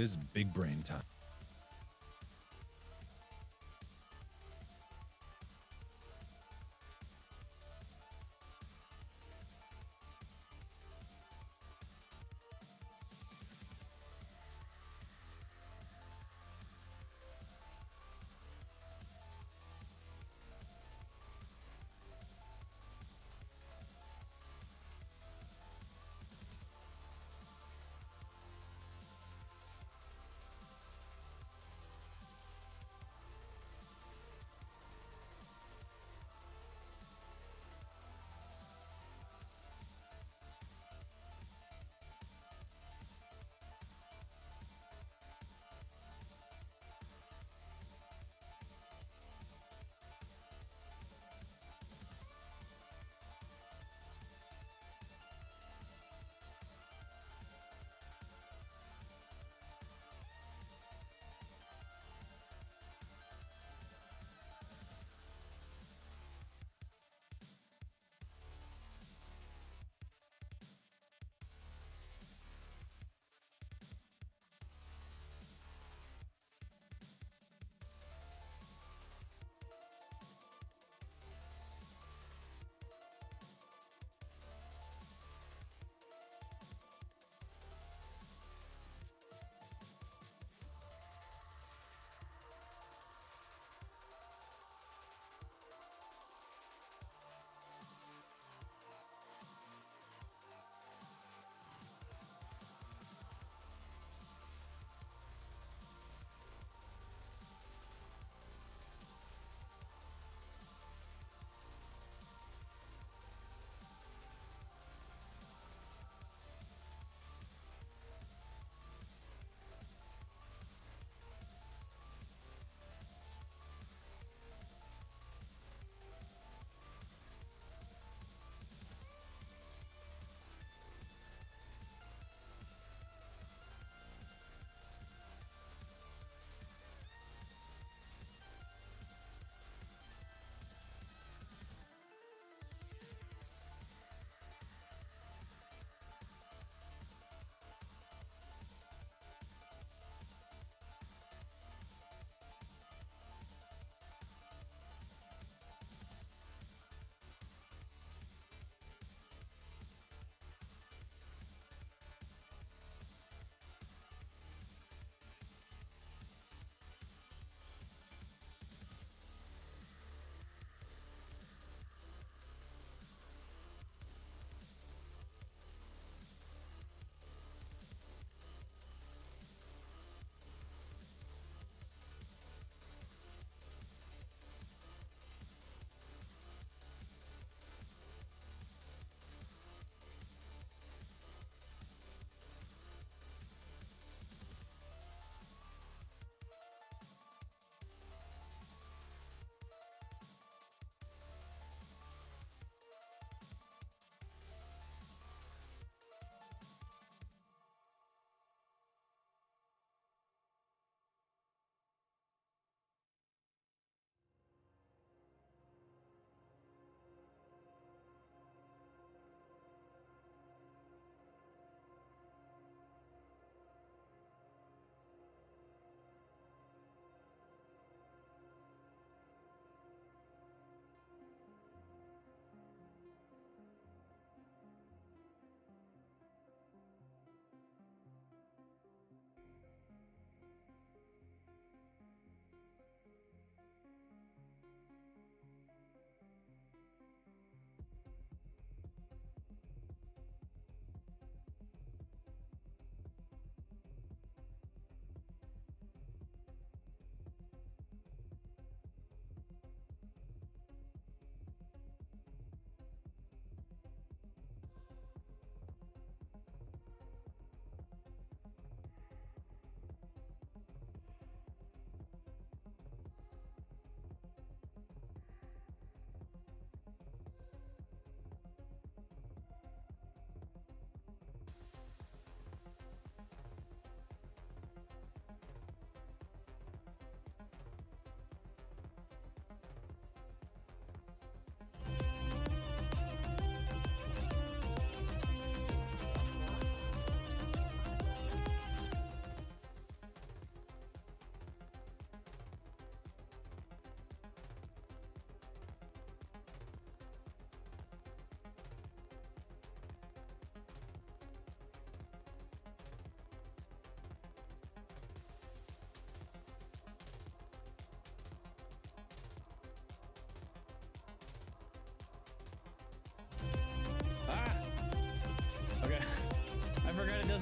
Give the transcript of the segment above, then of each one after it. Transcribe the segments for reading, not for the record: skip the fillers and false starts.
This is big brain time.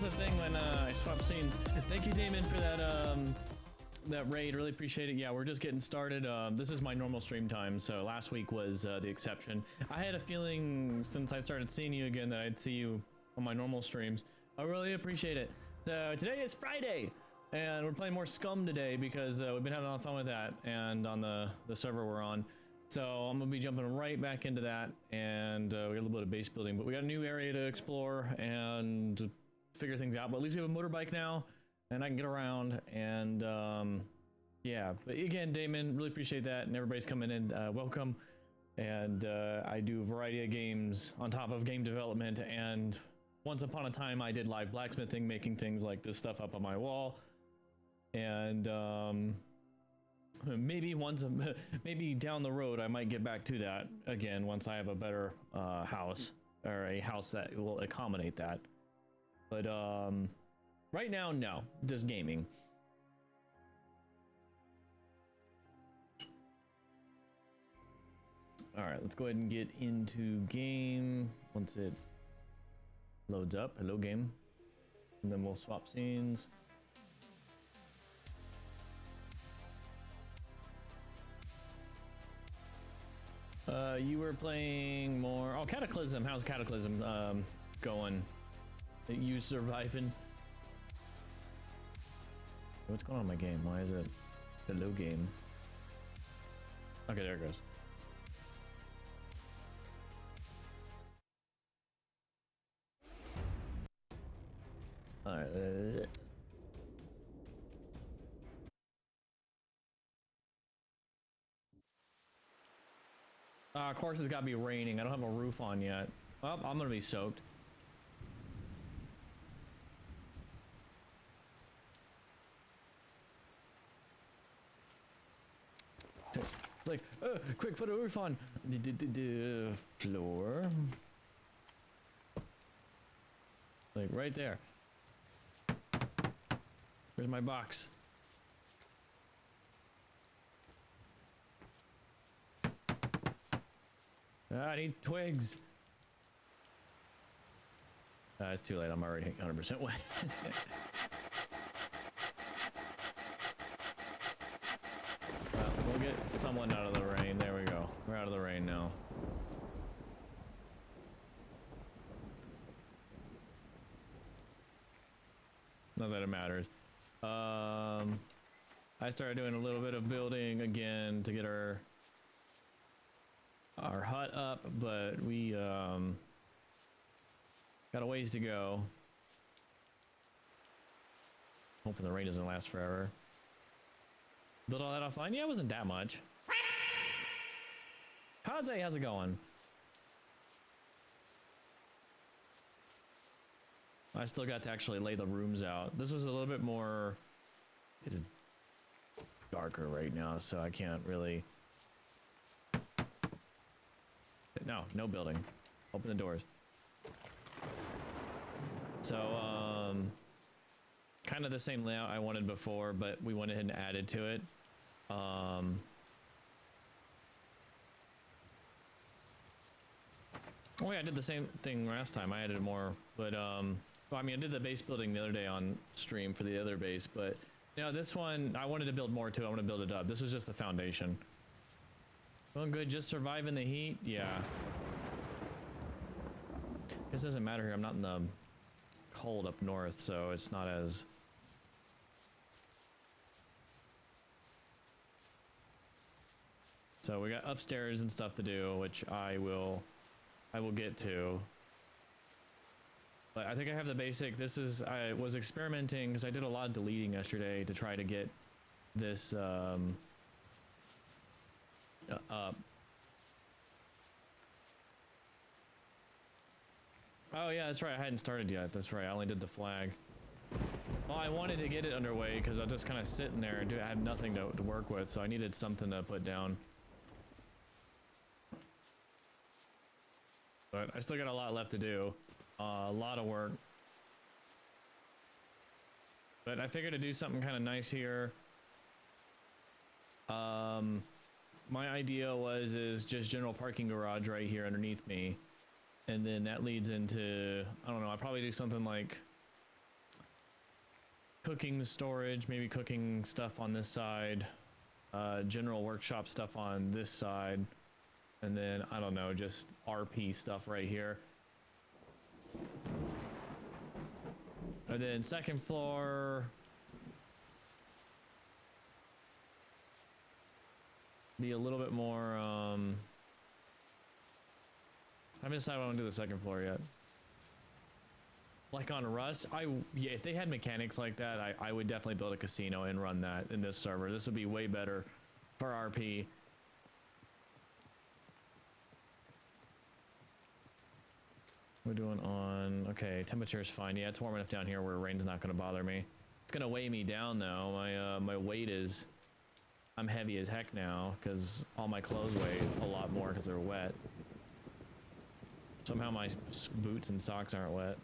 that's the thing when I swap scenes. Thank you, Damon, for that raid. Really appreciate it. Yeah, we're just getting started. This is my normal stream time, so last week was the exception. I had a feeling since I started seeing you again that I'd see you on my normal streams. I really appreciate it. So today is Friday, and we're playing more SCUM today because we've been having a lot of fun with that, and on the server we're on. So I'm gonna be jumping right back into that, and we got a little bit of base building, but we got a new area to explore and figure things out. But at least we have a motorbike now, and I can get around, and yeah. But again, Damon, really appreciate that, and everybody's coming in. Welcome. And I do a variety of games on top of game development, and once upon a time I did live blacksmithing, making things like this stuff up on my wall, and maybe maybe down the road I might get back to that again once I have a better house, or a house that will accommodate that. But right now, no, just gaming. All right, let's go ahead and get into game once it loads up. Hello, game. And then we'll swap scenes. You were playing more. Oh, Cataclysm. How's Cataclysm going? You surviving? What's going on in my game? Why is it hello game? Okay, there it goes. All right. Of course, it's got to be raining. I don't have a roof on yet. Oh, I'm gonna be soaked. It's like, quick, put a roof on. Floor. Like right there. Where's my box? I need twigs. It's too late. I'm already 100% wet. Well, we'll get someone out of the rain. There we go. We're out of the rain now. Not that it matters. I started doing a little bit of building again to get our hut up, but we got a ways to go. Hoping the rain doesn't last forever. Build all that offline? Yeah, it wasn't that much. Kaze, how's it going? I still got to actually lay the rooms out. This was a little bit more... It's darker right now, so I can't really... No building. Open the doors. So, kind of the same layout I wanted before, but we went ahead and added to it. Oh yeah, I did the same thing last time. I added more, but well, I mean, I did the base building the other day on stream for the other base, but you know, this one I wanted to build more too. I want to build it up. This is just the foundation. Going good, just surviving the heat. Yeah. This doesn't matter here. I'm not in the cold up north, so it's not as. So we got upstairs and stuff to do, which I will get to. But I think I have the basic. I was experimenting because I did a lot of deleting yesterday to try to get this up. Oh yeah, that's right. I hadn't started yet. That's right. I only did the flag. Well, I wanted to get it underway because I was just kind of sitting there and I had nothing to work with, so I needed something to put down. But I still got a lot left to do. A lot of work. But I figured to do something kind of nice here. My idea is just general parking garage right here underneath me. And then that leads into, I don't know, I'll probably do something like cooking storage, maybe cooking stuff on this side, general workshop stuff on this side, and then I don't know, just RP stuff right here. And then second floor, be a little bit more, I haven't decided what I want to do the second floor yet. Like on Rust, yeah, if they had mechanics like that, I would definitely build a casino and run that in this server. This would be way better for RP. We're doing on, okay, temperature is fine. Yeah, it's warm enough down here where rain's not going to bother me. It's going to weigh me down though. My weight is, I'm heavy as heck now because all my clothes weigh a lot more because they're wet. Somehow my boots and socks aren't wet.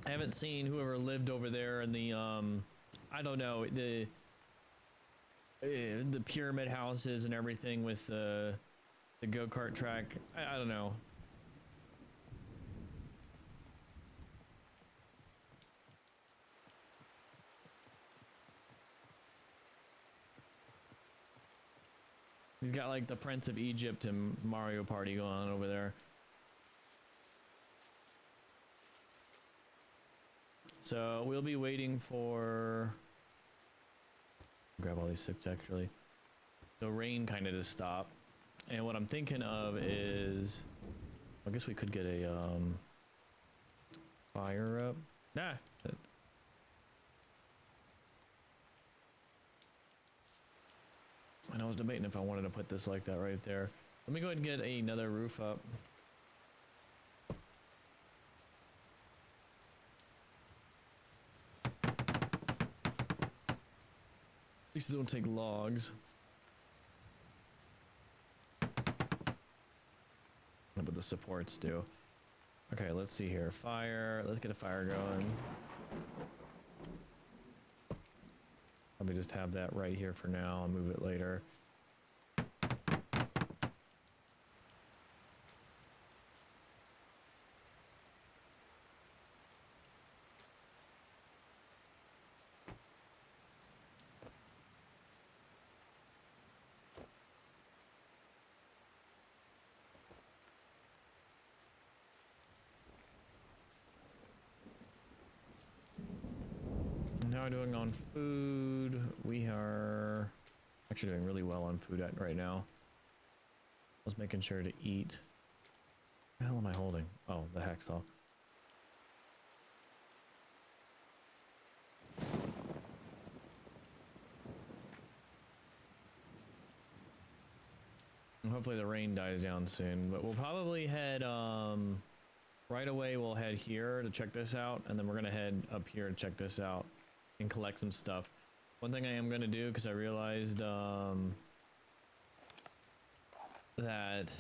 I haven't seen whoever lived over there in the, I don't know, the pyramid houses and everything with the go-kart track. I don't know. He's got like the Prince of Egypt and Mario Party going on over there. So we'll be waiting for, grab all these 6 actually, the rain kind of to stop. And what I'm thinking of is, I guess we could get a fire up. Nah. And I was debating if I wanted to put this like that right there. Let me go ahead and get another roof up. At least it don't take logs. But the supports do. Okay, let's see here. Fire. Let's get a fire going. Probably just have that right here for now. I'll move it later. How are we doing on food? We are actually doing really well on food right now. I was making sure to eat. What the hell am I holding? Oh, the hacksaw. And hopefully the rain dies down soon, but we'll probably head right away. We'll head here to check this out, and then we're gonna head up here to check this out and collect some stuff. One thing I am going to do, because I realized that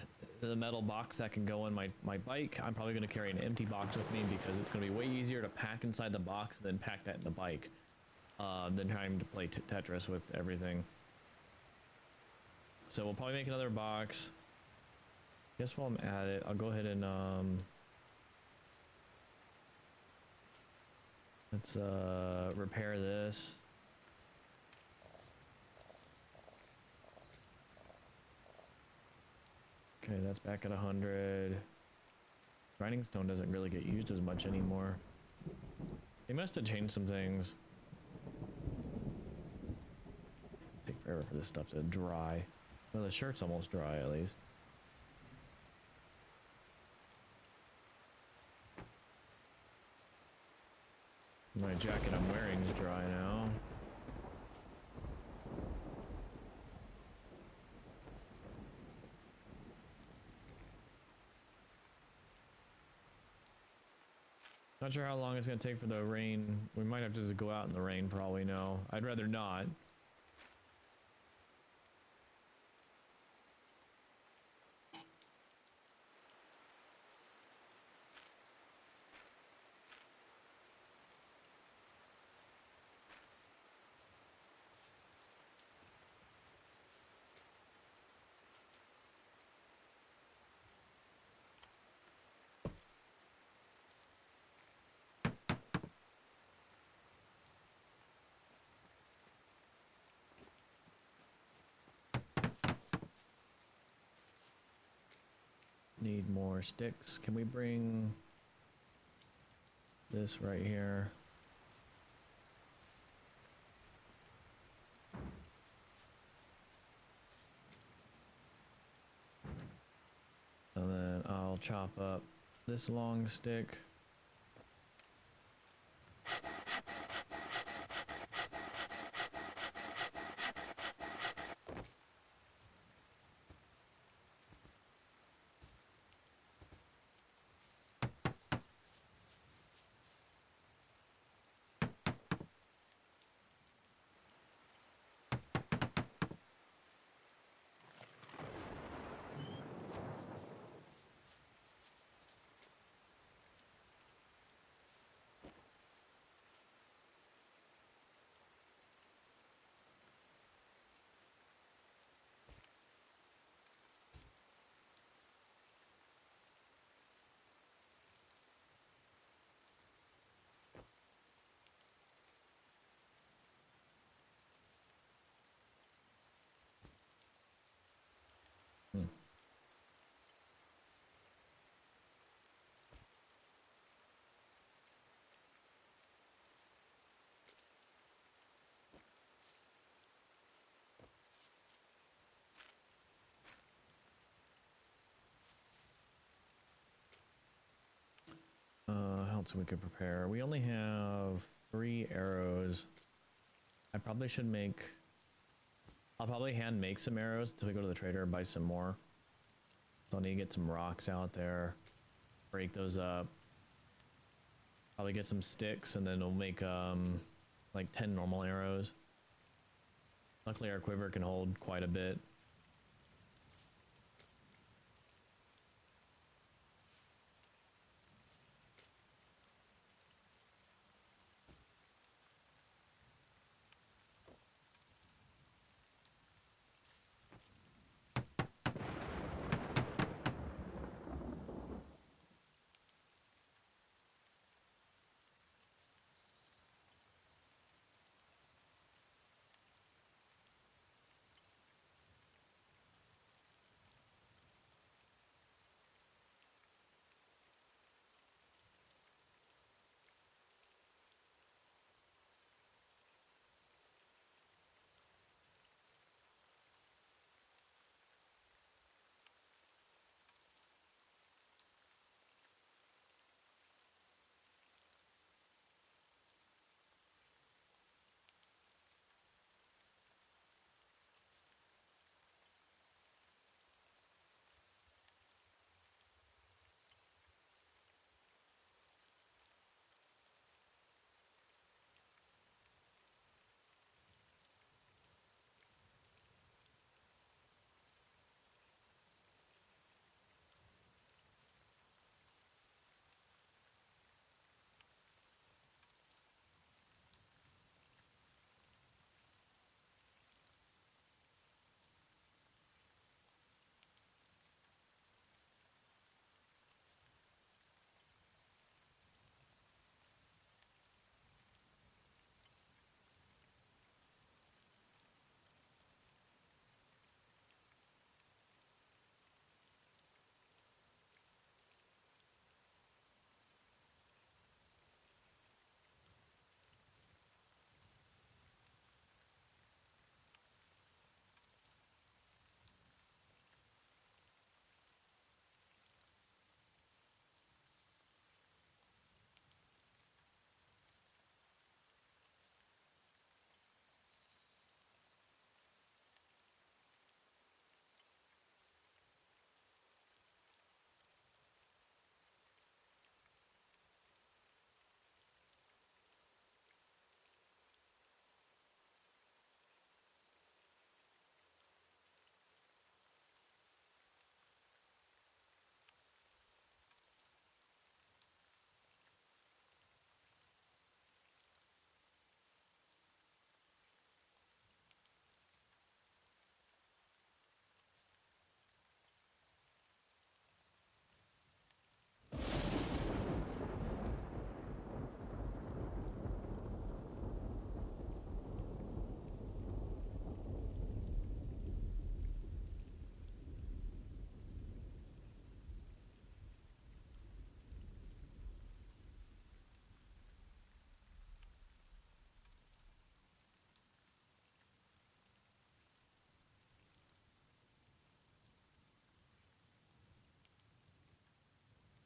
the metal box that can go in my bike, I'm probably going to carry an empty box with me because it's going to be way easier to pack inside the box than pack that in the bike than trying to play Tetris with everything. So we'll probably make another box. Guess while I'm at it, I'll go ahead and let's repair this. Okay, that's back at 100. Grinding stone doesn't really get used as much anymore. They must have changed some things. Take forever for this stuff to dry. Well, the shirt's almost dry at least. My jacket I'm wearing is dry now. Not sure how long it's going to take for the rain. We might have to just go out in the rain for all we know. I'd rather not. need more sticks. Can we bring this right here? And then I'll chop up this long stick. Hmm. How else we could prepare? We only have 3 arrows. I probably should make... I'll probably hand make some arrows until we go to the trader and buy some more. So I'll need to get some rocks out there, break those up, probably get some sticks, and then we'll make like 10 normal arrows. Luckily our quiver can hold quite a bit.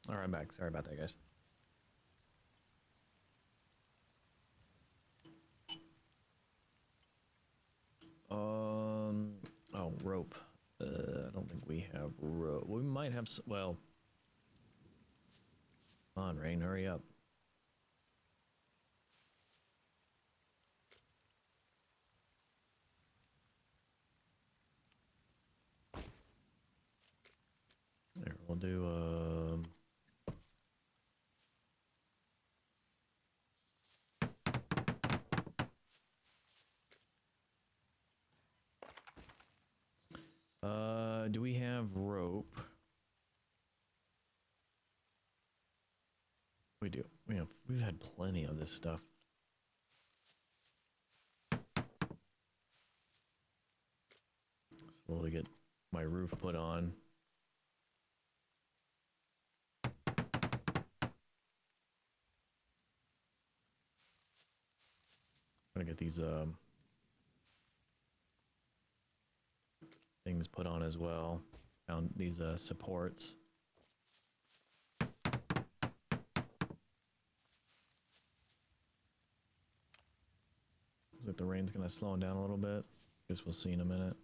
All right, I'm back. Sorry about that, guys. Oh, rope. I don't think we have rope. We might have, well. Come on, Rain, hurry up. There, we'll do, do we have rope? We do. We've had plenty of this stuff. Slowly get my roof put on. Gonna get these things put on as well. Found these supports. Looks like the rain's gonna slow down a little bit. Guess we'll see in a minute.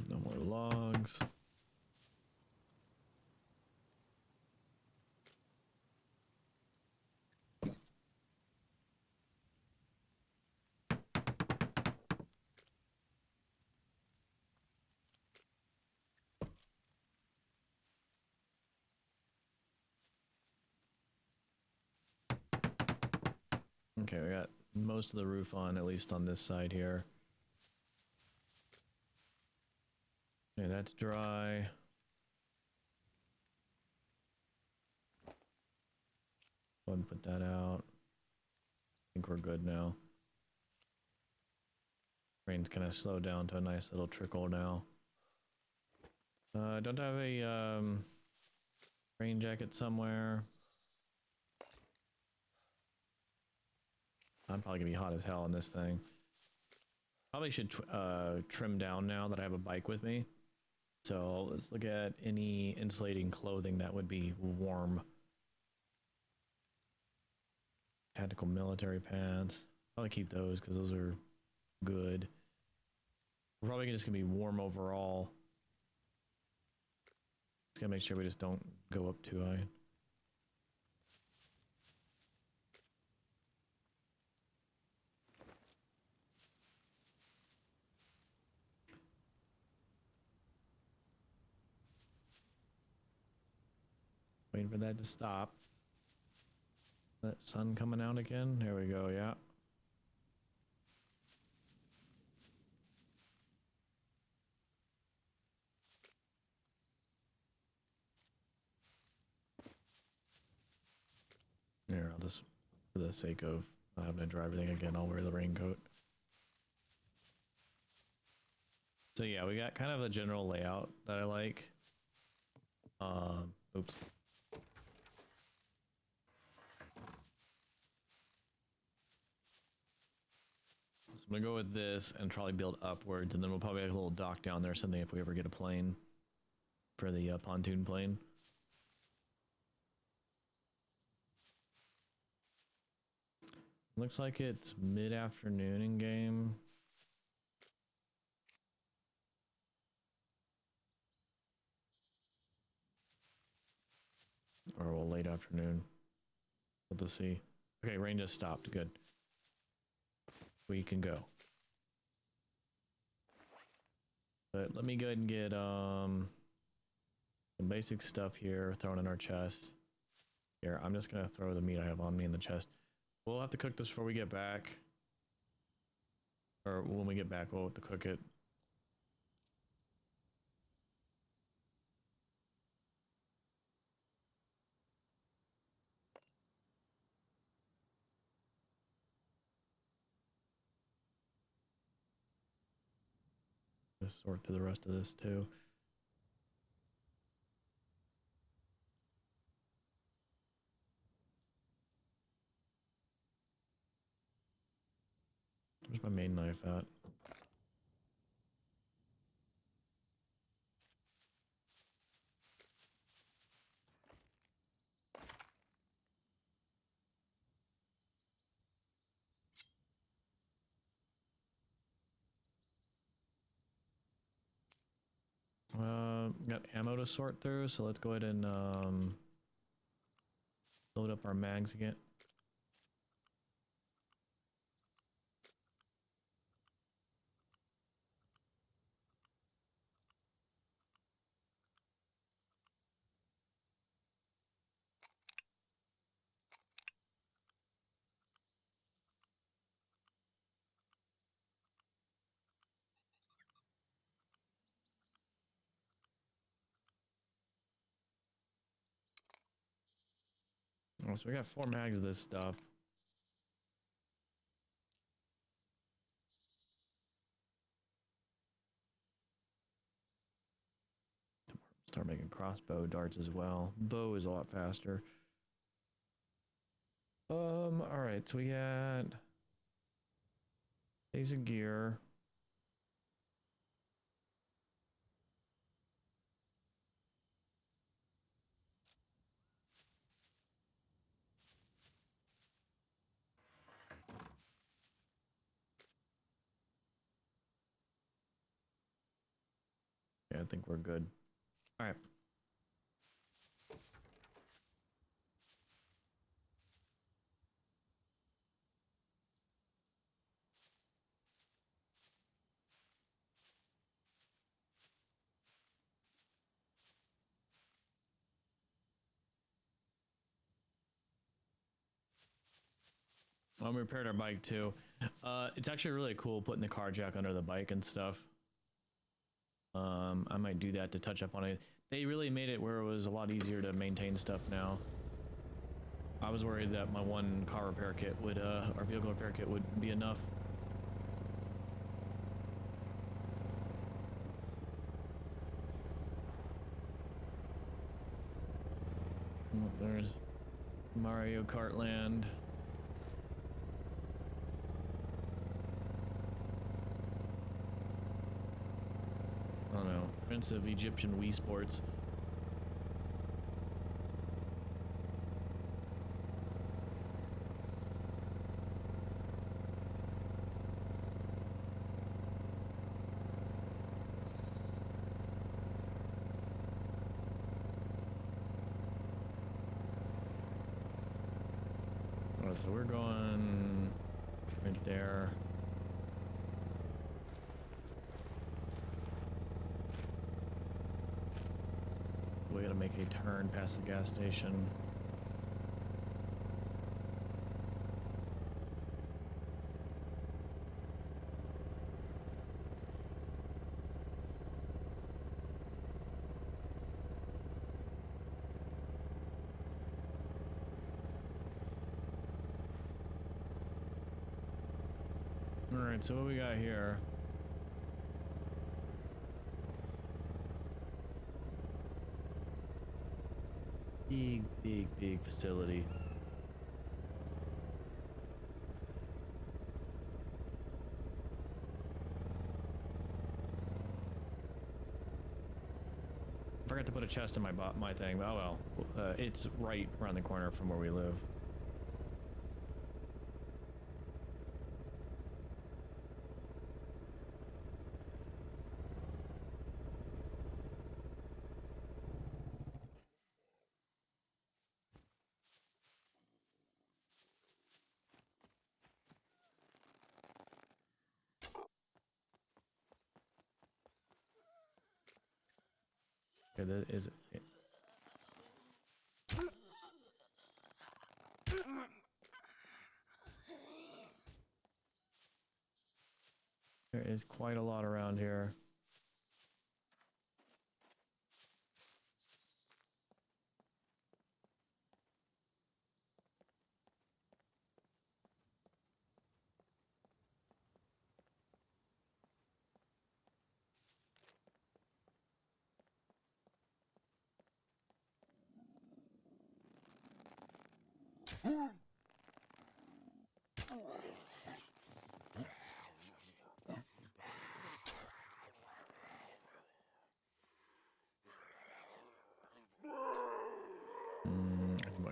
No more logs. Okay, we got most of the roof on, at least on this side here. Okay, that's dry. Go ahead and put that out. I think we're good now. Rain's kind of slowed down to a nice little trickle now. Don't I have a rain jacket somewhere? I'm probably gonna be hot as hell on this thing. Probably should trim down now that I have a bike with me. So let's look at any insulating clothing that would be warm. Tactical military pants. Probably keep those because those are good. We're probably just gonna be warm overall. Just gotta make sure we just don't go up too high. Waiting for that to stop. That sun coming out again. There we go, yeah. Here, I'll just, for the sake of not having to dry everything again, I'll wear the raincoat. So yeah, we got kind of a general layout that I like. Oops. So I'm gonna go with this and probably build upwards, and then we'll probably have a little dock down there or something if we ever get a plane for the pontoon plane. Looks like it's mid-afternoon in game. Or well, late afternoon. We'll just see. Okay, rain just stopped. Good. We can go. But let me go ahead and get some basic stuff here thrown in our chest. Here, I'm just gonna throw the meat I have on me in the chest. We'll have to cook this before we get back. Or when we get back, we'll have to cook it. Just sort through the rest of this too. my main knife at? Got ammo to sort through, so let's go ahead and load up our mags again. Oh, so we got 4 mags of this stuff. Start making crossbow darts as well. Bow is a lot faster. Alright, so we got days of gear. Yeah, I think we're good. Alright. Well, we repaired our bike too. It's actually really cool putting the car jack under the bike and stuff. I might do that to touch up on it. They really made it where it was a lot easier to maintain stuff now. I was worried that my one car repair kit would, our vehicle repair kit would be enough. Oh, there's Mario Kart Land. I don't know. Prince of Egyptian Wii Sports. Oh, so we're going right there. We gotta make a turn past the gas station. Alright, so what we got here? Big facility. Forgot to put a chest in my thing, but oh well. It's right around the corner from where we live. Okay, that is it. There is quite a lot around here.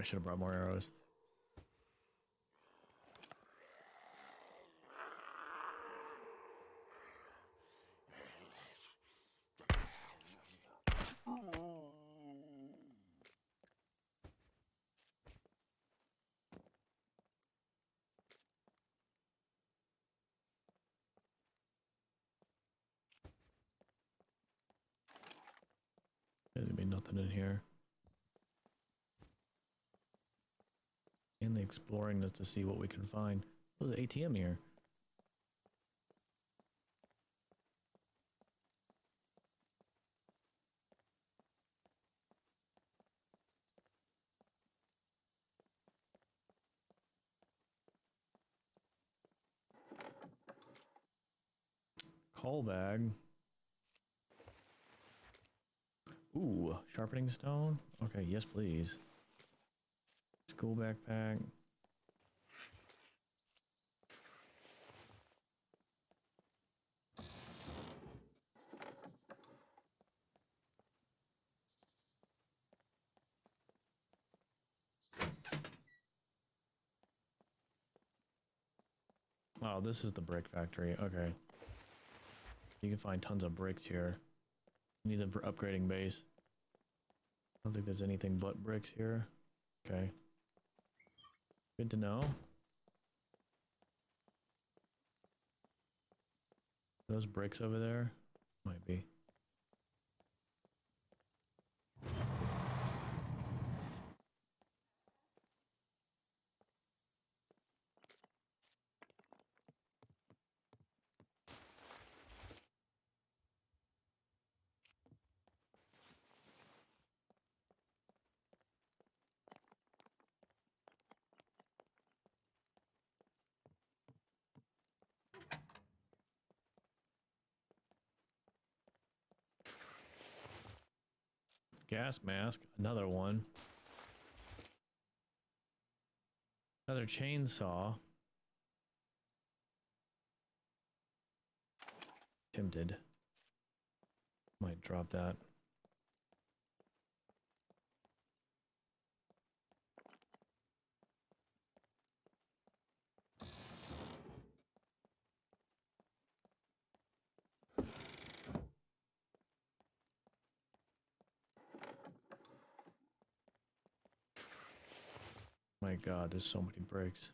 I should have brought more arrows. There's gonna be nothing in here. Mainly exploring this to see what we can find. There's an ATM here. Coal bag. Ooh, sharpening stone. Okay, yes please. School backpack. Oh, this is the brick factory. Okay. You can find tons of bricks here. You need them for upgrading base. I don't think there's anything but bricks here. Okay. Good to know. Those bricks over there? Might be. Gas mask. Another one. Another chainsaw. Tempted. Might drop that. My god, there's so many bricks.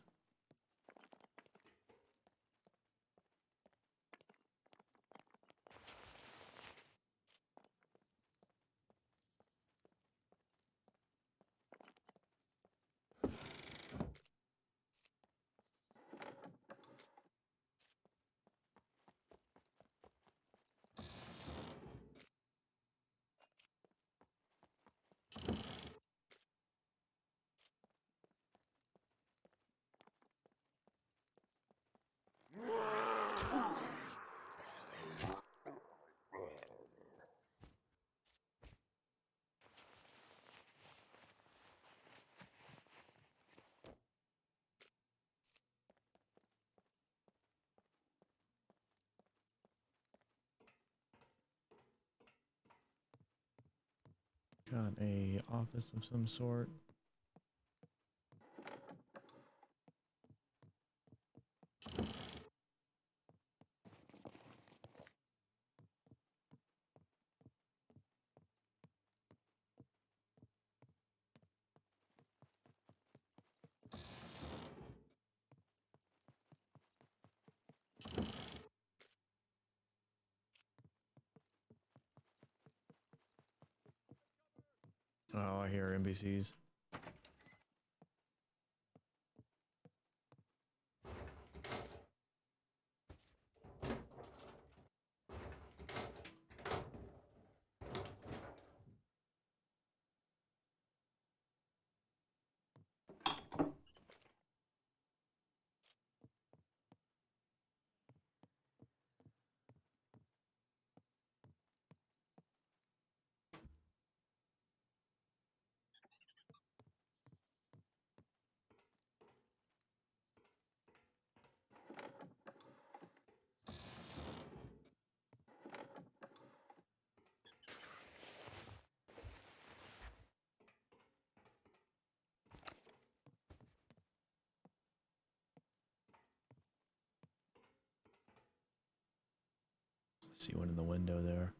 Got a office of some sort. Oh, I hear NPCs. See one in the window there.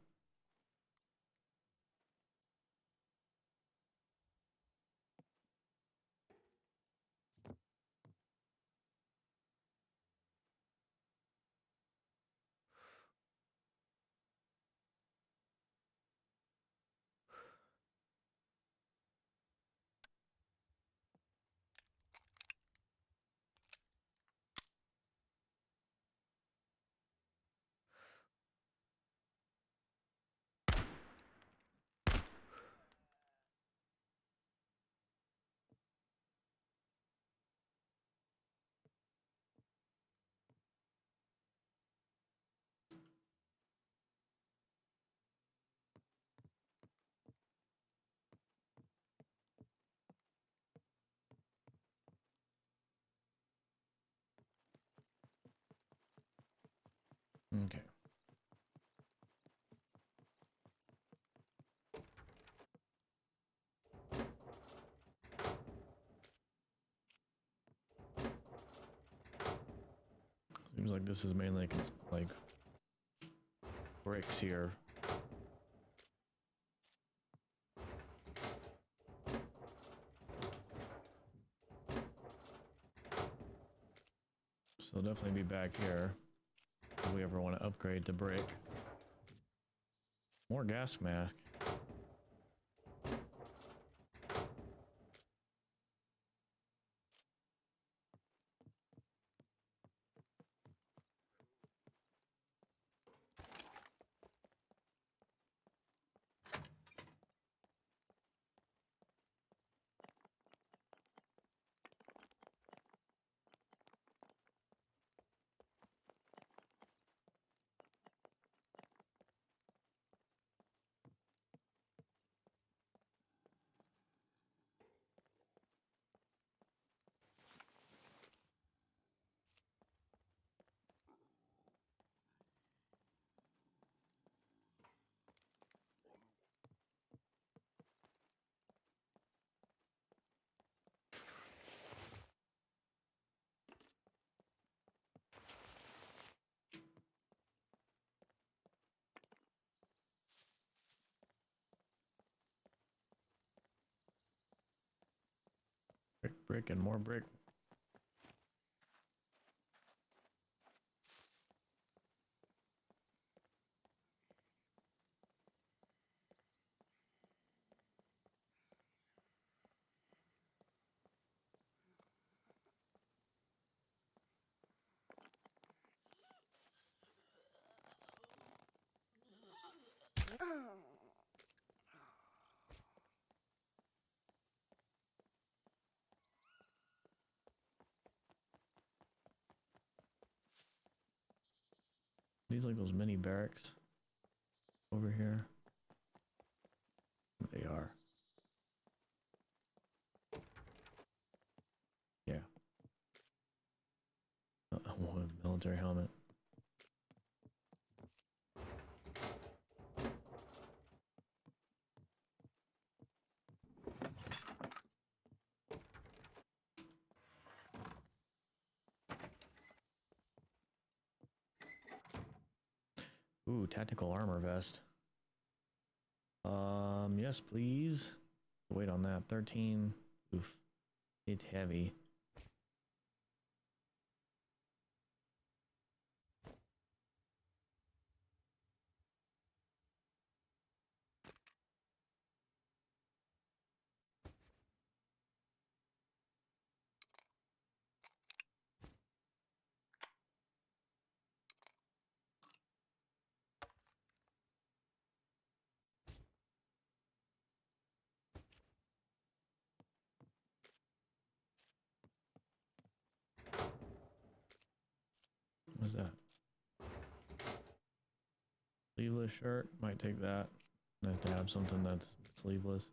Okay. Seems like this is mainly like bricks here. So they'll definitely be back here if we ever want to upgrade to brick. More gas mask. Brick, brick, and more brick. These like those mini barracks over here. They are. Yeah. Military helmet. Ooh, tactical armor vest. Yes, please. Wait on that. 13. Oof. It's heavy. What's that? Sleeveless shirt. Might take that. Nice to have something that's sleeveless.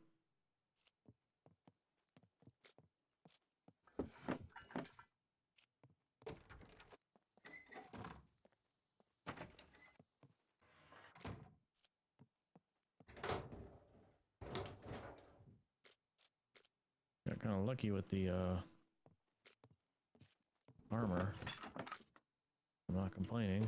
Got kind of lucky with the armor. I'm not complaining.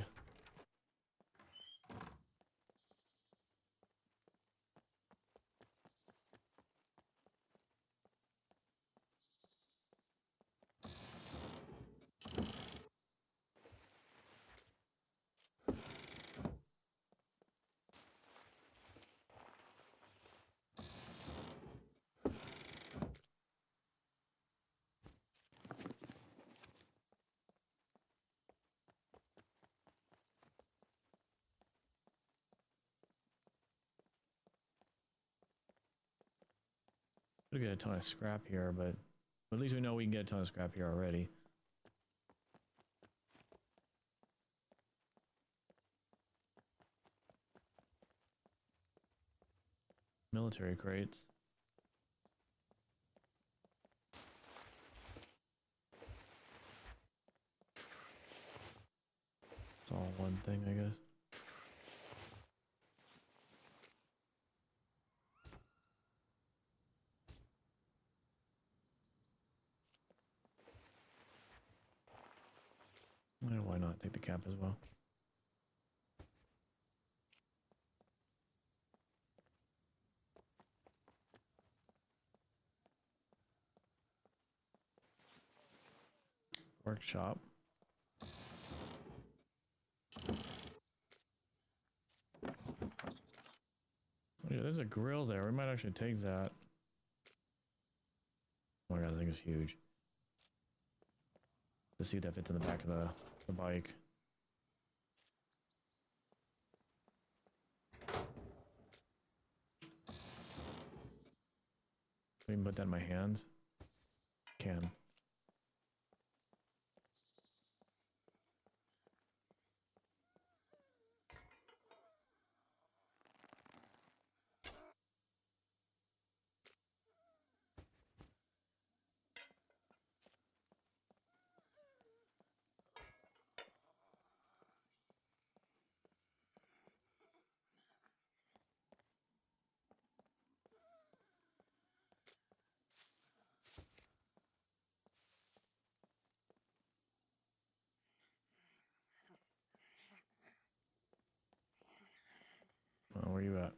Could get a ton of scrap here, but at least we know we can get a ton of scrap here already. Military crates. It's all one thing, I guess. Why not take the cap as well? Workshop. Yeah, there's a grill there. We might actually take that. Oh my god, that thing is huge. Let's see if that fits in the back of the bike. I can put that in my hands. Can. Oh, where you at?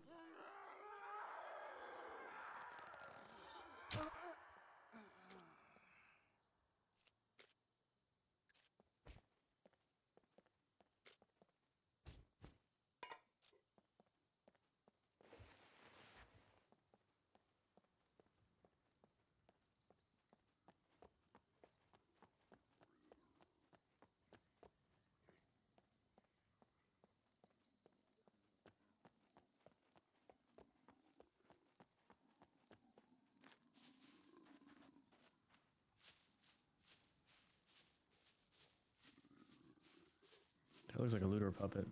That looks like a looter puppet.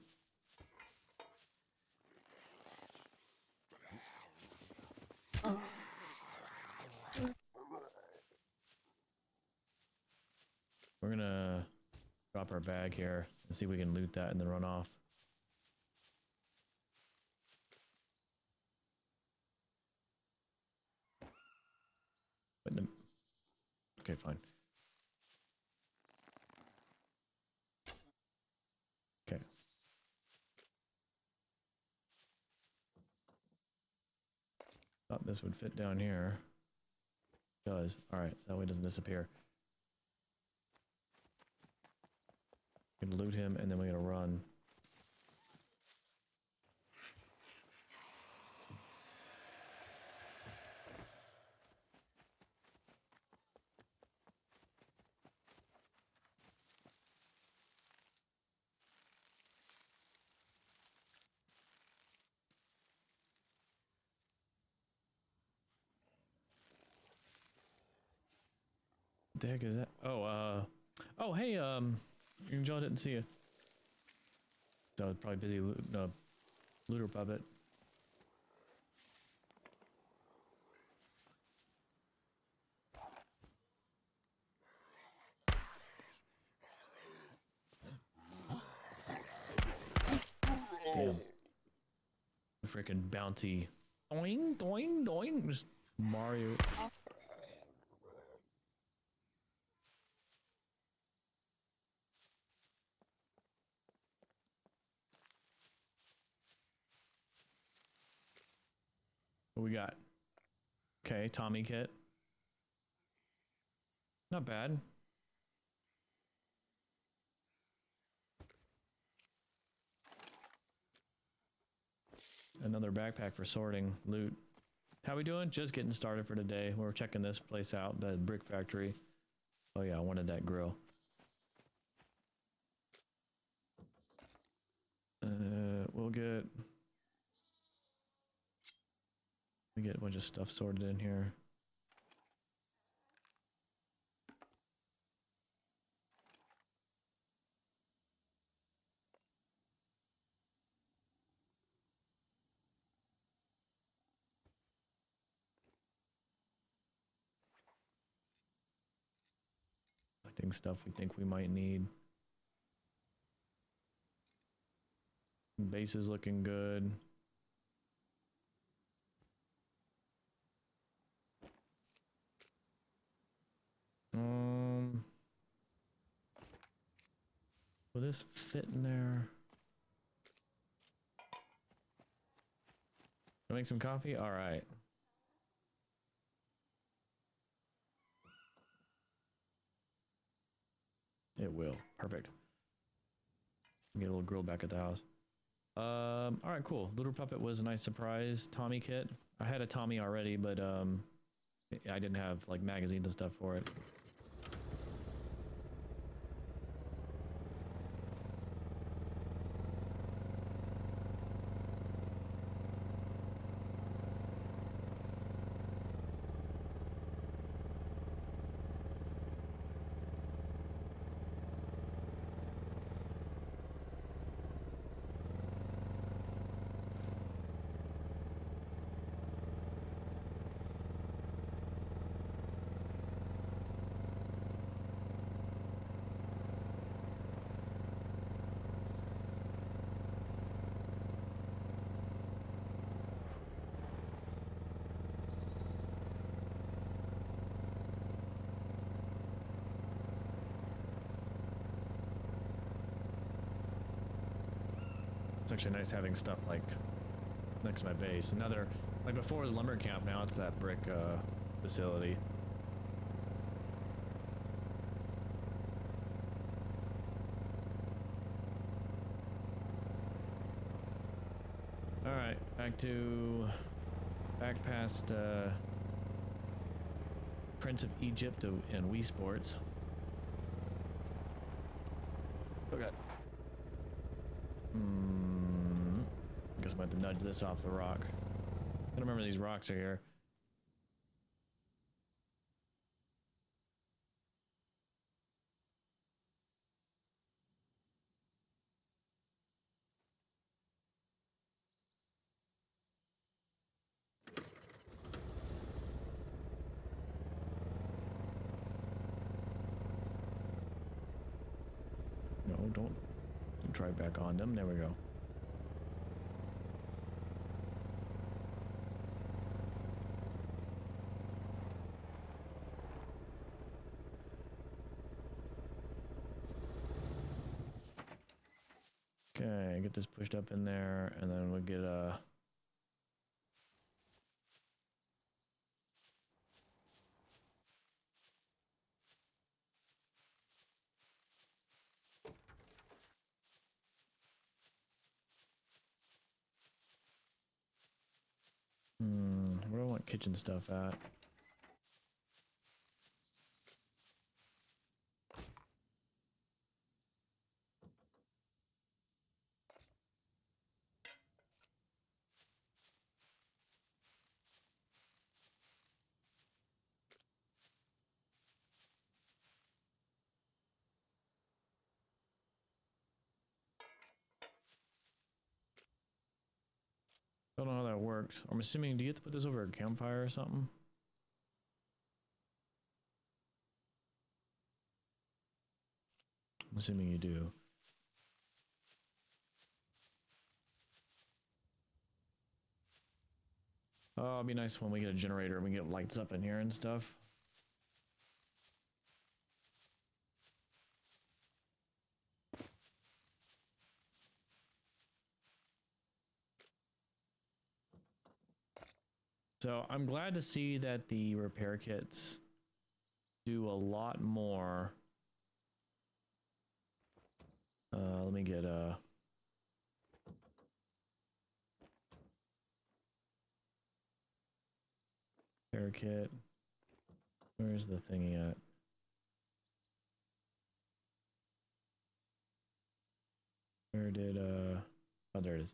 We're gonna drop our bag here and see if we can loot that and then run off. But no. Okay, fine. Okay. Thought this would fit down here. It does. Alright, so that way it doesn't disappear. We're gonna loot him and then we're gonna run. What the heck is that? Oh, oh, hey, Joe, didn't see you. So it's probably busy looter puppet. Damn. Freaking bouncy. Doing, doing, doing. Just Mario. What we got? Okay, Tommy kit. Not bad. Another backpack for sorting loot. How we doing? Just getting started for today. We're checking this place out, the brick factory. Oh yeah, I wanted that grill. We'll get a bunch of stuff sorted in here. collecting stuff we think we might need. Base is looking good. Will this fit in there? Can I make some coffee? All right. It will. Perfect. Get a little grill back at the house. All right, cool. Little Puppet was a nice surprise. Tommy kit. I had a Tommy already, but I didn't have like magazines and stuff for it. It's actually nice having stuff like next to my base. Another, like before was lumber camp, now it's that brick facility. All right, back past Prince of Egypt and Wii Sports. Okay. I guess I'm going to nudge this off the rock. I don't remember these rocks are here. No, don't try back on them. There we go. Okay, get this pushed up in there, and then we'll get a... where do I want kitchen stuff at? Don't know how that works. I'm assuming, do you have to put this over a campfire or something? I'm assuming you do. Oh, it'd be nice when we get a generator and we get lights up in here and stuff. So I'm glad to see that the repair kits do a lot more. Let me get a... repair kit. Where's the thingy at? Where did, oh, there it is.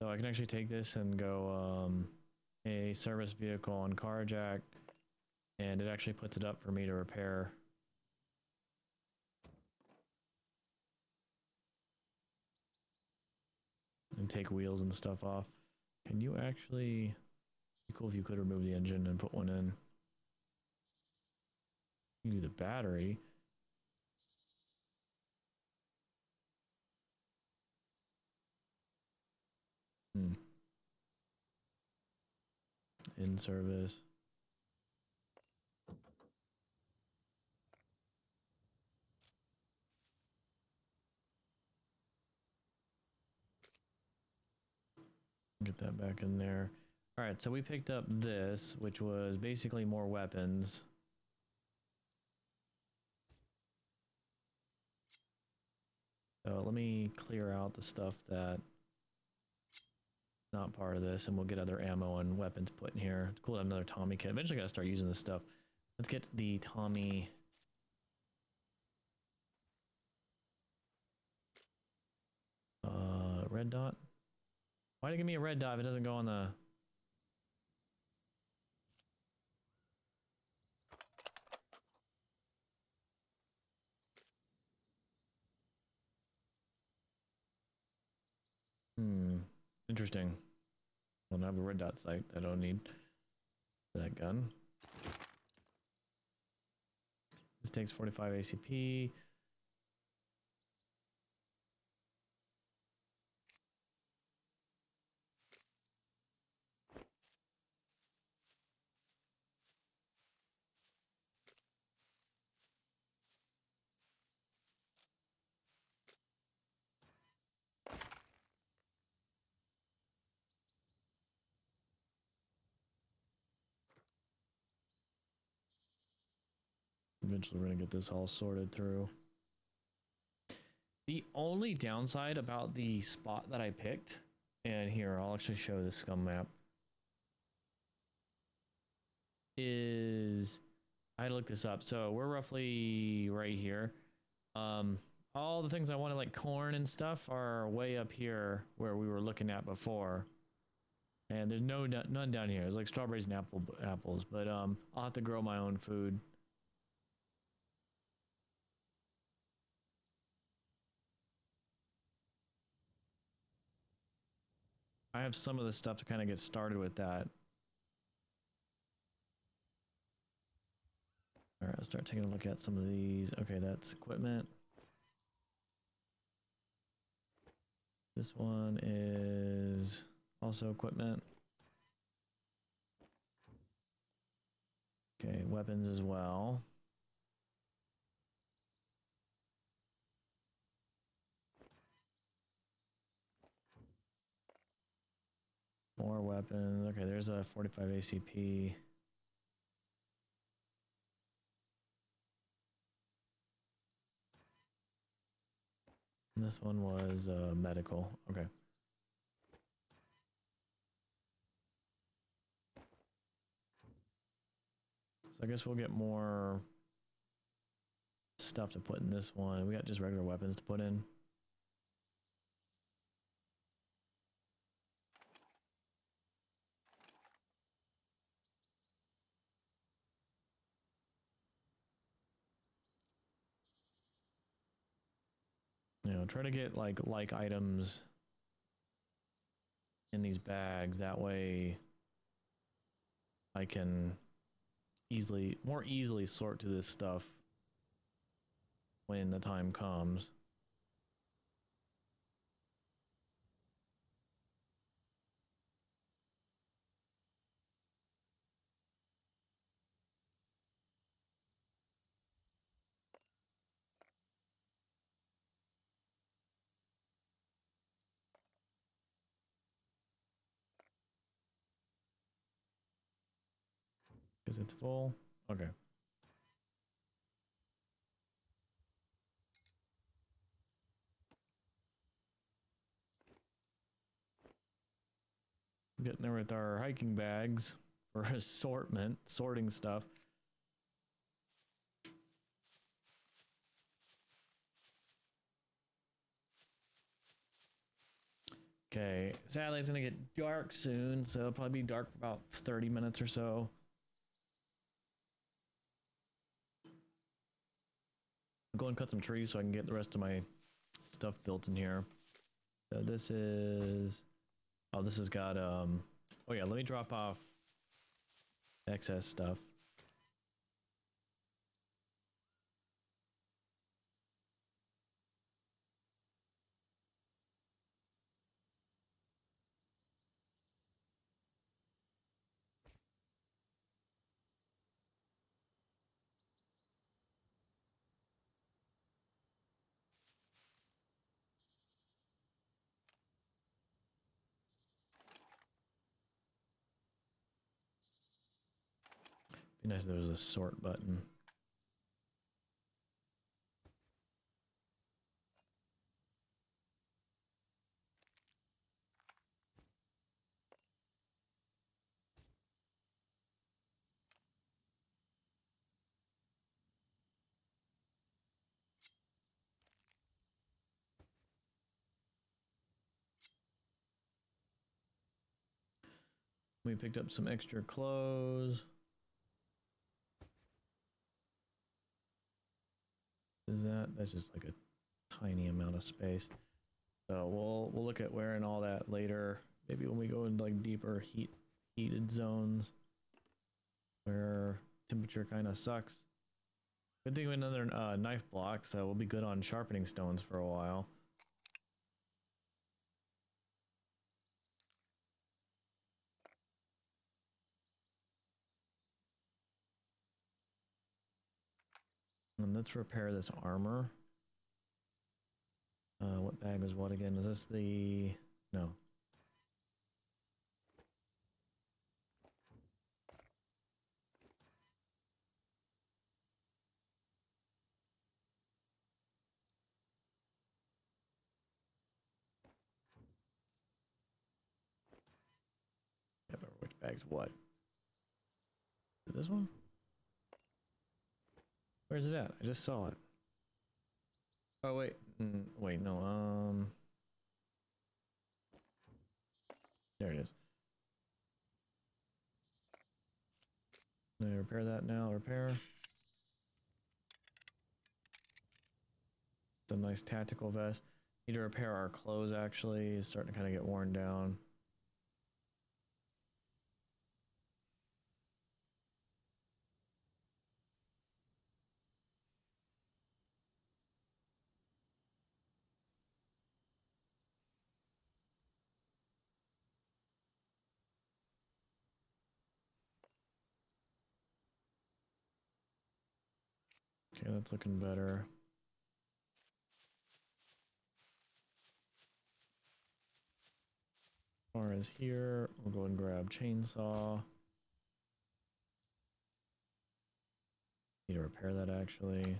So I can actually take this and go, a service vehicle on carjack, and it actually puts it up for me to repair. And take wheels and stuff off. Can you actually... it'd be cool if you could remove the engine and put one in. You can do the battery. In service. Get that back in there. All right, so we picked up this, which was basically more weapons. So let me clear out the stuff that not part of this, and we'll get other ammo and weapons put in here. It's cool to have another Tommy kit. Eventually gotta start using this stuff. Let's get the Tommy. Red dot? Why'd it give me a red dot if it doesn't go on the... Interesting. I don't have a red dot sight. I don't need that gun. This takes 45 ACP. Eventually we're gonna get this all sorted through. The only downside about the spot that I picked, and here I'll actually show the SCUM map, is I had to look this up. So we're roughly right here. All the things I wanted, like corn and stuff, are way up here where we were looking at before. And there's none down here. It's like strawberries and apples, but I'll have to grow my own food. I have some of the stuff to kind of get started with that. All right, let's start taking a look at some of these. Okay, that's equipment. This one is also equipment. Okay, weapons as well. More weapons. Okay, there's a 45 ACP. And this one was medical. Okay. So I guess we'll get more stuff to put in this one. We got just regular weapons to put in. You know, try to get like items in these bags. That way I can more easily sort to this stuff when the time comes. Because it's full. Okay. Getting there with our hiking bags for sorting stuff. Okay, sadly it's gonna get dark soon, so it'll probably be dark for about 30 minutes or so. I'll go and cut some trees so I can get the rest of my stuff built in here. So this is... Oh, this has got, oh yeah, let me drop off excess stuff. Be nice if there was a sort button. We picked up some extra clothes. Is that's just like a tiny amount of space. So we'll look at wearing all that later. Maybe when we go into like deeper heated zones where temperature kind of sucks. Good thing we have another knife block, so we'll be good on sharpening stones for a while. And let's repair this armor. What bag is what again? Is this the... No. I can't remember which bag's what. Is it this one? Where's it at? I just saw it. Oh wait, wait, no, there it is. Let me repair that now, repair. It's a nice tactical vest. Need to repair our clothes actually, it's starting to kind of get worn down. Okay, that's looking better. As far as here, we'll go and grab chainsaw. Need to repair that actually. Is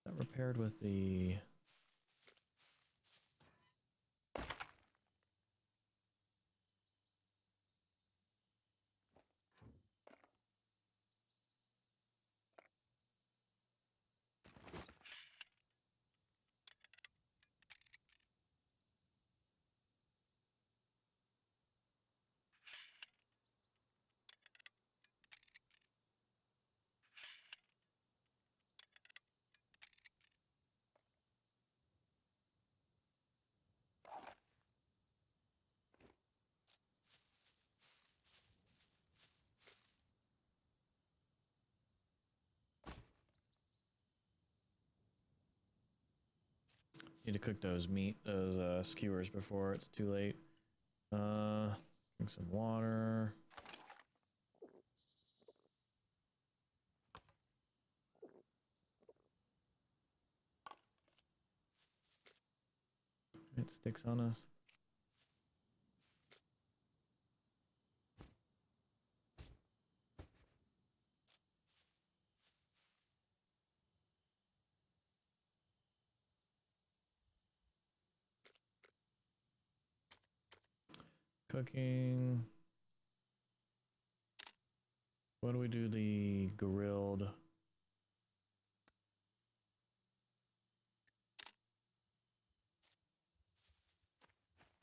that repaired with the... Need to cook those skewers before it's too late. Drink some water. It sticks on us. Cooking. What do we do? The grilled.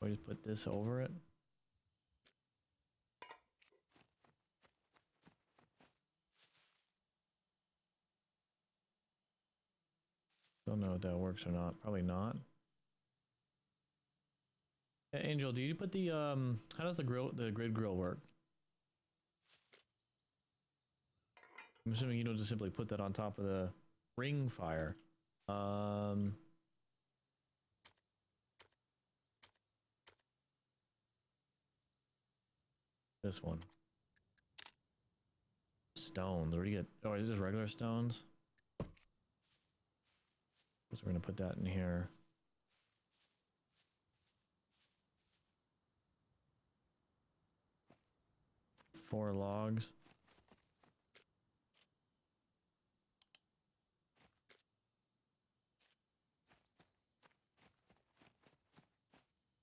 We just put this over it. Don't know if that works or not. Probably not. Hey, Angel, do you put the how does the grid grill work? I'm assuming you don't just simply put that on top of the ring fire. This one. Stones. Where do you get? Oh, is it just regular stones? So we're gonna put that in here. 4 logs.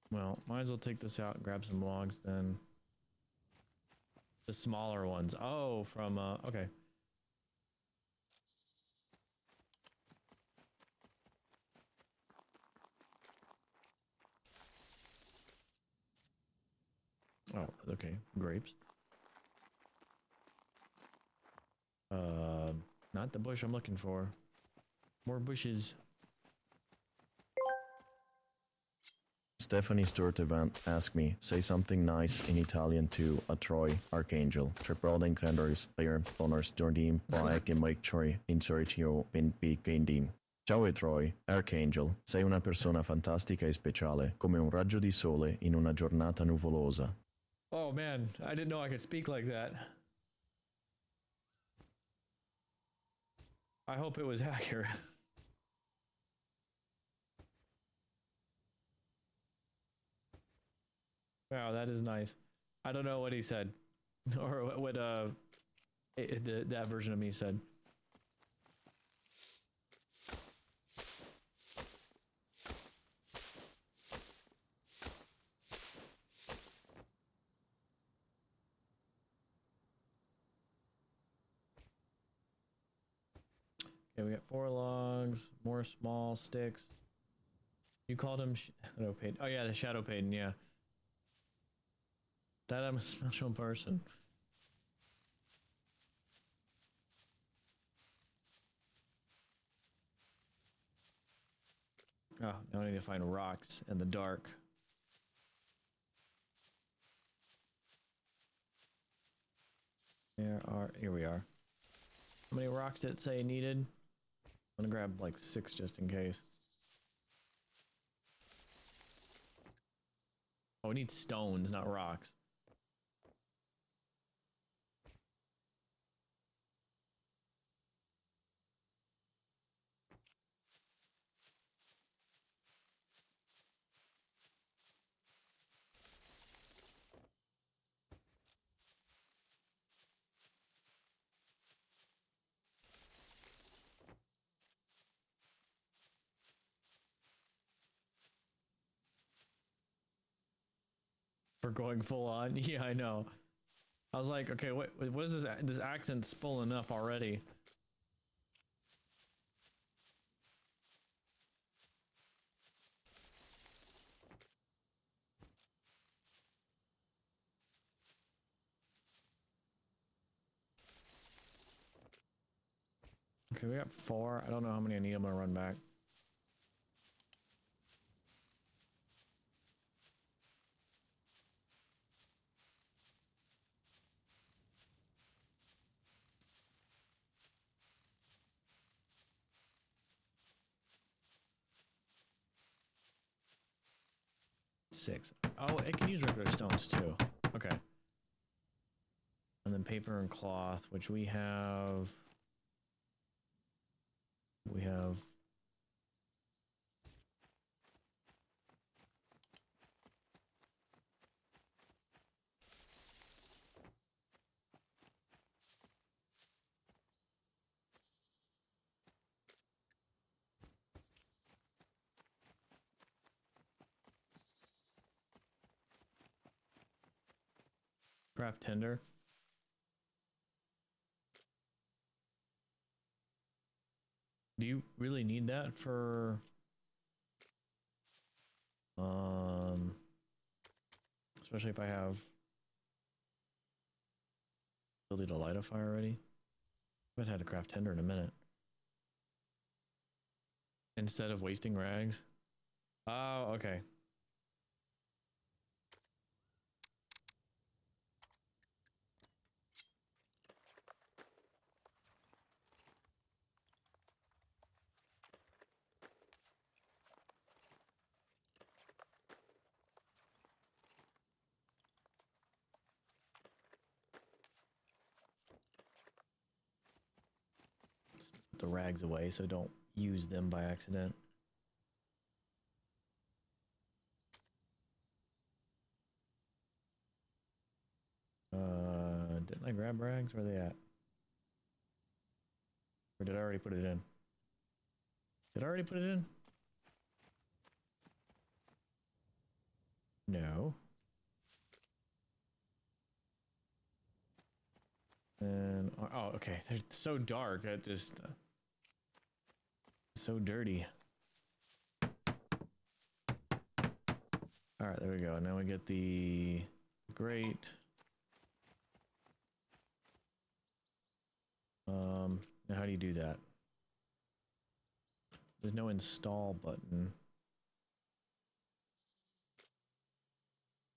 Well, might as well take this out and grab some logs then. The smaller ones. Oh, from, okay. Oh, okay. Grapes. Not the bush I'm looking for. More bushes. Stephanie Sturtevant asked me, say something nice in Italian to a Troy Archangel. Triproding Candors, Player, Bonors, Dordim, Baek e Mike Troy, Insoritio, Bin Big Ciao e Troy, Archangel, sei una persona fantastica e speciale, come un raggio di sole in una giornata nuvolosa. Oh man, I didn't know I could speak like that. I hope it was accurate. Wow, that is nice. I don't know what he said. Or what that version of me said. Okay, we got 4 logs, more small sticks. You called him Shadow Paden. Oh yeah, the Shadow Paden, yeah. That I'm a special person. Oh, now I need to find rocks in the dark. Here we are. How many rocks did it say needed? I'm gonna grab like 6 just in case. Oh, we need stones, not rocks. For going full on? Yeah, I know. I was like, okay, what is this? This accent's pulling up already. Okay, we got 4. I don't know how many I need. I'm gonna run back. Six. Oh, it can use regular stones too. Okay. And then paper and cloth, which we have. We have. Craft tinder. Do you really need that for especially if I have ability to light a fire already? I haven't had a craft tinder in a minute. Instead of wasting rags. Oh, okay. Put the rags away so don't use them by accident. crab rags? Where are they at? Or did I already put it in? Did I already put it in? No. And oh, okay. They're so dark. I just so dirty. All right, there we go. Now we get the grate. Now how do you do that? There's no install button.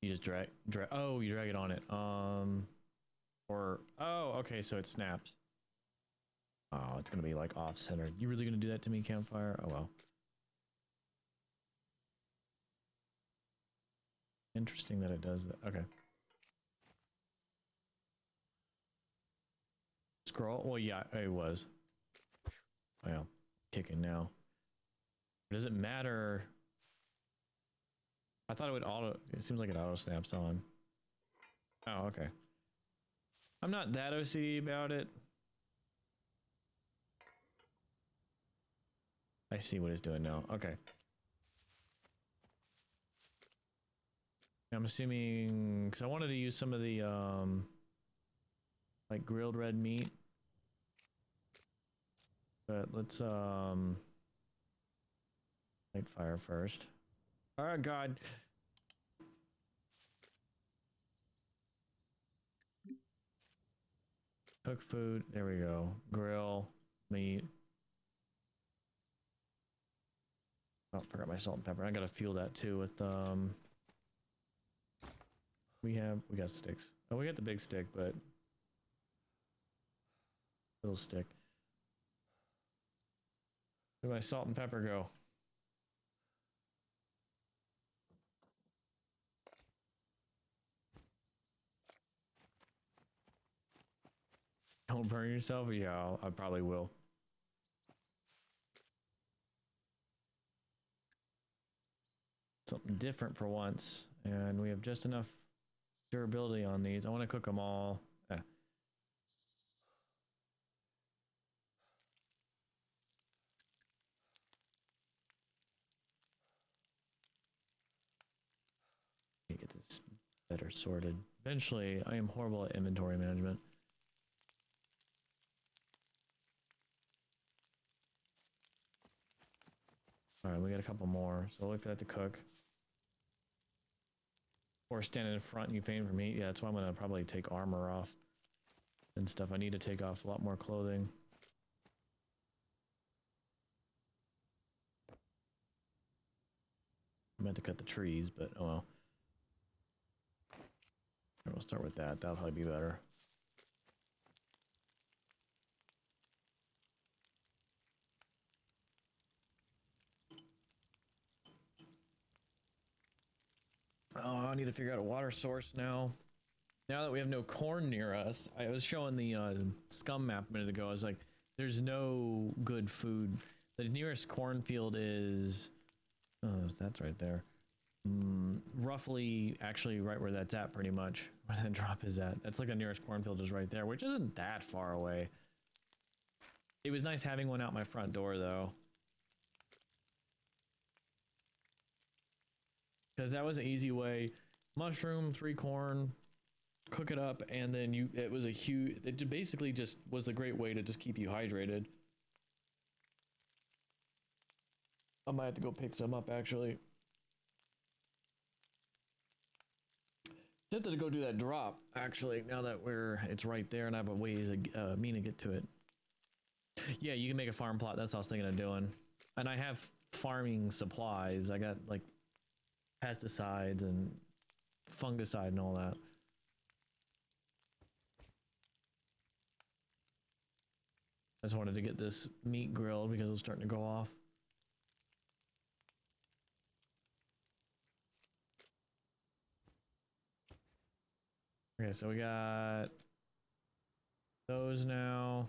You just drag. Oh, you drag it on it. Or oh, okay, so it snaps. Oh, it's gonna be like off-centered. You really gonna do that to me, campfire? Oh well. Interesting that it does that. Okay. Scroll. Well, yeah, it was. Well, kicking now. Does it matter? I thought it would auto. It seems like it auto snaps on. Oh, okay. I'm not that OCD about it. I see what it's doing now. Okay. I'm assuming because I wanted to use some of the like grilled red meat. But let's light fire first. Oh god. Cook food. There we go. Grill meat. Oh, forgot my salt and pepper. I gotta fuel that too with we got sticks. Oh, we got the big stick, but little stick. Where'd my salt and pepper go? Don't burn yourself? Yeah, I probably will. Something different for once. And we have just enough durability on these. I want to cook them all. Get this better sorted. Eventually, I am horrible at inventory management. Alright, we got a couple more, so we'll wait for that to cook. Or stand in front and you faint for meat. Yeah, that's why I'm gonna probably take armor off and stuff. I need to take off a lot more clothing. I meant to cut the trees, but oh well. We'll start with that. That'll probably be better. Oh, I need to figure out a water source now. Now that we have no corn near us, I was showing the SCUM map a minute ago. I was like, there's no good food. The nearest cornfield is... Oh, that's right there. Roughly, actually, right where that's at, pretty much. Where that drop is at. That's like the nearest cornfield is right there, which isn't that far away. It was nice having one out my front door, though. Because that was an easy way. Mushroom, 3 corn, cook it up, and then it was a huge... It basically just was a great way to just keep you hydrated. I might have to go pick some up, actually. Tempted to go do that drop, actually, now that it's right there and I have a ways to get to it. Yeah, you can make a farm plot. That's what I was thinking of doing. And I have farming supplies. I got like pesticides and fungicide and all that. I just wanted to get this meat grilled because it was starting to go off. Okay, so we got those now.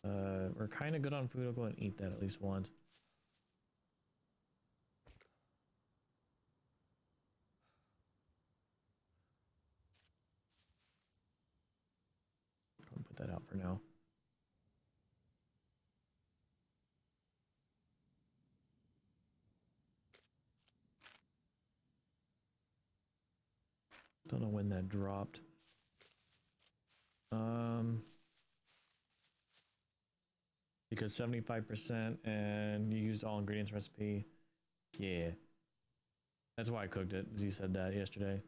We're kind of good on food. I'll go and eat that at least once. that out for now. Don't know when that dropped. Because 75% and you used all ingredients recipe. Yeah. That's why I cooked it, as you said that yesterday.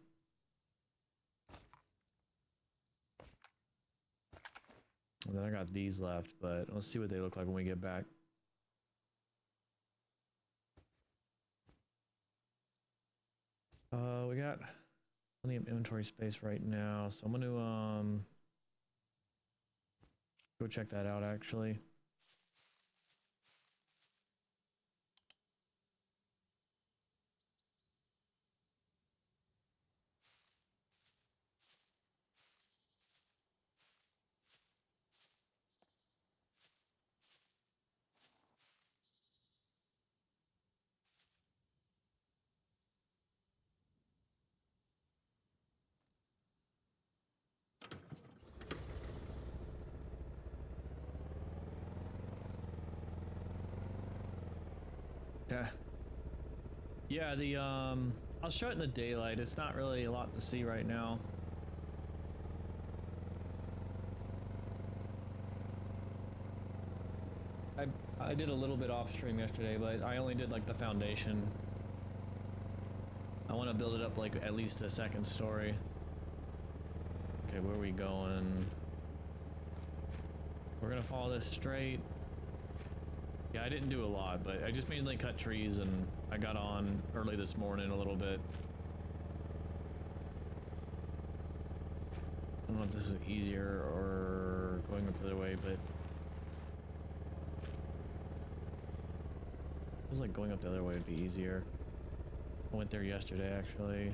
And then I got these left, but let's see what they look like when we get back. We got plenty of inventory space right now, so I'm gonna go check that out actually. Yeah, the I'll show it in the daylight. It's not really a lot to see right now. I did a little bit off stream yesterday, but I only did like the foundation. I want to build it up like at least a second story. Okay, where are we going? We're gonna follow this straight. Yeah, I didn't do a lot, but I just mainly cut trees and I got on early this morning a little bit. I don't know if this is easier or going up the other way, but it was like going up the other way would be easier. I went there yesterday actually.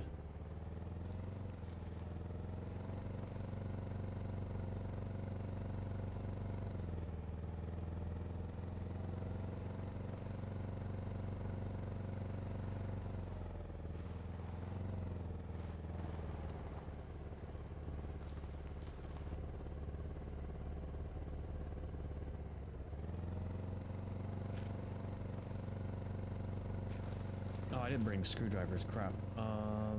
I didn't bring screwdrivers, crap. I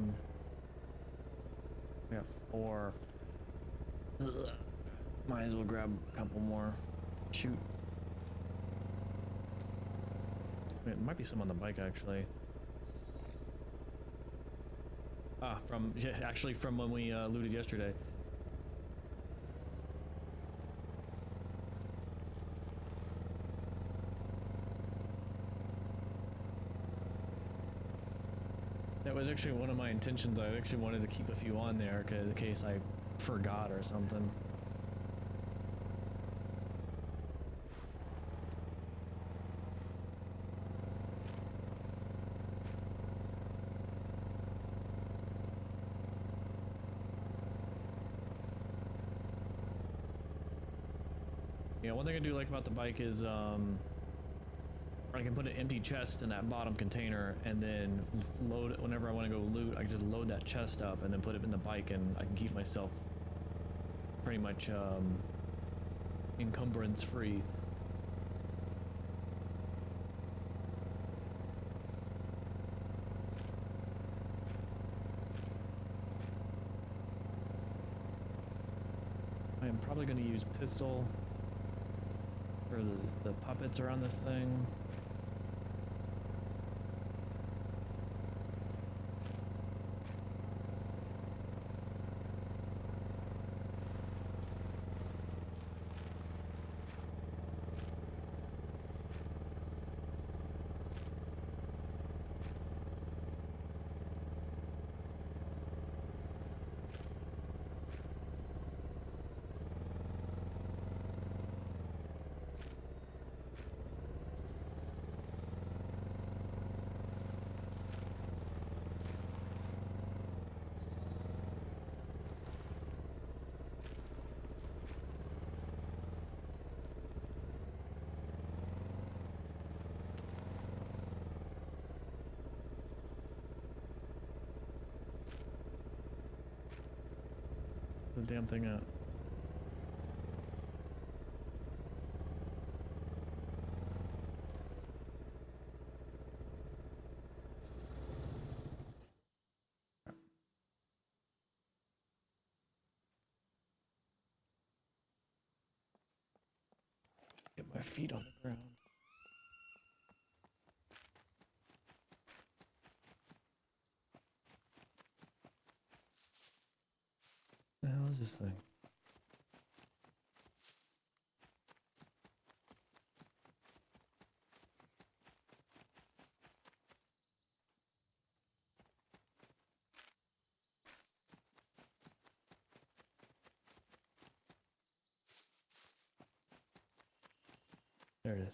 got 4. Ugh. Might as well grab a couple more. Shoot. It might be some on the bike actually. Ah, yeah, actually from when we looted yesterday. That was actually one of my intentions. I actually wanted to keep a few on there in case I forgot or something. Yeah, one thing I do like about the bike is I can put an empty chest in that bottom container and then load it whenever I want to go loot. I can just load that chest up and then put it in the bike and I can keep myself pretty much encumbrance free. I am probably going to use pistol for the puppets around this thing. The damn thing out. Get my feet on the ground. What the hell is this thing? There it is.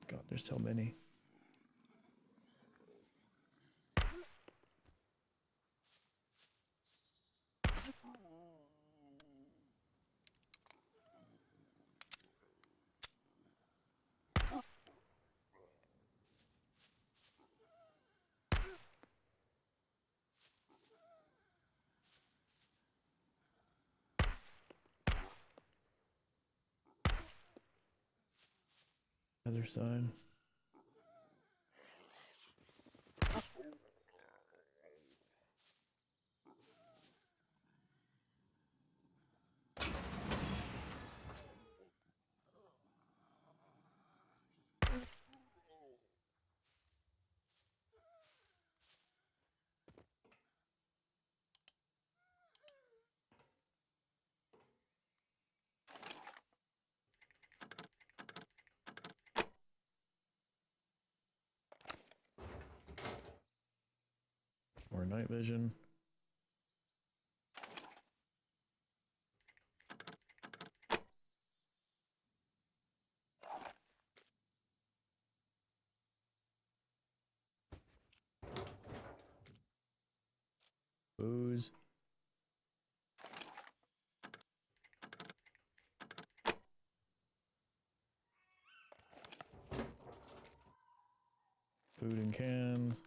God, there's so many. Other side. More night vision. Booze. Food in cans.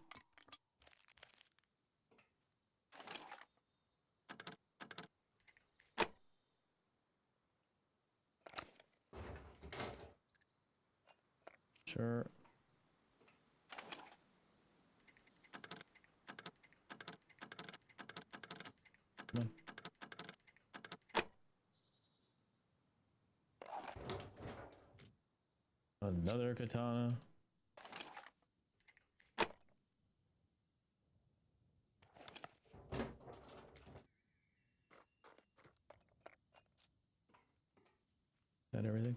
Sure. Come on. Another katana. Is that everything?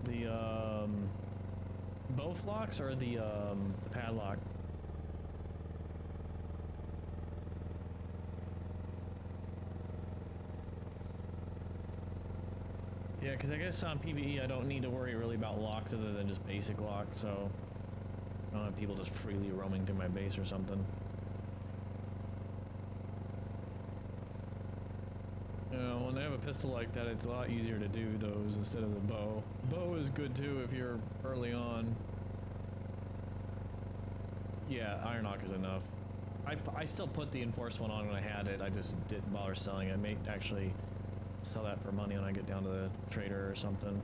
The both locks or the padlock? Yeah, because I guess on PvE I don't need to worry really about locks other than just basic locks, so I don't have people just freely roaming through my base or something. You know, when they have a pistol like that, it's a lot easier to do those instead of the bow. Bow is good too if you're early on. Yeah, Iron Hawk is enough. I still put the enforced one on when I had it, I just didn't bother selling it. I may actually sell that for money when I get down to the trader or something.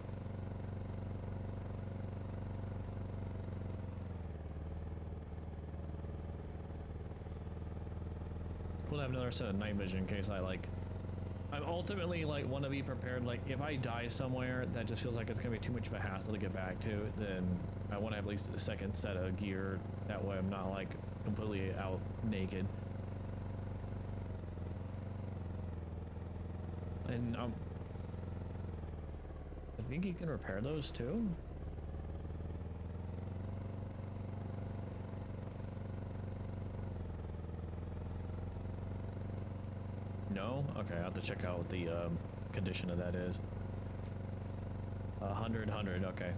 Cool to have another set of night vision in case I like. I ultimately like want to be prepared. Like if I die somewhere that just feels like it's gonna be too much of a hassle to get back to, then I want to have at least a second set of gear. That way I'm not like completely out naked. And I think you can repair those too. No? Okay, I'll have to check out what the condition of that is. 100, okay.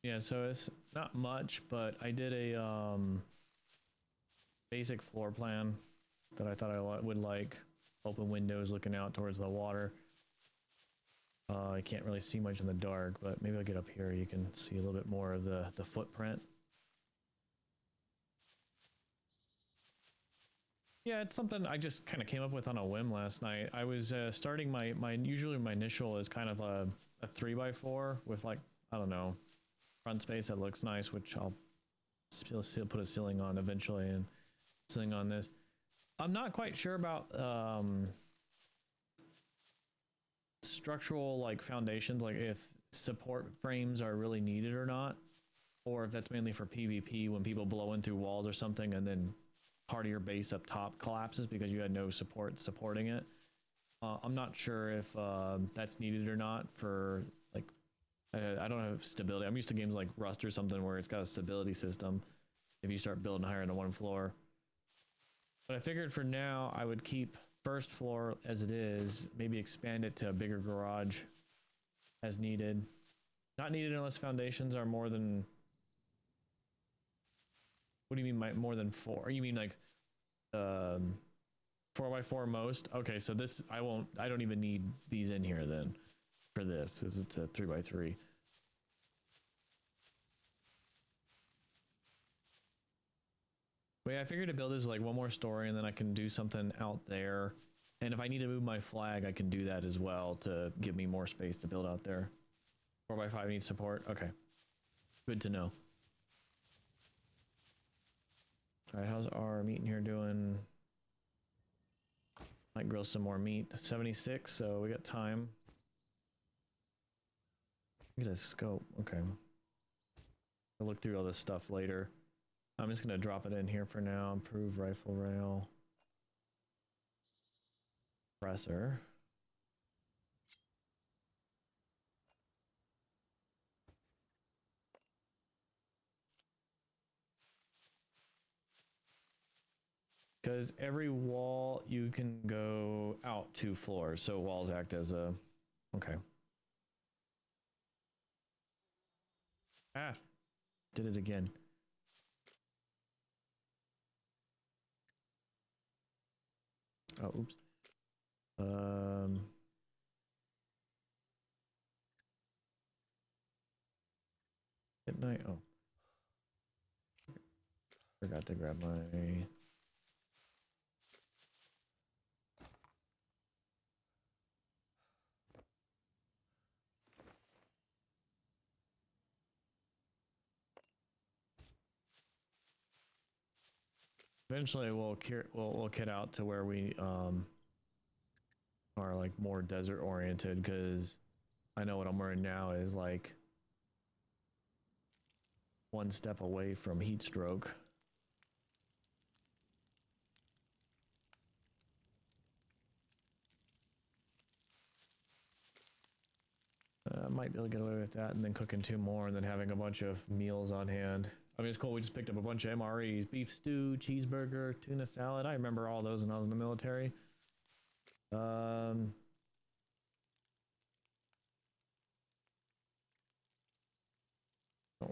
Yeah, so it's not much, but I did a basic floor plan that I thought I would like. Open windows looking out towards the water. I can't really see much in the dark, but maybe I'll get up here. You can see a little bit more of the footprint. Yeah, it's something I just kind of came up with on a whim last night. I was starting usually my initial is kind of a 3x4 with like, I don't know, front space that looks nice, which I'll still put a ceiling on eventually and ceiling on this. I'm not quite sure about structural like foundations, like if support frames are really needed or not, or if that's mainly for PvP when people blow in through walls or something and then part of your base up top collapses because you had no support supporting it. I'm not sure if that's needed or not for like, I don't have stability. I'm used to games like Rust or something where it's got a stability system if you start building higher than one floor. But I figured for now I would keep first floor as it is, maybe expand it to a bigger garage as needed. Not needed unless foundations are more than, what do you mean by more than 4? Or you mean like 4x4 most? Okay, so this I don't even need these in here then for this, because it's a 3x3. But yeah, I figured to build this like one more story and then I can do something out there. And if I need to move my flag, I can do that as well to give me more space to build out there. 4x5 needs support. Okay, good to know. All right, how's our meat in here doing? Might grill some more meat. 76, so we got time. Get a scope. Okay. I'll look through all this stuff later. I'm just gonna drop it in here for now. Improve rifle rail. Compressor. Because every wall you can go out 2 floors, so walls act as a... Okay. Ah! Did it again. Oh, oops. At night. Oh. Forgot to grab my... Eventually we'll kit out to where we are like more desert oriented, because I know what I'm wearing now is like 1 step away from heat stroke. I might be able to get away with that and then cooking 2 more and then having a bunch of meals on hand. I mean, it's cool. We just picked up a bunch of MREs, beef stew, cheeseburger, tuna salad. I remember all those when I was in the military.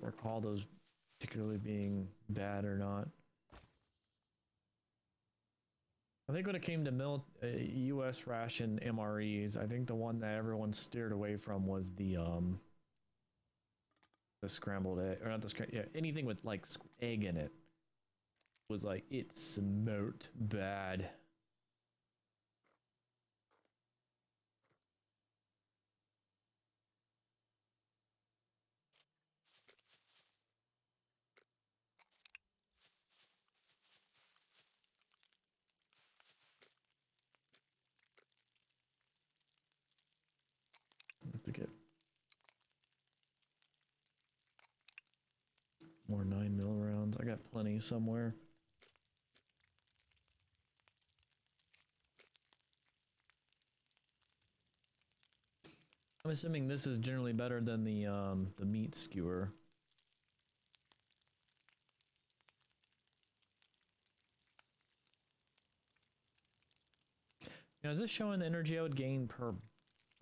recall those particularly being bad or not. I think when it came to U.S. ration MREs, I think the one that everyone steered away from was the scrambled egg, or not the yeah, anything with like egg in it was like, it smoked bad. Have to get more 9mm rounds. I got plenty somewhere. I'm assuming this is generally better than the meat skewer. Now, is this showing the energy I would gain per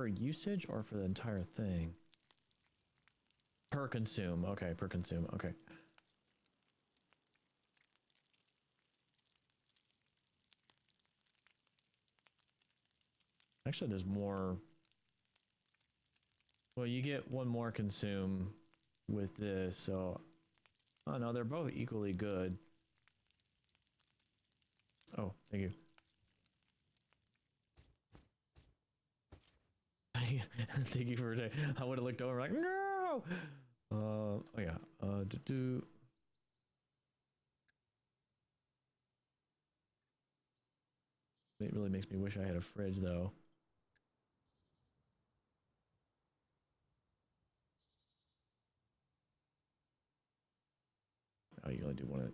usage or for the entire thing? Per consume. Okay, per consume. Okay. Actually, there's more. Well, you get one more consume with this, so... Oh, no, they're both equally good. Oh, thank you. Thank you for... I would have looked over like, no! Oh, yeah. It really makes me wish I had a fridge, though. Oh, you only do one at,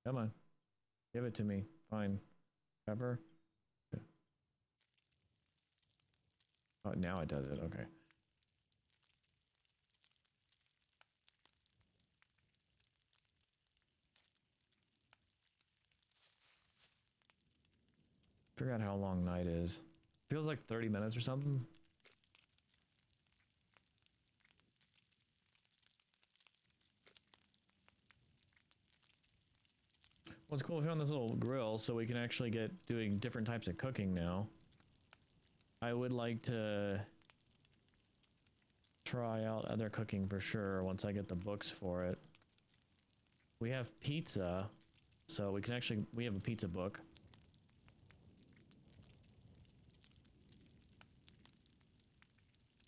come on. Give it to me. Fine. Pepper. Yeah. Oh, now it does it. Okay. Figure out how long night is. Feels like 30 minutes or something. Well, it's cool we found this little grill so we can actually get doing different types of cooking now. I would like to try out other cooking for sure once I get the books for it. We have pizza, so we can actually, we have a pizza book.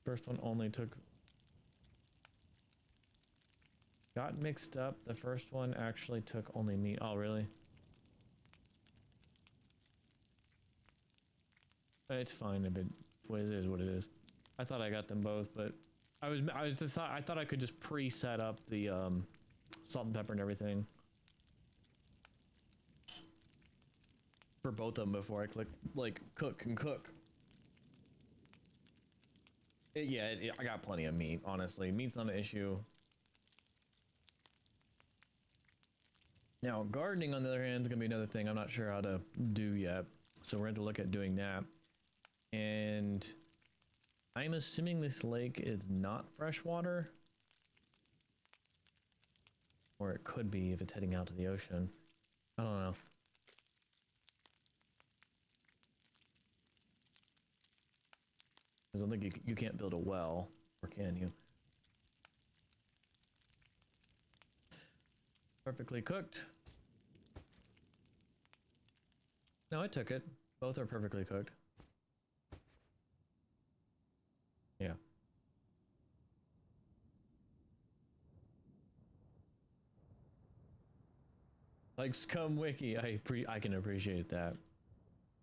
First one only took... Got mixed up. The first one actually took only meat. Oh, really? It's fine if it is what it is. I thought I got them both, but I thought I could just pre-set up the salt and pepper and everything for both of them before I click like cook and cook. I got plenty of meat. Honestly, meat's not an issue. Now, gardening, on the other hand, is going to be another thing I'm not sure how to do yet. So we're going to look at doing that. And I'm assuming this lake is not freshwater. Or it could be if it's heading out to the ocean. I don't know. I don't think you can't build a well. Or can you? Perfectly cooked. No, I took it. Both are perfectly cooked. Yeah. Like SCUM Wiki, I can appreciate that.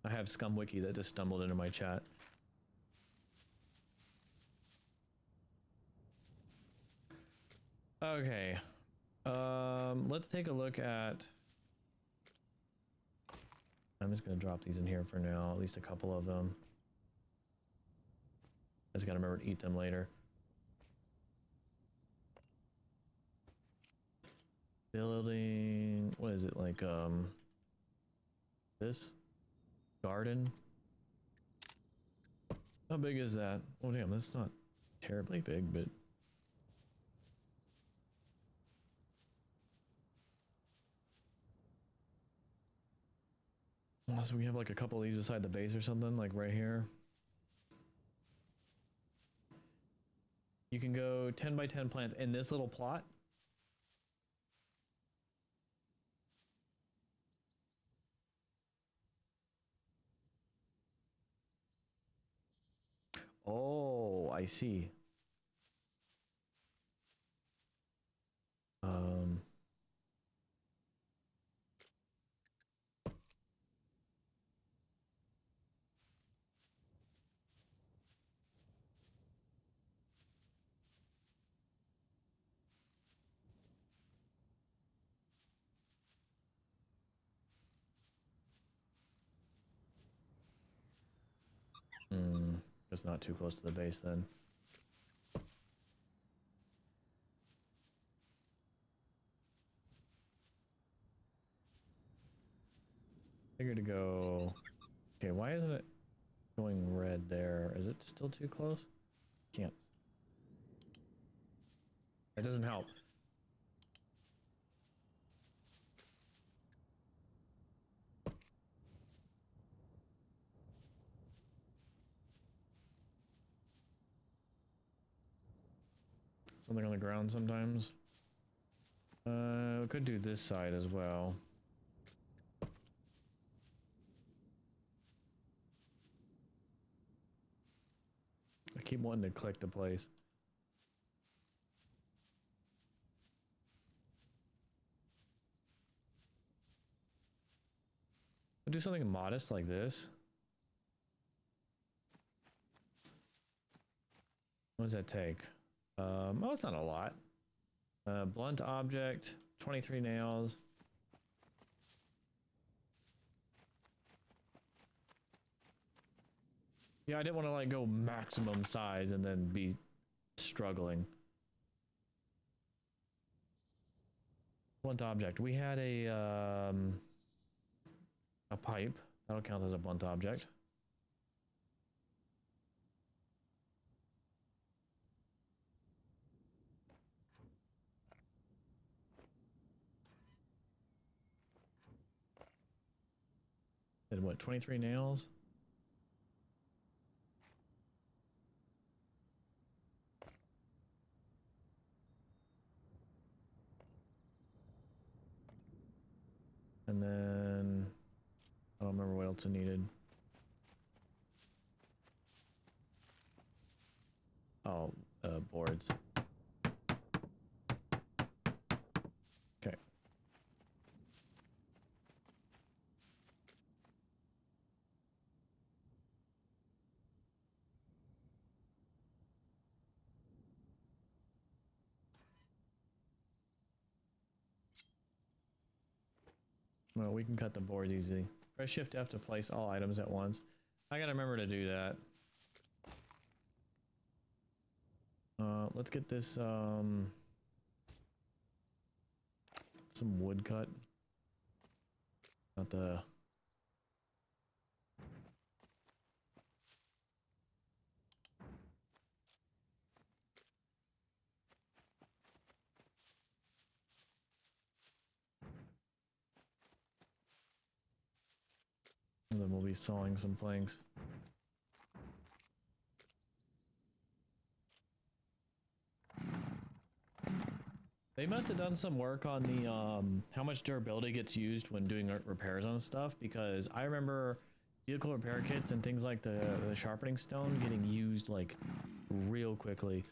I have SCUM Wiki that just stumbled into my chat. Okay. Let's take a look at... I'm just gonna drop these in here for now, at least a couple of them. I just gotta remember to eat them later. Building... What is it, like, this? Garden? How big is that? Oh damn, that's not... terribly big, but so we have like a couple of these beside the base or something, like right here. You can go 10 by 10 plant in this little plot. Oh, I see. It's not too close to the base then. Figured to go. Okay, why isn't it going red there? Is it still too close? Can't. It doesn't help. Something on the ground sometimes. We could do this side as well. I keep wanting to click to place. I'll do something modest like this. What does that take? Oh, it's not a lot. Blunt object, 23 nails. Yeah, I didn't want to like go maximum size and then be struggling. Blunt object. We had a pipe. That'll count as a blunt object. And what, 23 nails? And then I don't remember what else I needed. Oh, boards. Okay. Well, we can cut the boards easily. Press Shift F to place all items at once. I gotta remember to do that. Let's get this, some wood cut. Not the... And then we'll be sawing some planks. They must have done some work on the how much durability gets used when doing repairs on stuff, because I remember vehicle repair kits and things like the sharpening stone getting used like real quickly.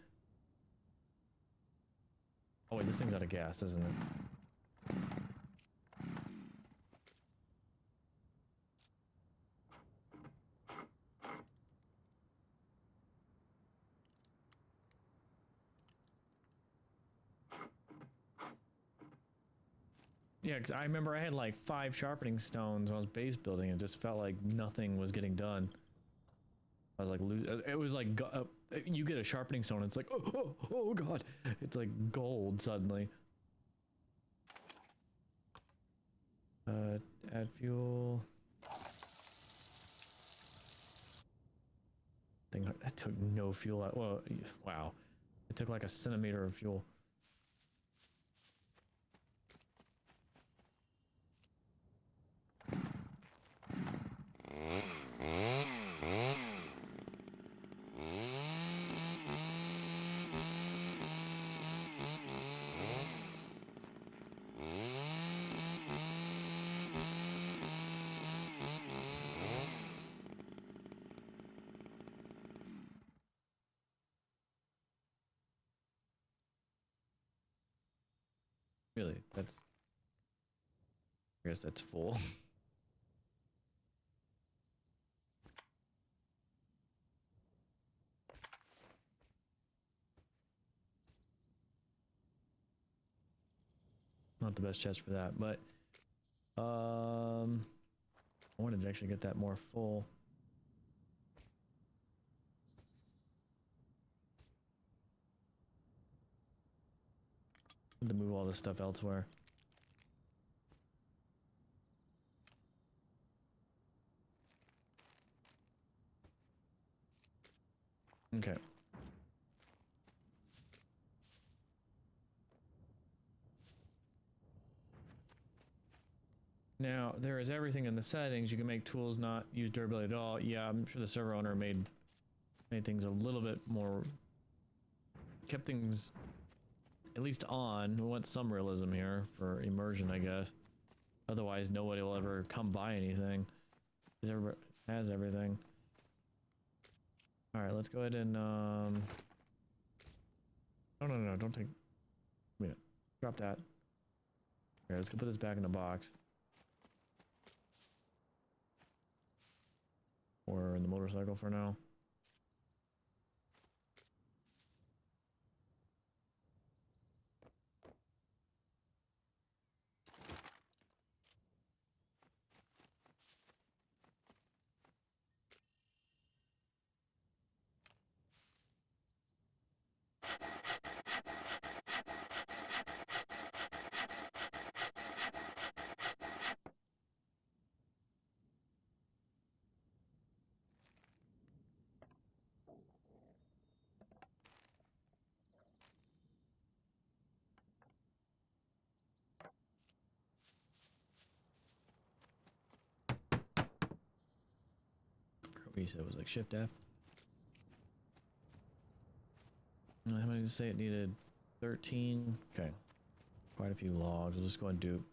Oh wait, this thing's out of gas, isn't it? Yeah, because I remember I had like 5 sharpening stones when I was base building, and it just felt like nothing was getting done. I was like, it was like, you get a sharpening stone, it's like, oh god, it's like gold suddenly. Add fuel. Thing that took no fuel out. Well, wow. It took like a centimeter of fuel. Really, that's... I guess that's full. Not the best chest for that, but... I wanted to actually get that more full. To move all this stuff elsewhere. Okay. Now, there is everything in the settings. You can make tools not use durability at all. Yeah, I'm sure the server owner made things a little bit more... kept things at least on. We want some realism here for immersion, I guess. Otherwise, nobody will ever come by anything. Because everybody has everything. Alright, let's go ahead and, No, don't take... Wait a minute. Drop that. Okay, let's go put this back in the box. Or in the motorcycle for now. What you said was like shift F. How many did it say it needed? 13. Okay. Quite a few logs. We'll just go and do.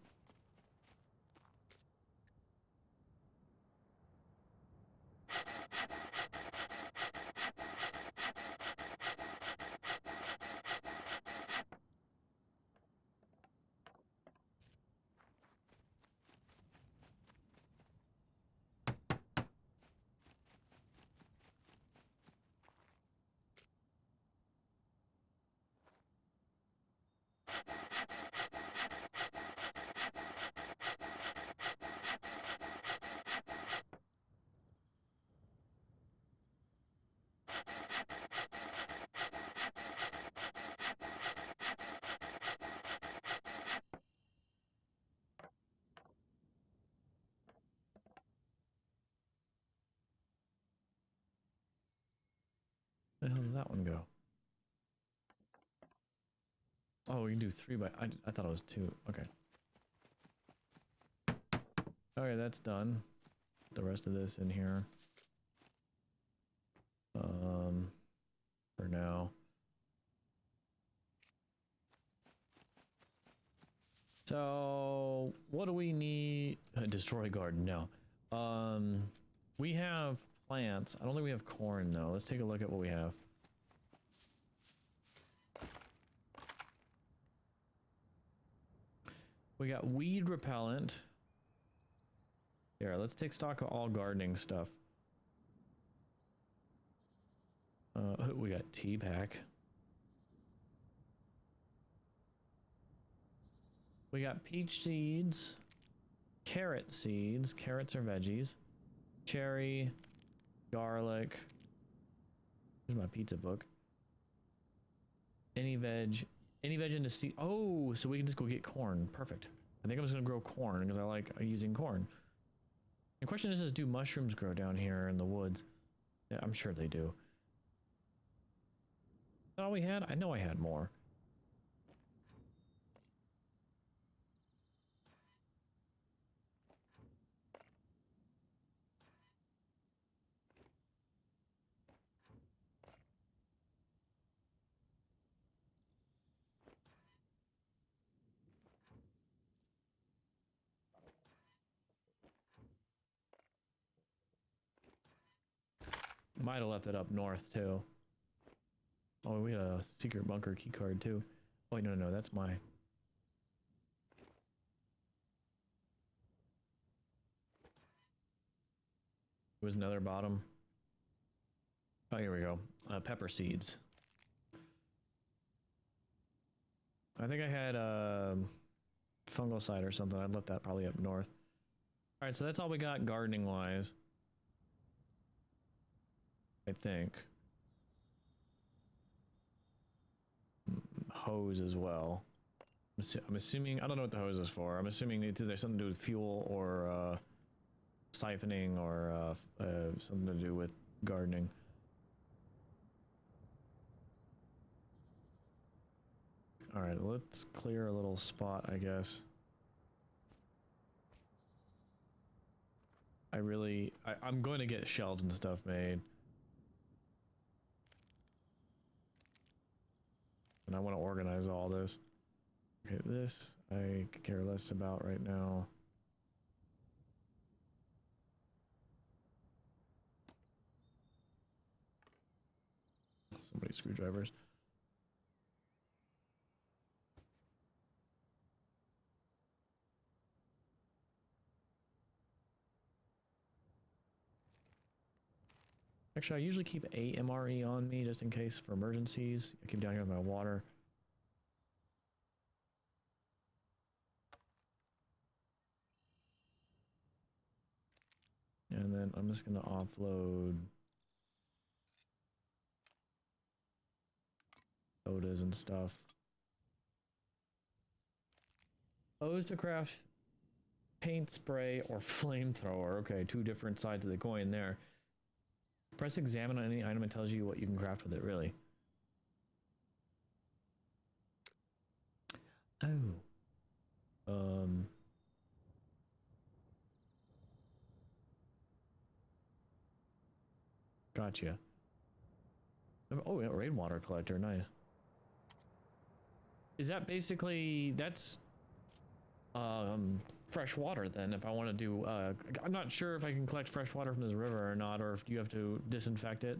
Where the hell did that one go? Oh, we can do 3 by... I thought it was 2. Okay. Okay, that's done. Put the rest of this in here. For now. So, what do we need? Destroy garden, no. We have plants. I don't think we have corn, though. Let's take a look at what we have. We got weed repellent. Here, let's take stock of all gardening stuff. We got tea pack. We got peach seeds, carrot seeds. Carrots are veggies. Cherry, garlic. Here's my pizza book. Any veg into seed. Oh, so we can just go get corn. Perfect. I think I'm just gonna grow corn because I like using corn. The question is do mushrooms grow down here in the woods? Yeah, I'm sure they do. that all we had? I know I had more. Might have left it up north too. Oh, we had a secret bunker key card too. Oh, wait, no, that's my. It was another bottom. Oh, here we go. Pepper seeds. I think I had fungicide or something. I'd left that probably up north. All right, so that's all we got gardening wise. I think. Hose as well. I'm assuming, I don't know what the hose is for. I'm assuming it's either something to do with fuel or siphoning or something to do with gardening. All right, let's clear a little spot, I guess. I'm going to get shelves and stuff made. And I want to organize all this. Okay, this I could care less about right now. Somebody's screwdrivers. Actually, I usually keep a MRE on me just in case for emergencies. I keep down here with my water. And then I'm just going to offload sodas and stuff. Hose to craft paint spray or flamethrower. Okay, two different sides of the coin there. Press examine on any item and tells you what you can craft with it, really. Oh. Gotcha. Oh, yeah, rainwater collector, nice. Is that basically, that's fresh water then, if I want to do, I'm not sure if I can collect fresh water from this river or not, or if you have to disinfect it.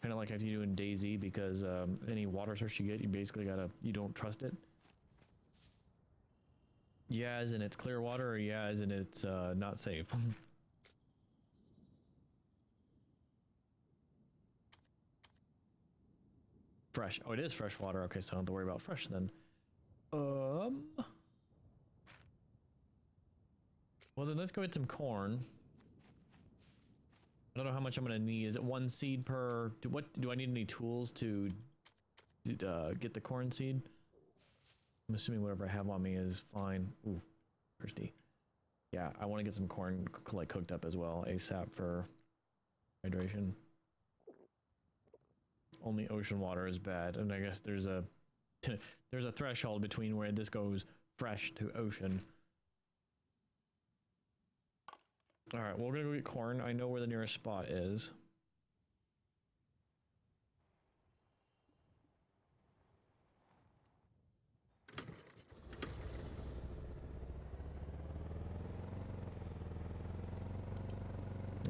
Kind of like as you do in Daisy, because any water source you get, you basically gotta, you don't trust it. Yeah, as in it's clear water, or yeah, as in it's not safe. Fresh. Oh, it is fresh water. Okay, so I don't have to worry about fresh then. Well, then let's go get some corn. I don't know how much I'm gonna need. Is it one seed per? Do I need any tools to get the corn seed? I'm assuming whatever I have on me is fine. Ooh, thirsty. Yeah, I want to get some corn like cooked up as well, ASAP for hydration. Only ocean water is bad, and I guess there's a threshold between where this goes fresh to ocean. All right, well, we're gonna go get corn. I know where the nearest spot is.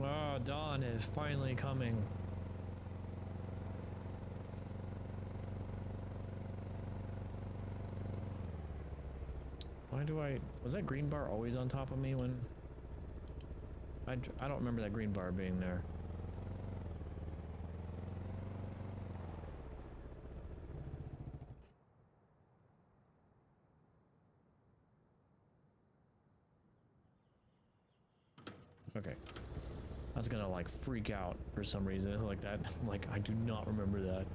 Oh, dawn is finally coming. Why do was that green bar always on top of me when... I don't remember that green bar being there. Okay. I was gonna like freak out for some reason like that. Like, I do not remember that.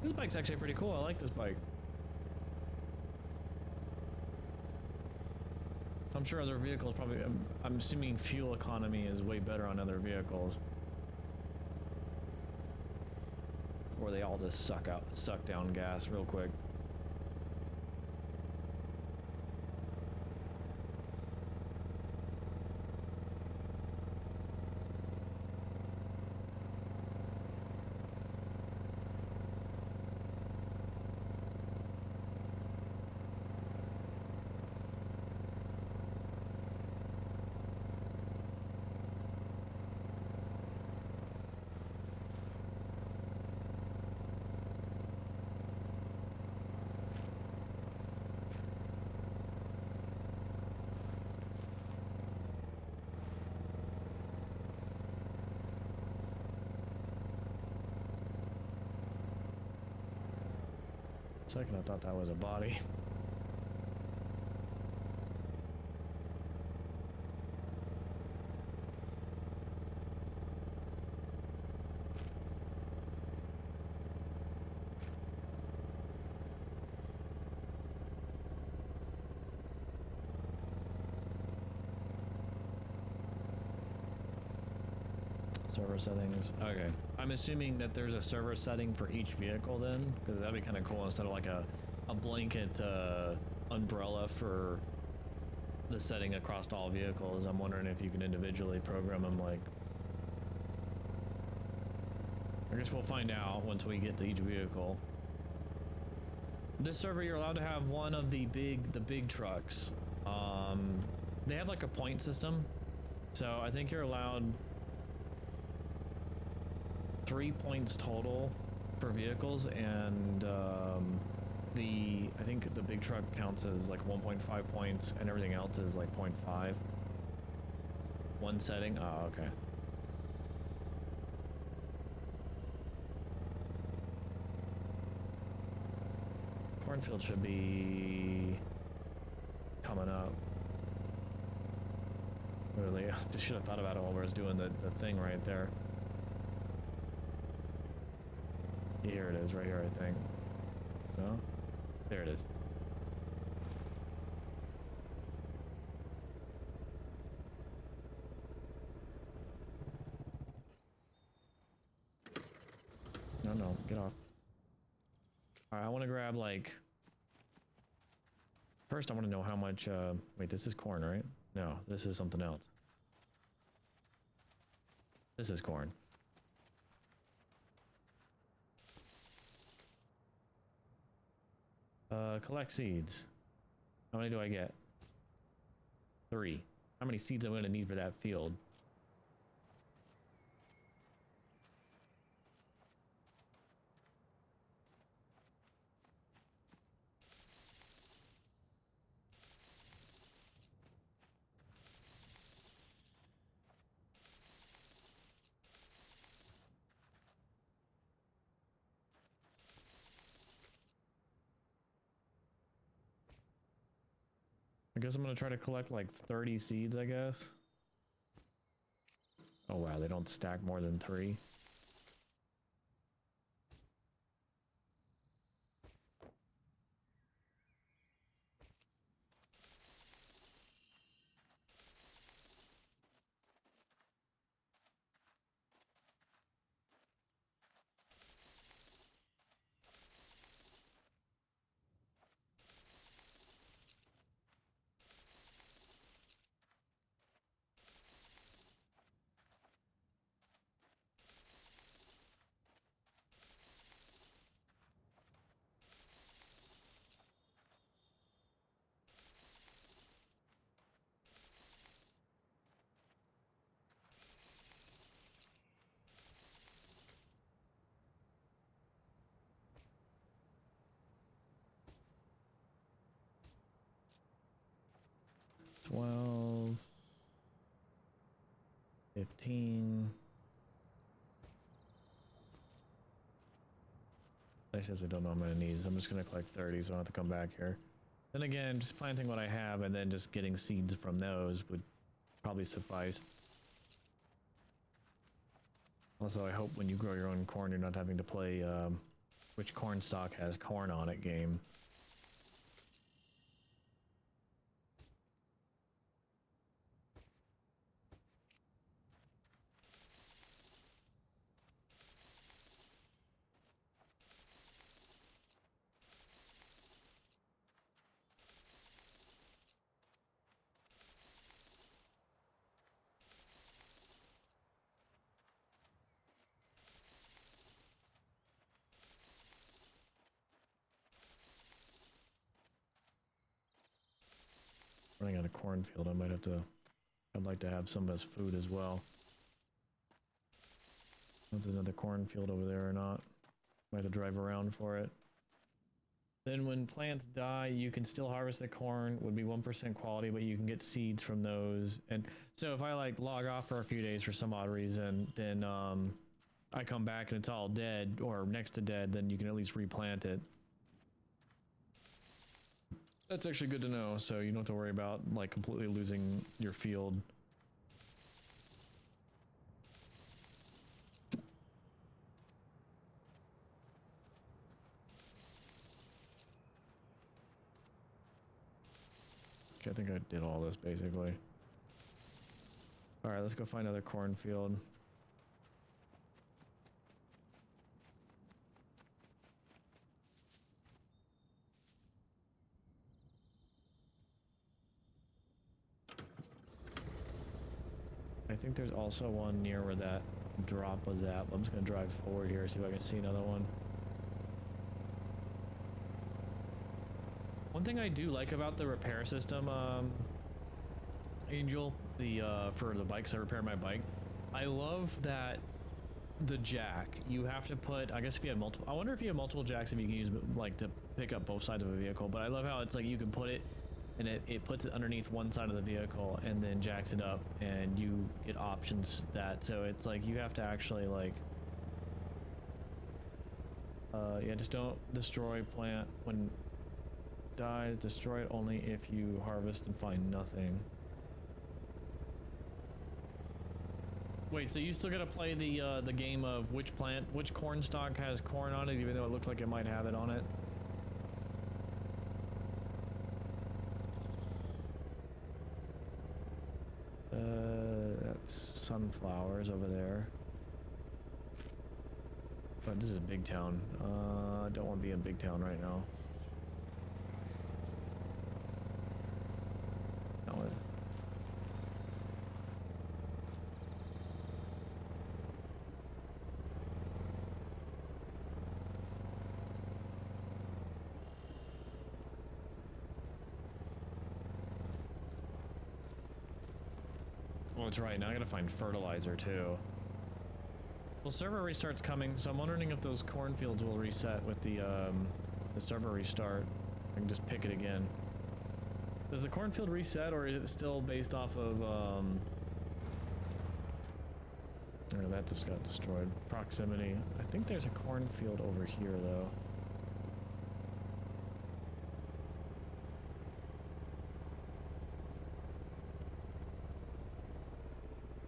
This bike's actually pretty cool. I like this bike. I'm sure other vehicles probably, I'm assuming fuel economy is way better on other vehicles. Or they all just suck down gas real quick. Second, I thought that was a body. Server settings. Okay. I'm assuming that there's a server setting for each vehicle then, because that'd be kind of cool instead of like a blanket umbrella for the setting across all vehicles. I'm wondering if you can individually program them like... I guess we'll find out once we get to each vehicle. This server, you're allowed to have one of the big trucks. They have like a point system. So I think you're allowed 3 points total for vehicles, and I think the big truck counts as like 1.5 points, and everything else is like 0.5. One setting. Oh, okay. Cornfield should be coming up. Literally, I should have thought about it while we was doing the thing right there. Here it is, right here, I think. No? There it is. No, get off. Alright, I want to grab, like... First, I want to know how much, wait, this is corn, right? No, this is something else. This is corn. Collect seeds. How many do I get? 3. How many seeds am I going to need for that field? I guess I'm gonna try to collect like 30 seeds, I guess. Oh wow, they don't stack more than 3. $12, 15. I says I don't know what I'm gonna need, so I'm just gonna collect 30 so I don't have to come back here. Then again, just planting what I have and then just getting seeds from those would probably suffice. Also, I hope when you grow your own corn, you're not having to play which corn stock has corn on it game. Running out of cornfield, I might have to... I'd like to have some of his food as well. There's another cornfield over there or not. Might have to drive around for it. Then when plants die, you can still harvest the corn. Would be 1% quality, but you can get seeds from those. And so if I like log off for a few days for some odd reason, then I come back and it's all dead or next to dead, then you can at least replant it. That's actually good to know, so you don't have to worry about like completely losing your field. Okay, I think I did all this basically. Alright, let's go find another cornfield. I think there's also one near where that drop was at. I'm just gonna drive forward here, see if I can see another one. One thing I do like about the repair system, Angel, for the bikes, I repair my bike. I love that the jack, you have to put, I guess if you have multiple, I wonder if you have multiple jacks if you can use like to pick up both sides of a vehicle, but I love how it's like you can put it and it puts it underneath one side of the vehicle and then jacks it up and you get options that, so it's like you have to actually like, yeah, just don't destroy plant when dies, destroy it only if you harvest and find nothing. Wait, so you still gotta play the game of which corn stalk has corn on it, even though it looked like it might have it on it? That's sunflowers over there. But this is big town. I don't want to be in big town right now. Oh, that's right. Now I gotta find fertilizer too. Well, server restart's coming, so I'm wondering if those cornfields will reset with the server restart. I can just pick it again. Does the cornfield reset, or is it still based off of oh, that just got destroyed. Proximity. I think there's a cornfield over here though.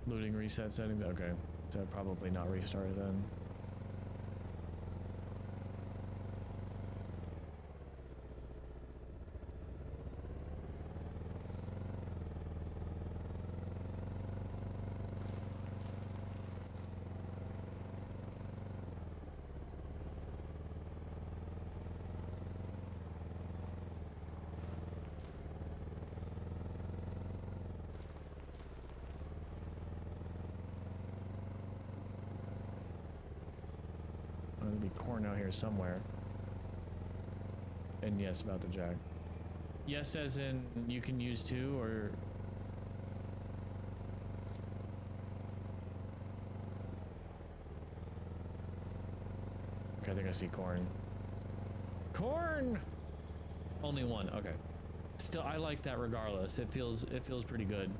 Looting reset settings, okay. So probably not restart then. There'll be corn out here somewhere. And yes, about the jack. Yes, as in you can use two, or... Okay, I think I see corn. Corn! Only one, okay. Still, I like that regardless. It feels pretty good.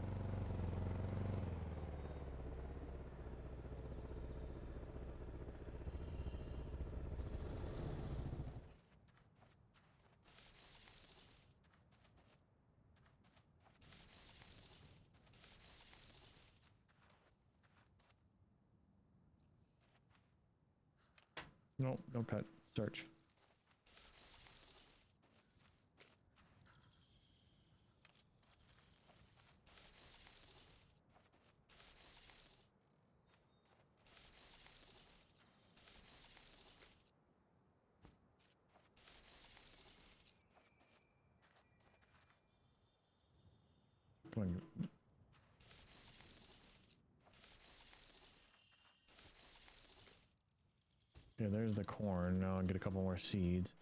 No, don't cut. Search. Come on. Yeah, there's the corn. Now I'll get a couple more seeds.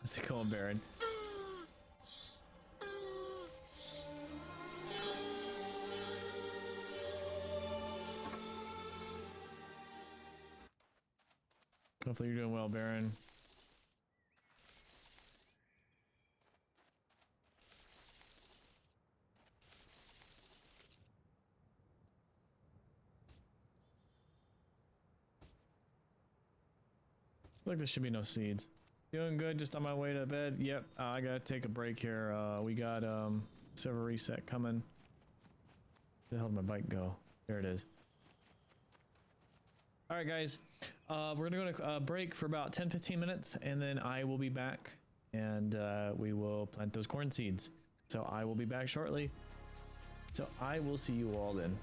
How's it going, Baron? Hopefully you're doing well, Baron. Look, there should be no seeds. Doing good, just on my way to bed. Yep, I gotta take a break here. We got server reset coming. Where the hell did my bike go? There it is. All right, guys. We're gonna go to a break for about 10-15 minutes, and then I will be back, and we will plant those corn seeds. So I will be back shortly. So I will see you all then.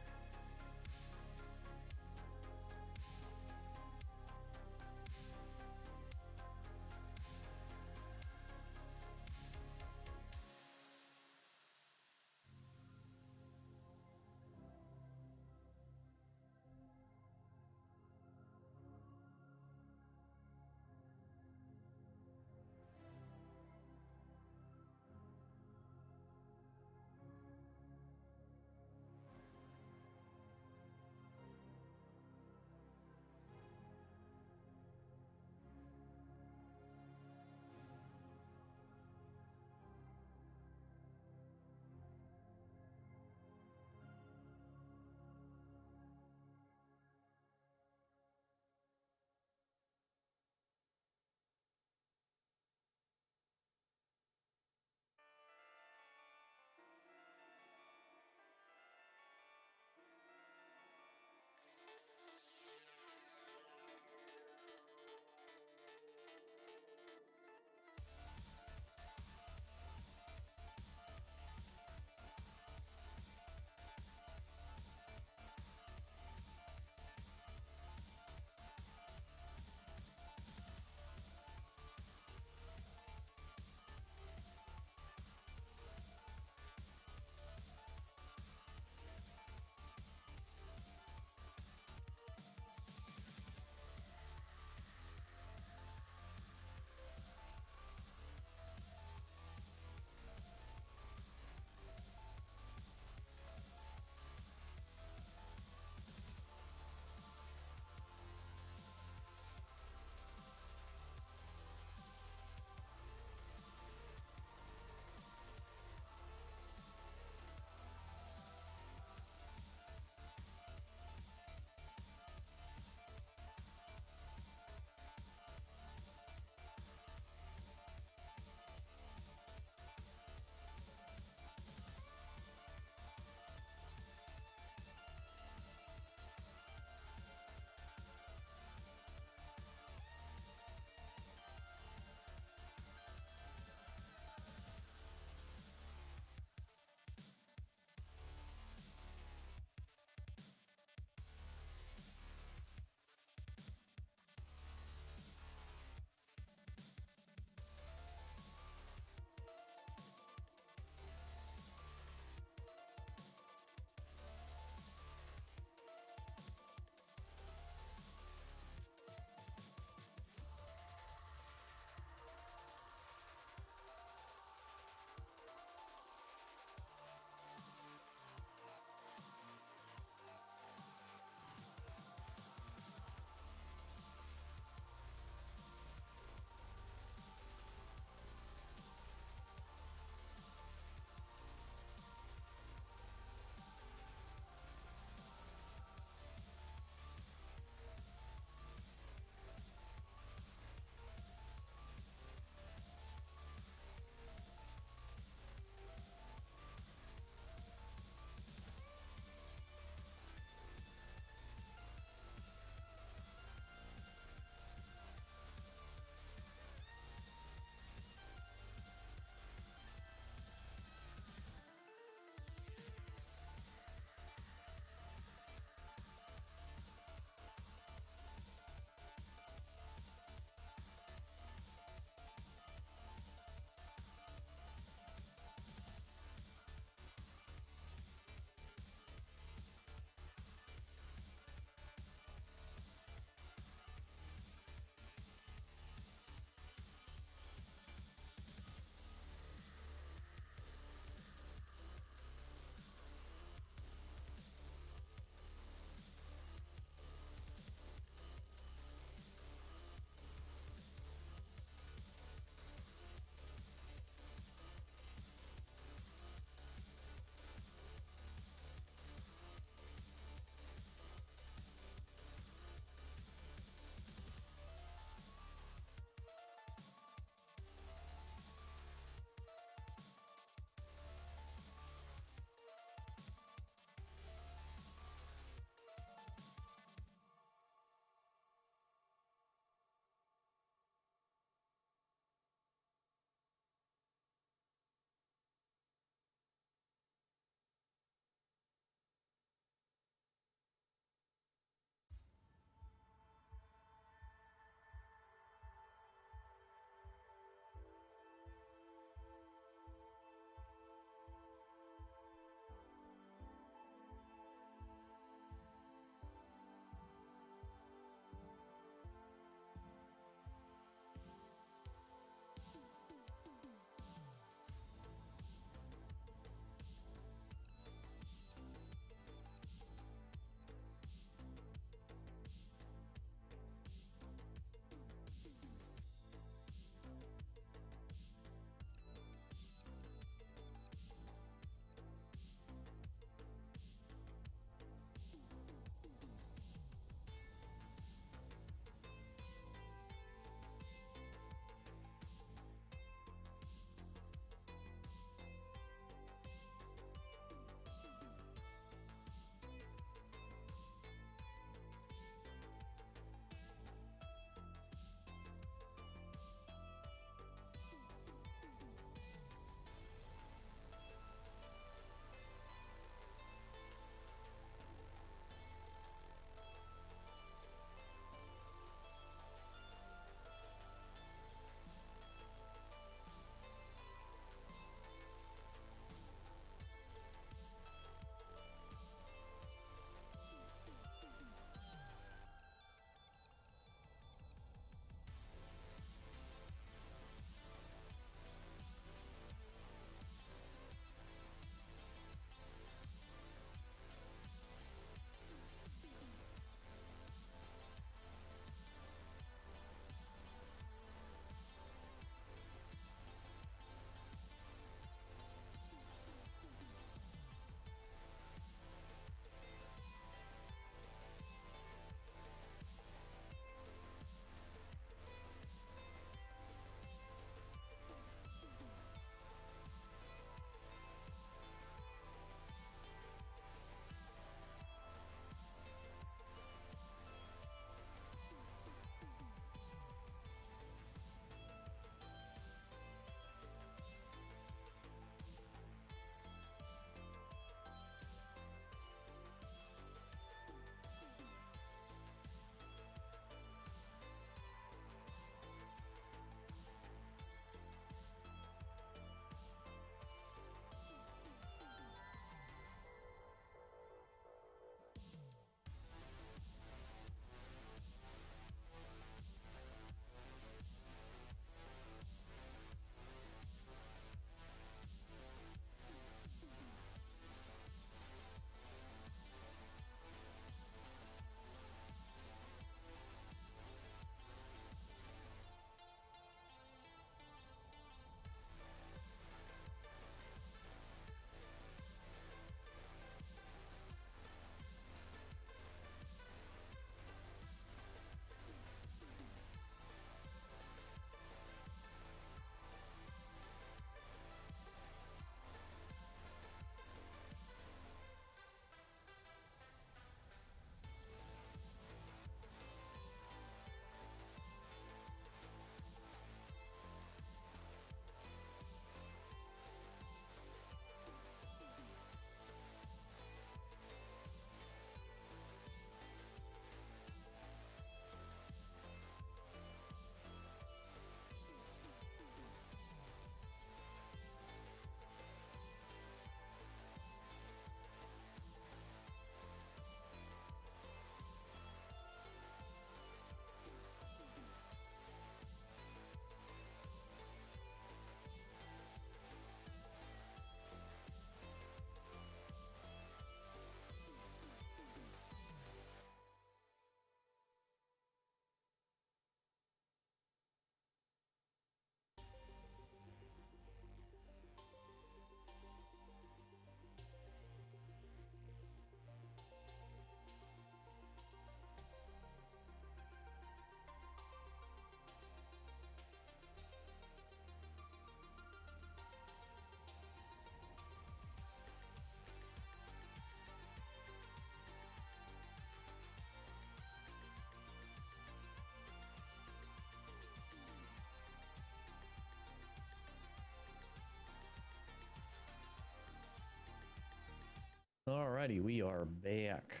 Alrighty, we are back.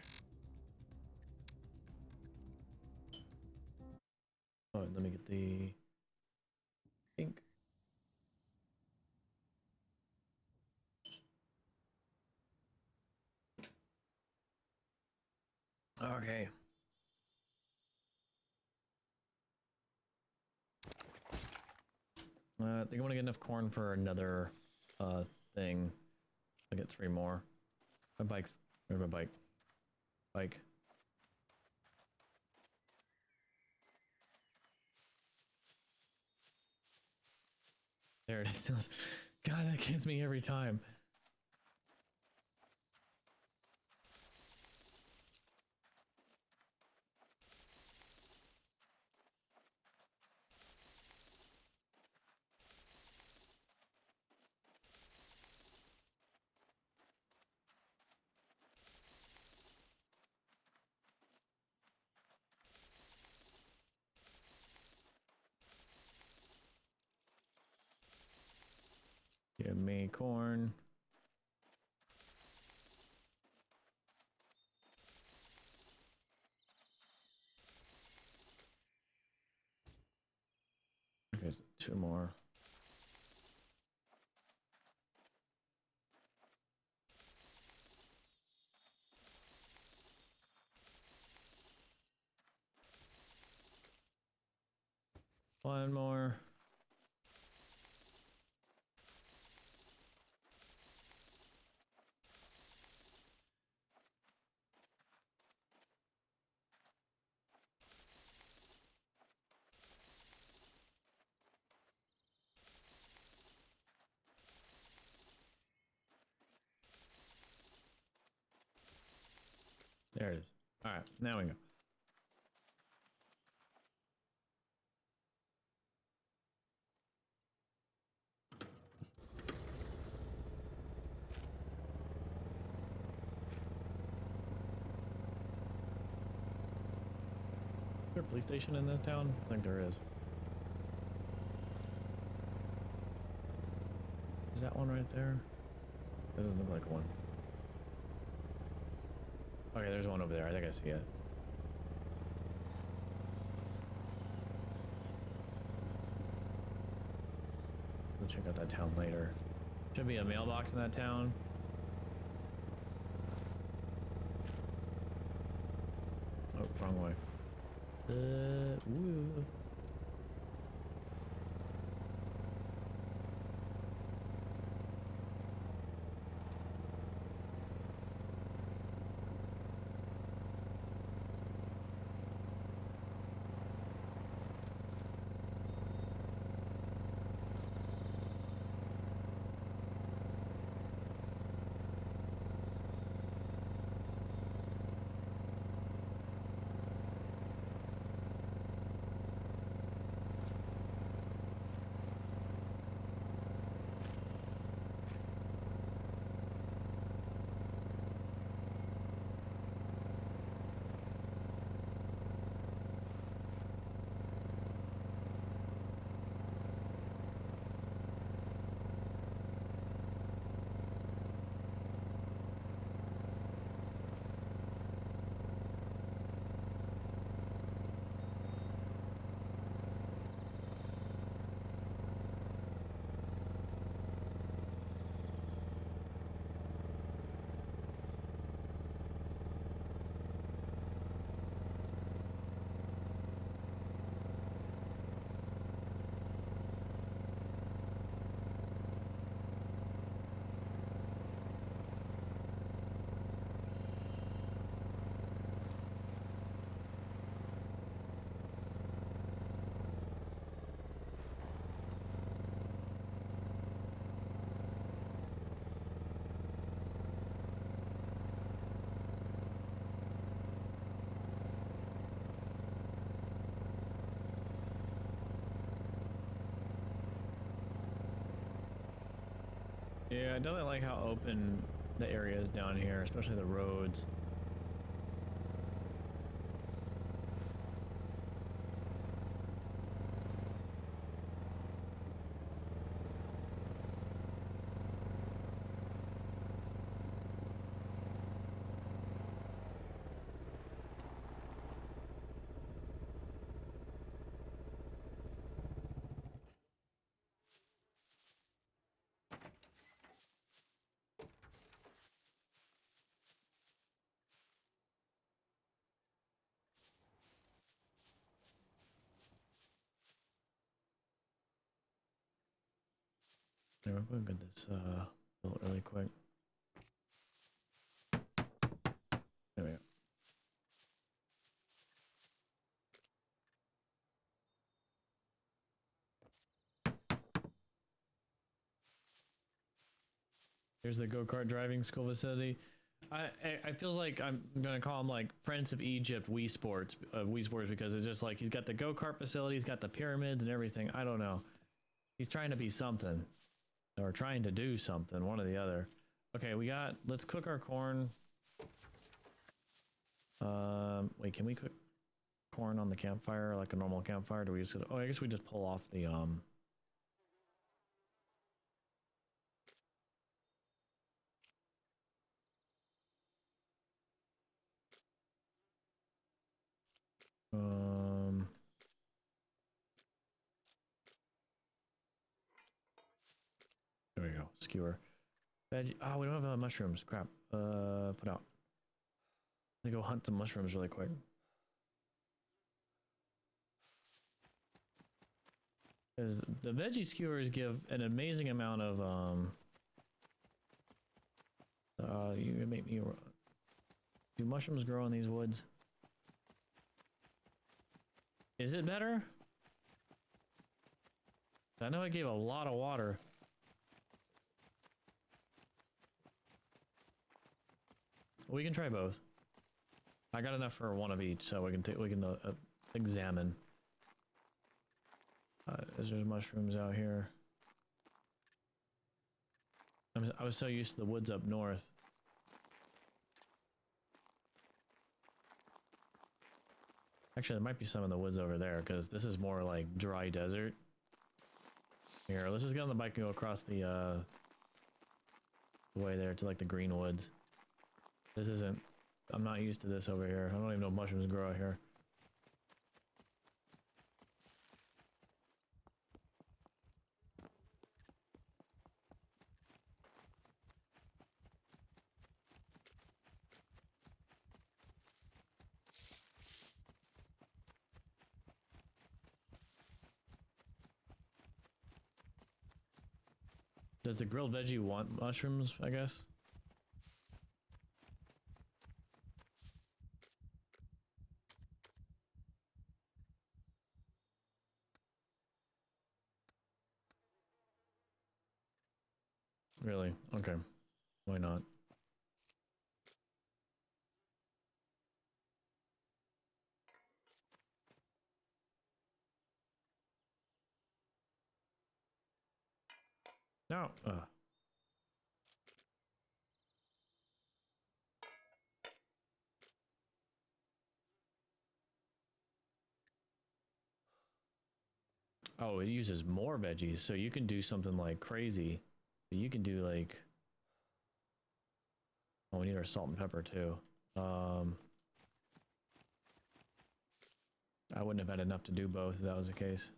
Oh, let me get the ink. Okay. I think I want to get enough corn for another thing. I'll get 3 more. My bike's... Where's my bike? Bike. There it is. God, that gets me every time. Give me corn. There's 2 more. One more. There it is. All right, now we go. Is there a police station in this town? I think there is. Is that one right there? That doesn't look like one. Okay, there's one over there. I think I see it. We'll check out that town later. Should be a mailbox in that town. Oh, wrong way. Woo. Yeah, I definitely like how open the area is down here, especially the roads. There, we're gonna get this built really quick. There we go. Here's the go-kart driving school facility. I feels like I'm gonna call him like Prince of Egypt Wii Sports because it's just like he's got the go-kart facility, he's got the pyramids and everything. I don't know. He's trying to be something. Or trying to do something, one or the other. Okay, let's cook our corn. Wait, can we cook corn on the campfire like a normal campfire? Do we just, oh, I guess we just pull off the, there we go, skewer. Veg, oh, we don't have mushrooms, crap. Put out. Let me go hunt some mushrooms really quick. Because the veggie skewers give an amazing amount of, you make me, do mushrooms grow in these woods? Is it better? I know it gave a lot of water. We can try both. I got enough for one of each, so we can examine. There's mushrooms out here. I was so used to the woods up north. Actually, there might be some in the woods over there, because this is more like dry desert. Here, let's just get on the bike and go across the way there to like the green woods. This isn't... I'm not used to this over here. I don't even know if mushrooms grow out here. Does the grilled veggie want mushrooms, I guess? Really? Okay. Why not? No. Oh, it uses more veggies, so you can do something like crazy. You can do like... Oh, we need our salt and pepper too. I wouldn't have had enough to do both if that was the case.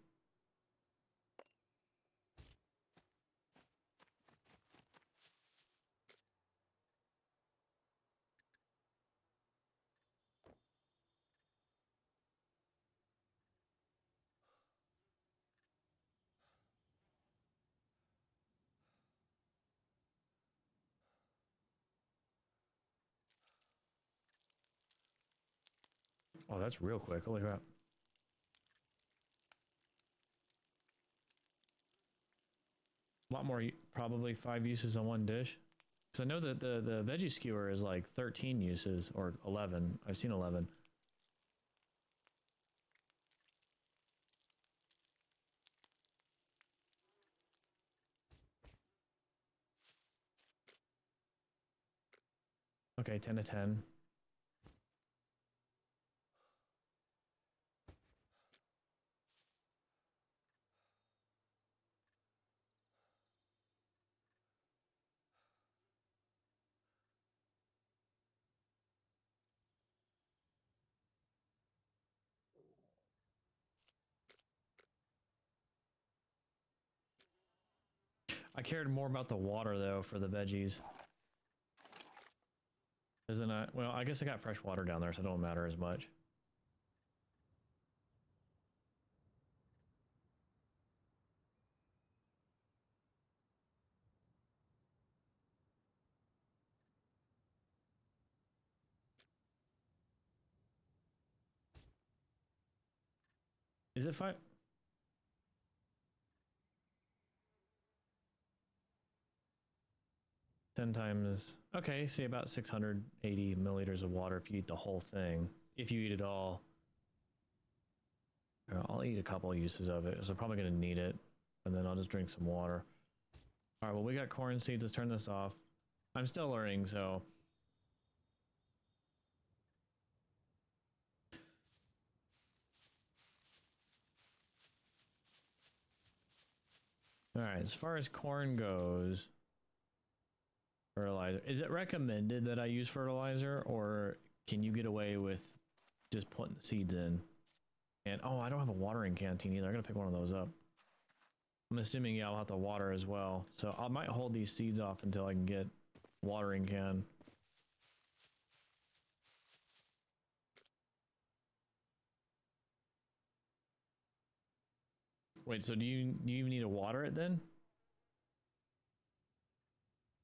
Oh, that's real quick. Holy crap. A lot more, probably 5 uses on one dish. Because I know that the veggie skewer is like 13 uses, or 11. I've seen 11. Okay, 10 to 10. I cared more about the water though for the veggies. Isn't it? Well, I guess I got fresh water down there, so it don't matter as much. Is it 5? Ten times. Okay, see about 680 milliliters of water if you eat the whole thing. If you eat it all. I'll eat a couple uses of it, so I'm probably gonna need it, and then I'll just drink some water. All right, well, we got corn seeds. Let's turn this off. I'm still learning, so. All right, as far as corn goes, fertilizer. Is it recommended that I use fertilizer, or can you get away with just putting the seeds in? And, oh, I don't have a watering canteen either. I'm gonna pick one of those up. I'm assuming, yeah, I'll have to water as well. So I might hold these seeds off until I can get watering can. Wait, so do you even need to water it then?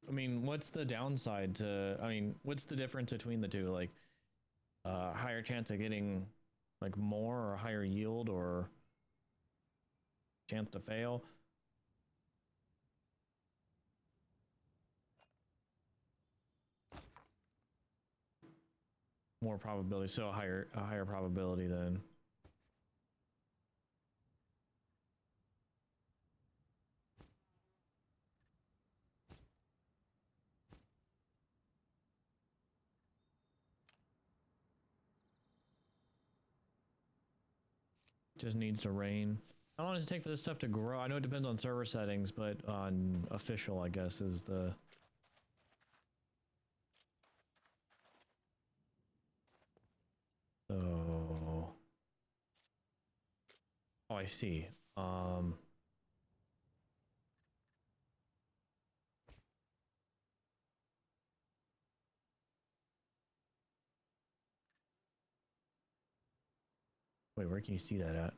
I mean, what's the downside to, I mean, what's the difference between the two? Like, higher chance of getting, like, more or higher yield, or chance to fail? More probability, so a higher probability then. Just needs to rain. How long does it take for this stuff to grow? I know it depends on server settings, but on official, I guess, is the... Oh. Oh, I see. Wait, where can you see that at?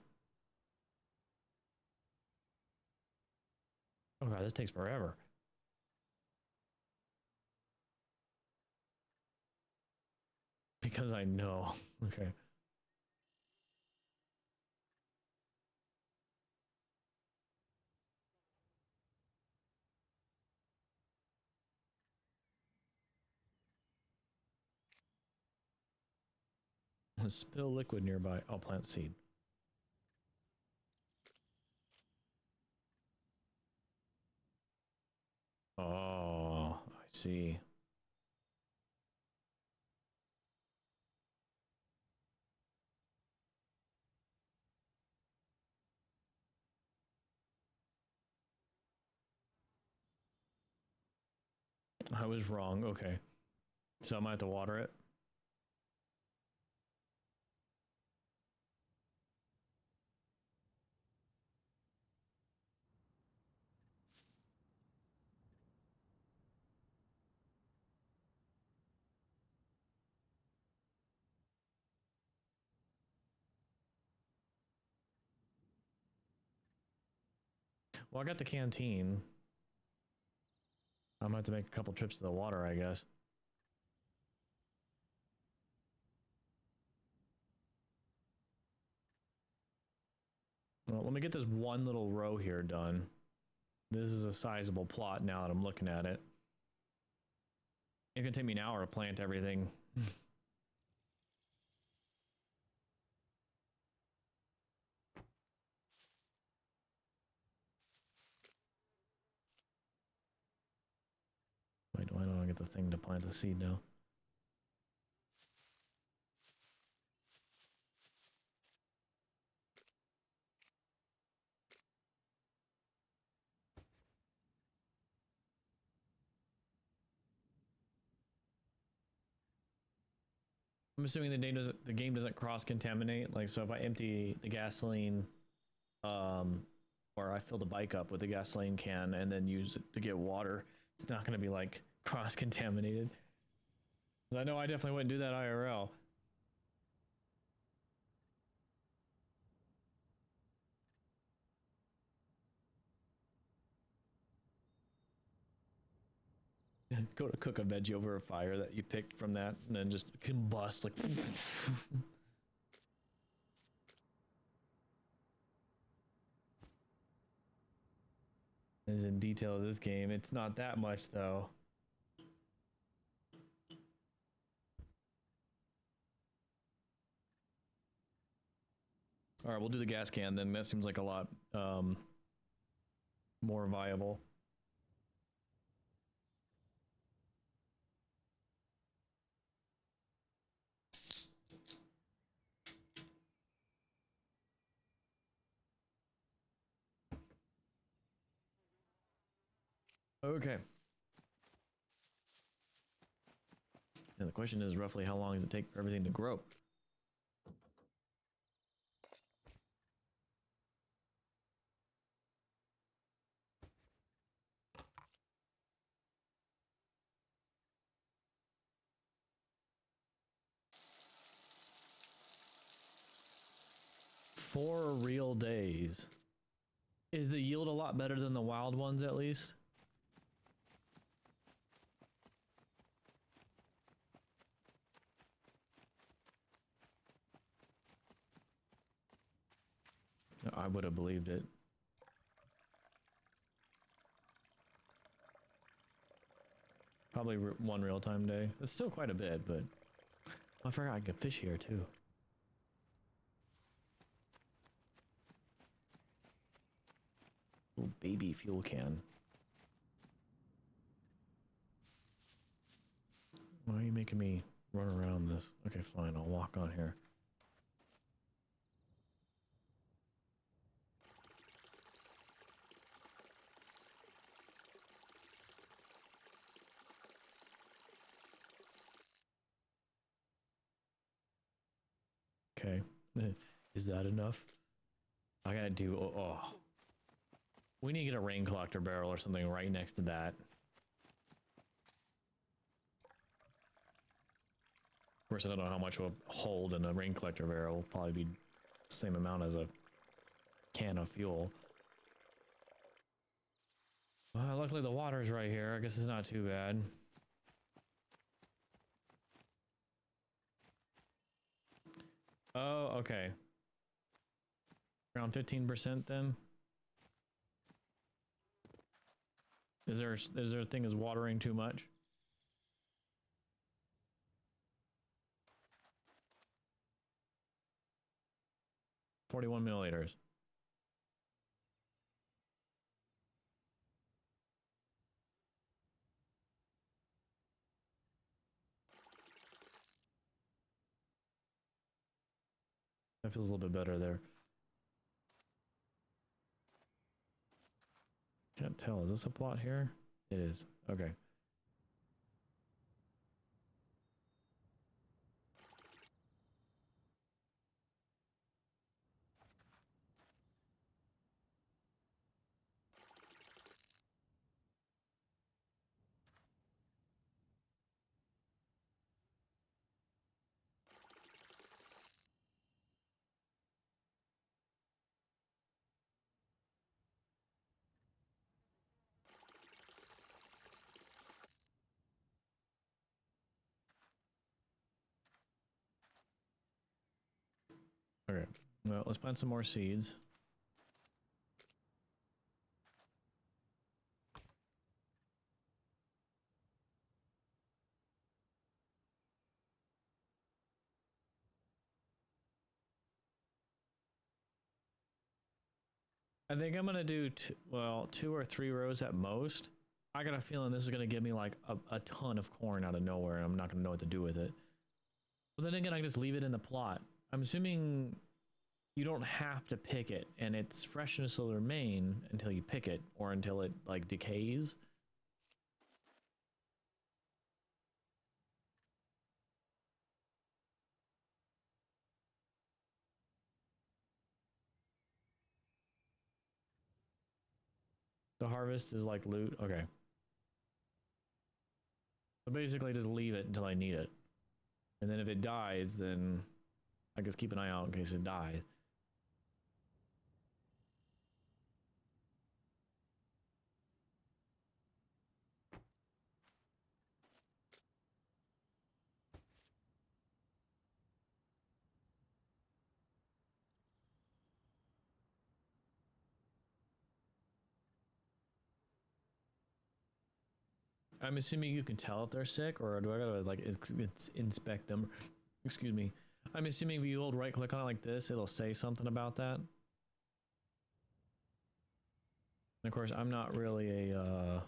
Oh god, this takes forever. Because I know. Okay. Spill liquid nearby. I'll plant seed. Oh, I see. I was wrong. Okay. So I might have to water it. Well, I got the canteen. I'm gonna have to make a couple trips to the water, I guess. Well, let me get this one little row here done. This is a sizable plot now that I'm looking at it. It can take me an hour to plant everything. Wait, why don't I get the thing to plant the seed now? I'm assuming the game doesn't cross-contaminate. Like, so if I empty the gasoline, or I fill the bike up with the gasoline can and then use it to get water, it's not going to be like cross-contaminated. I know I definitely wouldn't do that IRL. Go to cook a veggie over a fire that you picked from that, and then just combust like. detail of this game. It's not that much though. All right, we'll do the gas can then. That seems like a lot more viable. Okay. And the question is roughly how long does it take for everything to grow? Four real days. Is the yield a lot better than the wild ones at least? I would have believed it. Probably one real-time day. It's still quite a bit, but I forgot I could fish here too. Little baby fuel can. Why are you making me run around this? Okay, fine. I'll walk on here. Okay. Is that enough? I gotta do... Oh. We need to get a rain collector barrel or something right next to that. Of course, I don't know how much will hold in a rain collector barrel. Will probably be the same amount as a can of fuel. Luckily the water's right here. I guess it's not too bad. Oh, okay. Around 15% then? Is there a thing as watering too much? $41 milliliters. That feels a little bit better there. Can't tell. Is this a plot here? It is. Okay. Okay. Well, let's plant some more seeds. I think I'm gonna do two or three rows at most. I got a feeling this is gonna give me like a ton of corn out of nowhere, and I'm not gonna know what to do with it. But then again, I can just leave it in the plot. I'm assuming you don't have to pick it, and its freshness will remain until you pick it, or until it like decays. The harvest is like loot. Okay. So basically just leave it until I need it. And then if it dies, then I guess keep an eye out in case it dies. I'm assuming you can tell if they're sick, or do I gotta like inspect them? Excuse me. I'm assuming if you hold right click on it like this, it'll say something about that. And of course, I'm not really a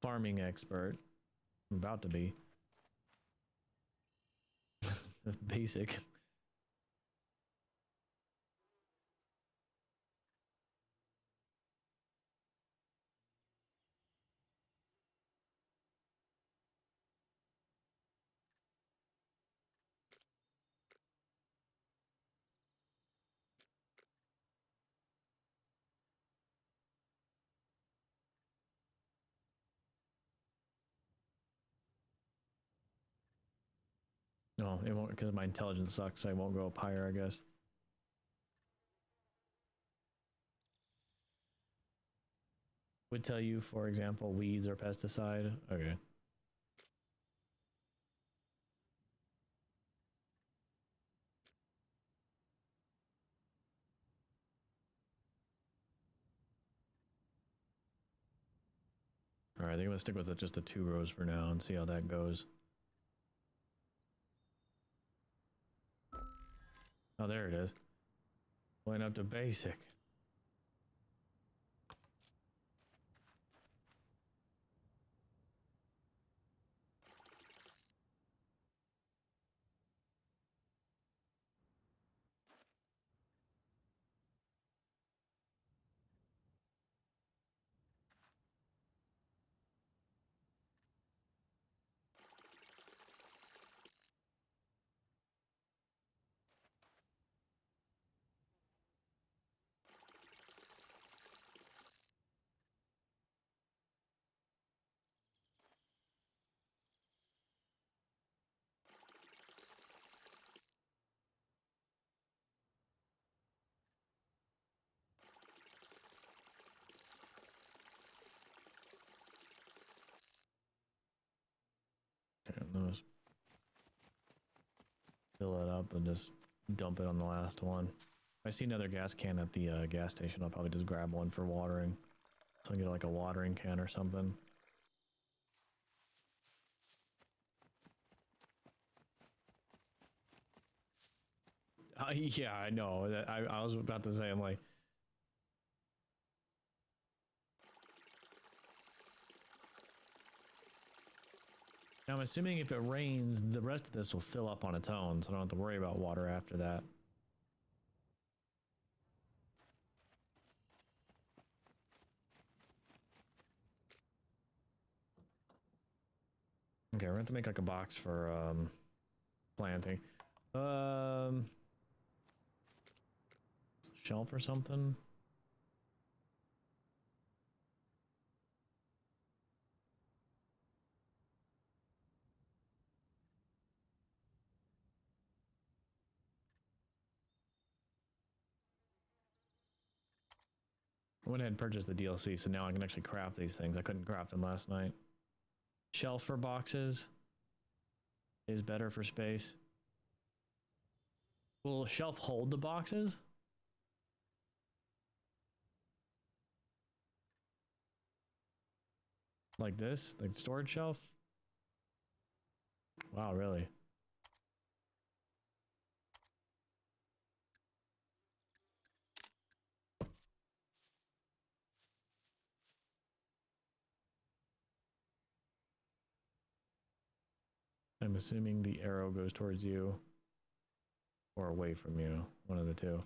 farming expert. I'm about to be. Basic. No, it won't, because my intelligence sucks, so I won't go up higher, I guess. Would tell you, for example, weeds or pesticide. Okay. Alright, I think I'm gonna stick with just the 2 rows for now and see how that goes. Oh, there it is. Going up to basic. Okay, let's fill it up and just dump it on the last one. If I see another gas can at the gas station, I'll probably just grab one for watering. So I get like a watering can or something. Yeah, I know. I was about to say, I'm like... Now I'm assuming if it rains, the rest of this will fill up on its own, so I don't have to worry about water after that. Okay, we're gonna have to make like a box for planting. Shelf or something. I went ahead and purchased the DLC, so now I can actually craft these things. I couldn't craft them last night. Shelf for boxes is better for space. Will a shelf hold the boxes? Like this? Like storage shelf? Wow, really? I'm assuming the arrow goes towards you. Or away from you. One of the two.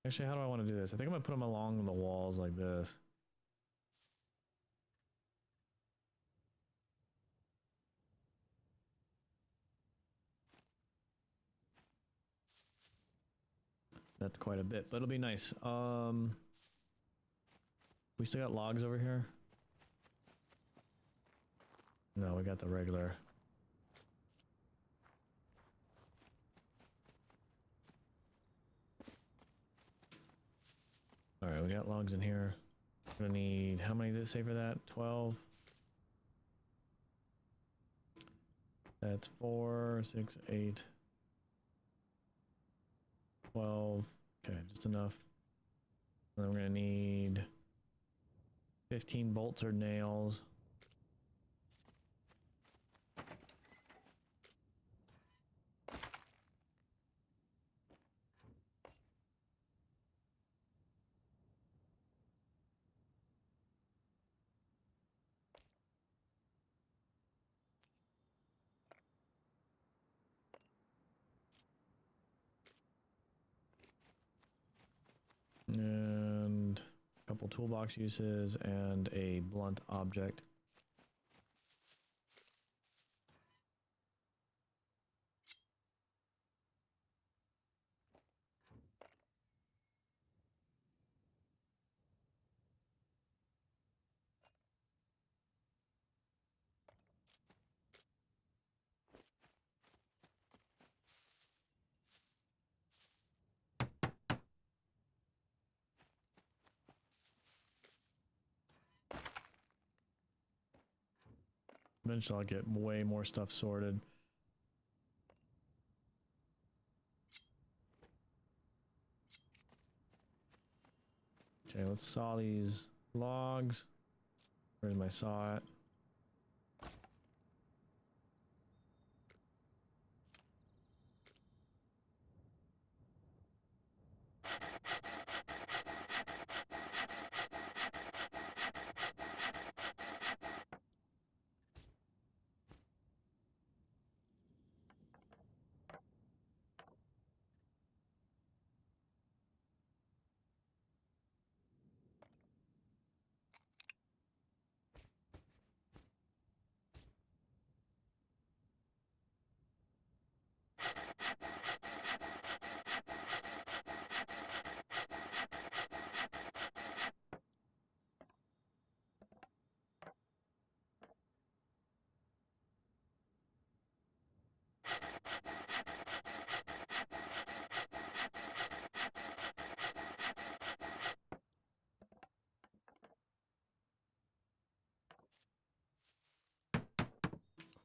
Actually, how do I want to do this? I think I'm going to put them along the walls like this. That's quite a bit, but it'll be nice. We still got logs over here? No, we got the regular. Alright, we got logs in here. We're gonna need, how many did it say for that? 12? That's 4, 6, 8. 12. Okay, just enough. Then we're gonna need 15 bolts or nails. And a couple toolbox uses and a blunt object. Eventually I'll get way more stuff sorted. Okay, let's saw these logs. Where's my saw at?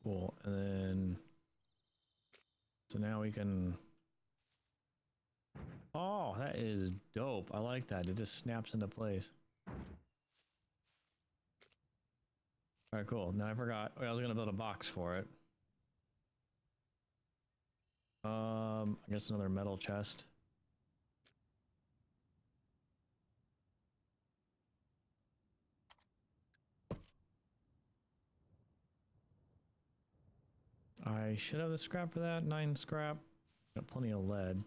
Cool, and then so now we can. Oh, that is dope. I like that. It just snaps into place. All right, cool. Now I forgot. I was gonna build a box for it. I guess another metal chest. I should have the scrap for that. 9 scrap. Got plenty of lead.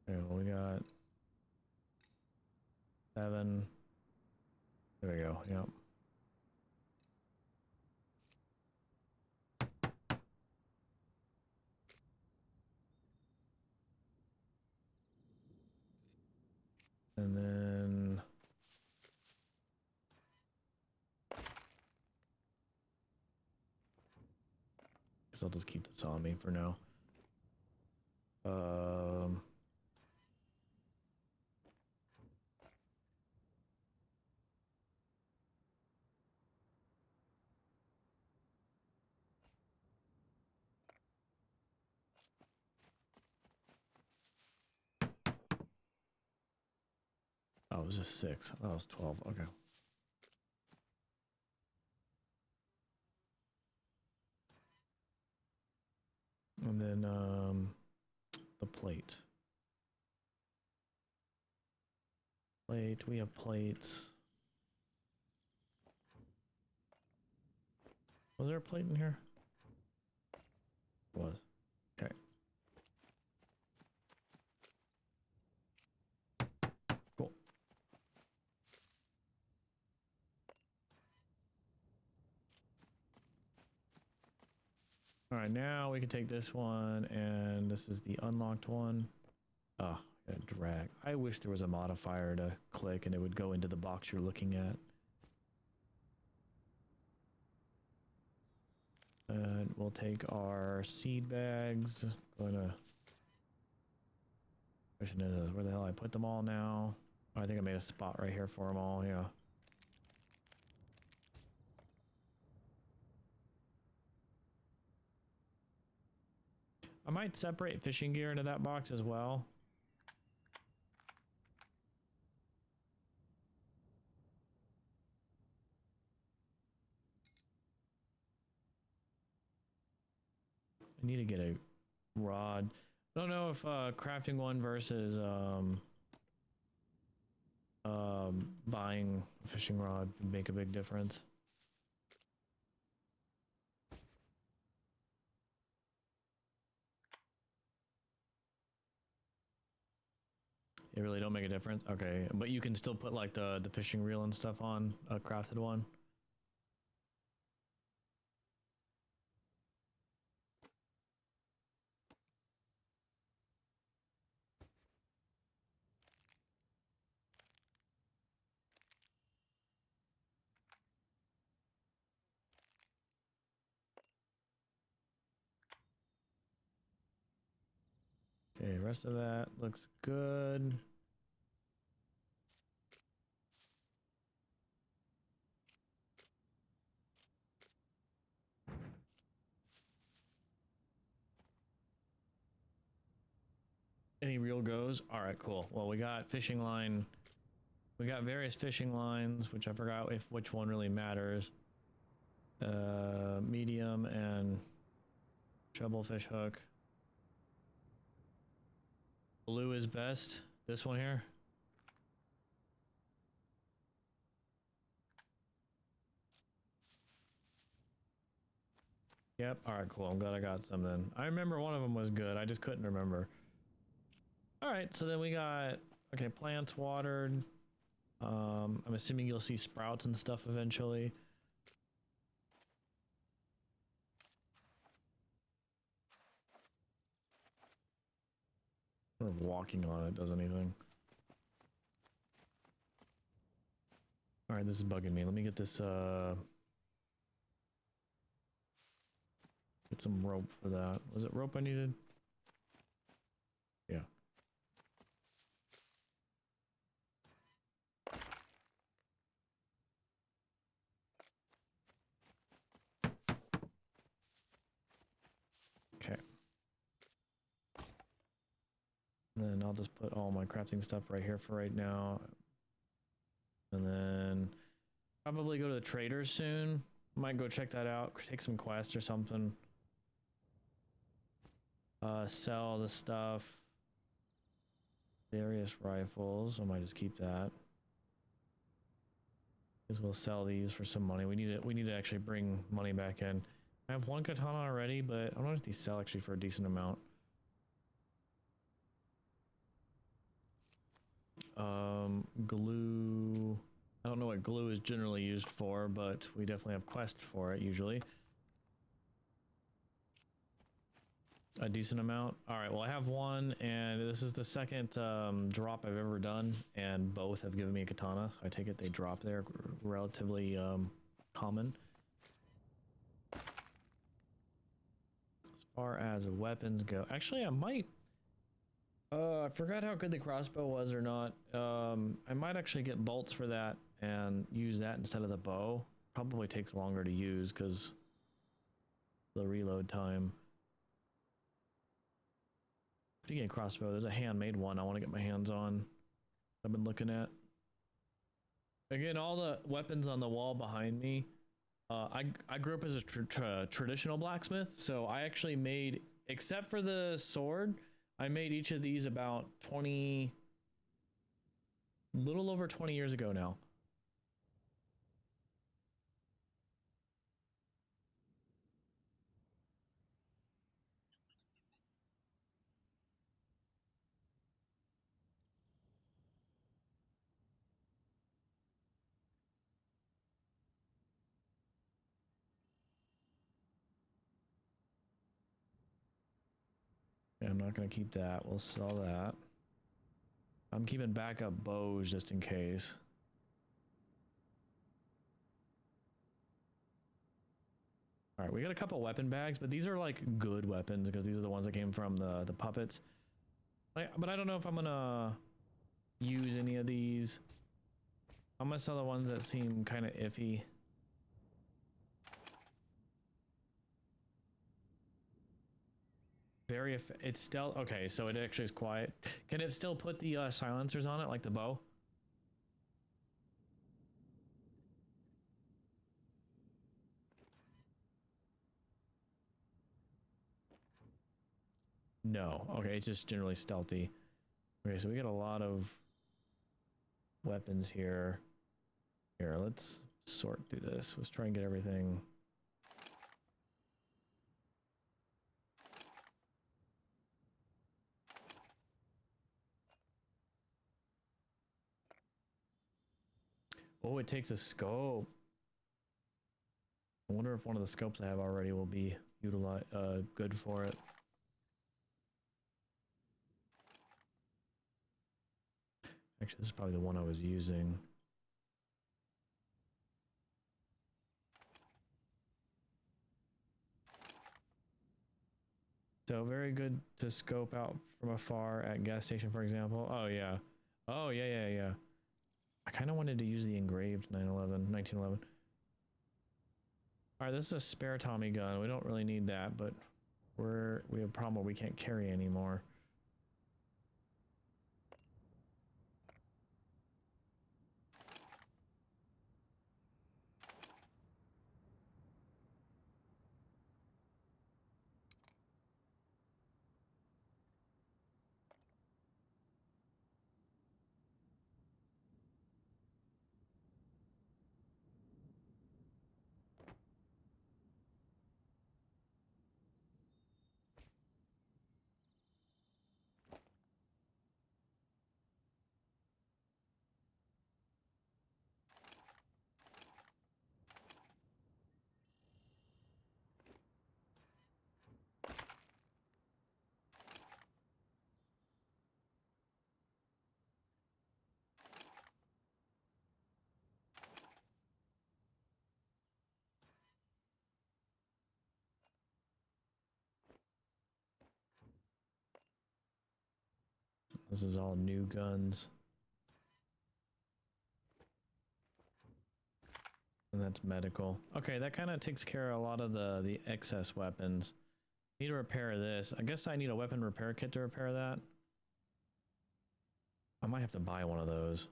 Okay, well, we got 7. There we go. Yep. And then guess I'll just keep this on me for now. Oh, it was just 6. I thought it was 12. Okay. And then the plate. Plate. We have plates. Was there a plate in here? Was. Okay. Cool. All right, now we can take this one, and this is the unlocked one. Oh, gotta drag. I wish there was a modifier to click and it would go into the box you're looking at. And we'll take our seed bags. Gonna. Question is, where the hell I put them all now? Oh, I think I made a spot right here for them all. Yeah. I might separate fishing gear into that box as well. I need to get a rod. I don't know if crafting one versus buying a fishing rod would make a big difference. It really don't make a difference. Okay, but you can still put like the fishing reel and stuff on a crafted one. Okay, rest of that looks good. Any reel goes. All right, cool. Well, we got fishing line. We got various fishing lines, which I forgot which one really matters. Medium and treble fish hook. Blue is best. This one here. Yep. All right, cool. I'm glad I got some then. I remember one of them was good. I just couldn't remember. All right, so then we got, okay, plants watered. I'm assuming you'll see sprouts and stuff eventually. Or walking on it does anything. All right, this is bugging me. Let me get this, get some rope for that. Was it rope I needed? Yeah. Okay. And then I'll just put all my crafting stuff right here for right now. And then probably go to the traders soon. Might go check that out, take some quests or something. Sell the stuff. Various rifles. I might just keep that. Because we'll sell these for some money. We need to actually bring money back in. I have one katana already, but I don't know if these sell actually for a decent amount. Glue. I don't know what glue is generally used for, but we definitely have quests for it usually. A decent amount. All right, well, I have one, and this is the second drop I've ever done, and both have given me a katana, so I take it they drop there, relatively common. As far as weapons go, actually, I might. I forgot how good the crossbow was or not. I might actually get bolts for that and use that instead of the bow. Probably takes longer to use because the reload time. Speaking of crossbow, there's a handmade one I want to get my hands on. I've been looking at. Again, all the weapons on the wall behind me. I grew up as a traditional blacksmith, so I actually made, except for the sword, I made each of these about 20, little over 20 years ago now. Yeah, I'm not going to keep that. We'll sell that. I'm keeping backup bows just in case. All right, we got a couple weapon bags, but these are like good weapons because these are the ones that came from the puppets. But I don't know if I'm gonna use any of these. I'm gonna sell the ones that seem kind of iffy. It's stealth. Okay, so it actually is quiet. Can it still put the silencers on it like the bow? No. Okay, it's just generally stealthy. Okay, so we got a lot of weapons here. Here, let's sort through this. Let's try and get everything. Oh, it takes a scope. I wonder if one of the scopes I have already will be good for it. Actually, this is probably the one I was using. So very good to scope out from afar at gas station, for example. Oh yeah. Oh yeah. I kind of wanted to use the engraved 1911. All right, this is a spare Tommy gun. We don't really need that, but we have a problem where we can't carry anymore. This is all new guns. And that's medical. Okay, that kind of takes care of a lot of the excess weapons. Need to repair this. I guess I need a weapon repair kit to repair that. I might have to buy one of those.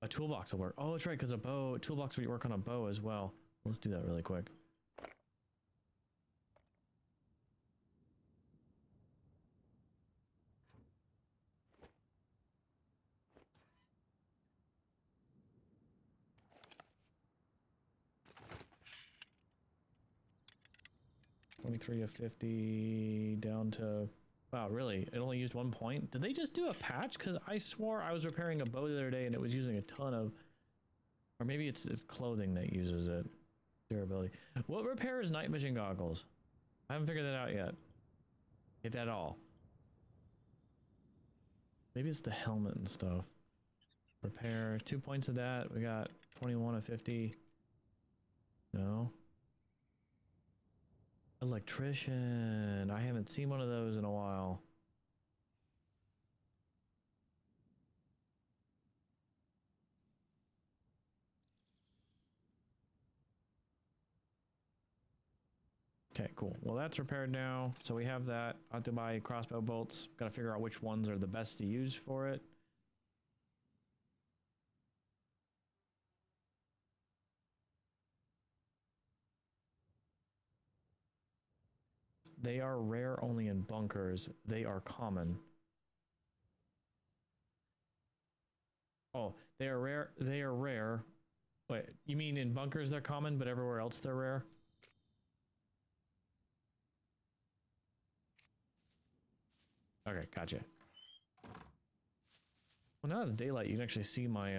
A toolbox will work. Oh, that's right, because a toolbox would work on a bow as well. Let's do that really quick. $23 of 50 down to... Wow, really? It only used 1 point? Did they just do a patch? Because I swore I was repairing a bow the other day and it was using a ton of... Or maybe it's clothing that uses it. Durability. What repairs night vision goggles? I haven't figured that out yet. If at all. Maybe it's the helmet and stuff. Repair. 2 points of that. We got 21 of 50. No. Electrician. I haven't seen one of those in a while. Okay, cool. Well, that's repaired now. So we have that. I have to buy crossbow bolts. Got to figure out which ones are the best to use for it. They are rare only in bunkers. They are common. Oh, they are rare. They are rare. Wait, you mean in bunkers they're common, but everywhere else they're rare? Okay, gotcha. Well, now it's daylight, you can actually see my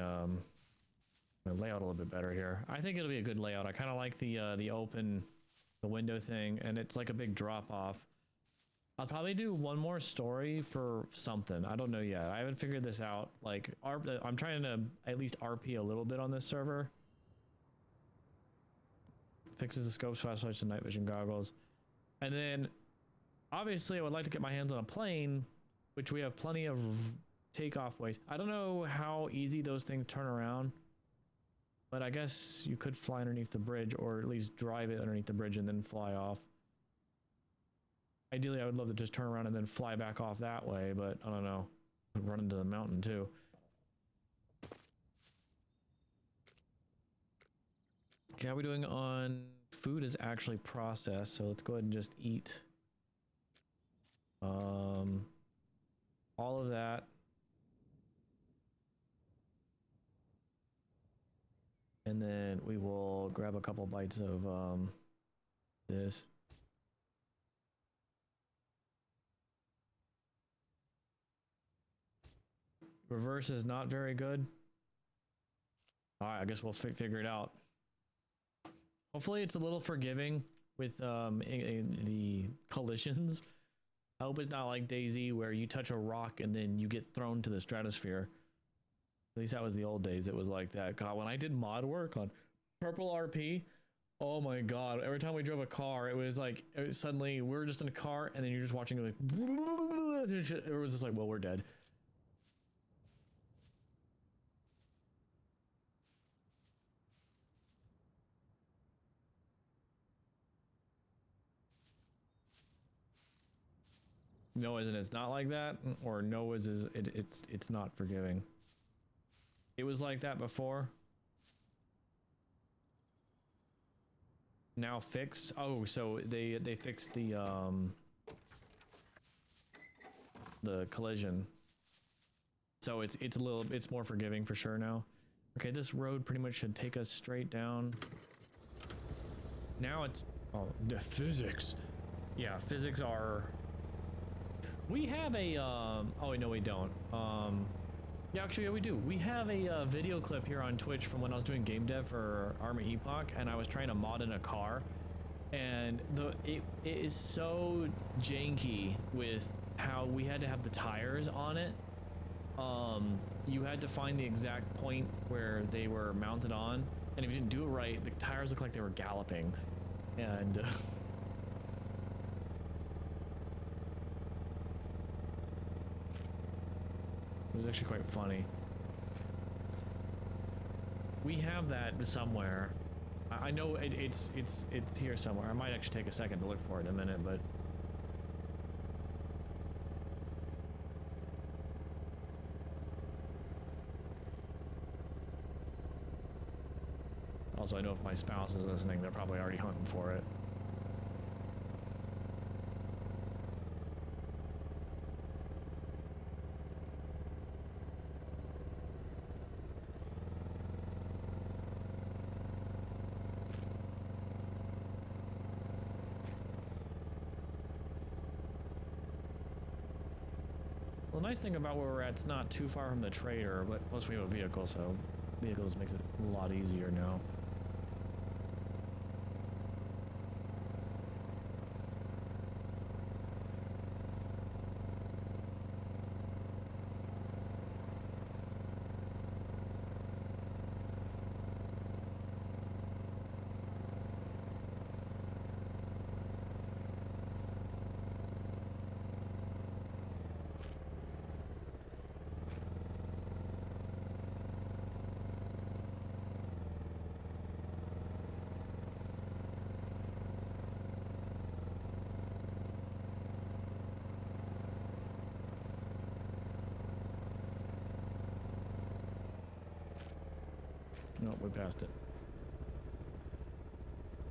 my layout a little bit better here. I think it'll be a good layout. I kind of like the window thing, and it's like a big drop off. I'll probably do one more story for something. I don't know yet. I haven't figured this out. Like, I'm trying to at least RP a little bit on this server. Fixes the scopes, flashlights, and night vision goggles. And then, obviously, I would like to get my hands on a plane, which we have plenty of takeoff ways. I don't know how easy those things turn around, But I guess you could fly underneath the bridge, or at least drive it underneath the bridge and then fly off. Ideally, I would love to just turn around and then fly back off that way, but I don't know. Run into the mountain too. Okay, how are we doing on food is actually processed, so let's go ahead and just eat. All of that. And then we will grab a couple bites of this. Reverse is not very good. Alright, I guess we'll figure it out. Hopefully it's a little forgiving with the collisions. I hope it's not like DayZ where you touch a rock and then you get thrown to the stratosphere. At least that was the old days. It was like that. God, when I did mod work on Purple RP, oh my god. Every time we drove a car, it was like, suddenly we were just in a car and then you're just watching it like, it was just like, well, we're dead. Noah's and it's not like that, or Noah's is it's not forgiving. It was like that before. Now fixed. Oh, so they fixed the collision. So it's more forgiving for sure now. Okay, this road pretty much should take us straight down. Now it's the physics. Yeah, physics are. We have a oh no we don't. Yeah, actually, yeah, we do. We have a video clip here on Twitch from when I was doing game dev for Arma Epoch, and I was trying to mod in a car, and it is so janky with how we had to have the tires on it. You had to find the exact point where they were mounted on, and if you didn't do it right, the tires looked like they were galloping, and it was actually quite funny. We have that somewhere. I know it's here somewhere. I might actually take a second to look for it in a minute, but also I know if my spouse is listening, they're probably already hunting for it. Well, the nice thing about where we're at, it's not too far from the trader, but plus we have a vehicle, so vehicles makes it a lot easier now. Nope, we passed it.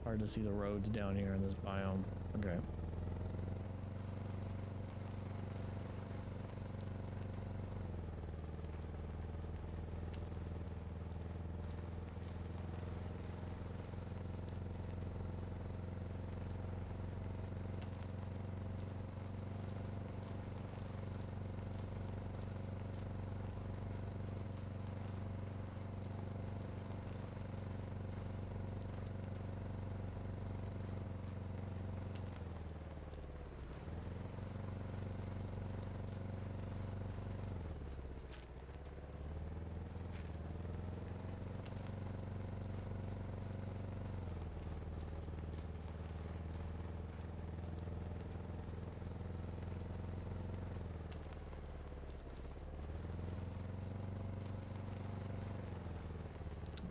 Hard to see the roads down here in this biome. Okay.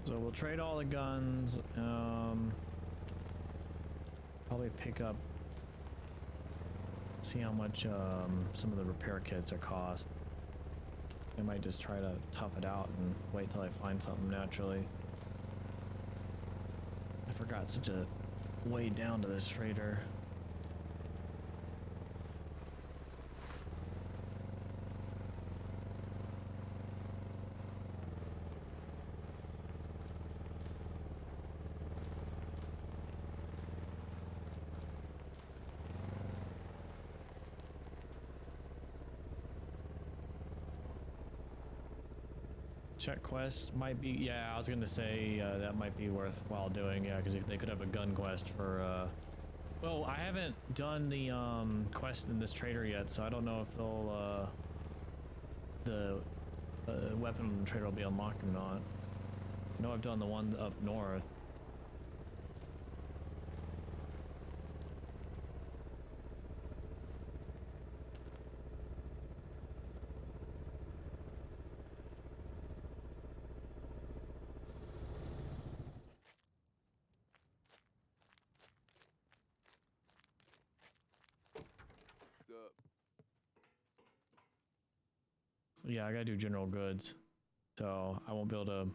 So we'll trade all the guns. Probably pick up. See how much some of the repair kits are cost. I might just try to tough it out and wait till I find something naturally. I forgot such a way down to this trader. Check quest might be, yeah, I was gonna say that might be worthwhile doing, yeah, because they could have a gun quest for, well, I haven't done the quest in this trader yet, so I don't know if they'll, the weapon trader will be unlocked or not. I know I've done the one up north. Yeah, I gotta do general goods, so I won't be able to.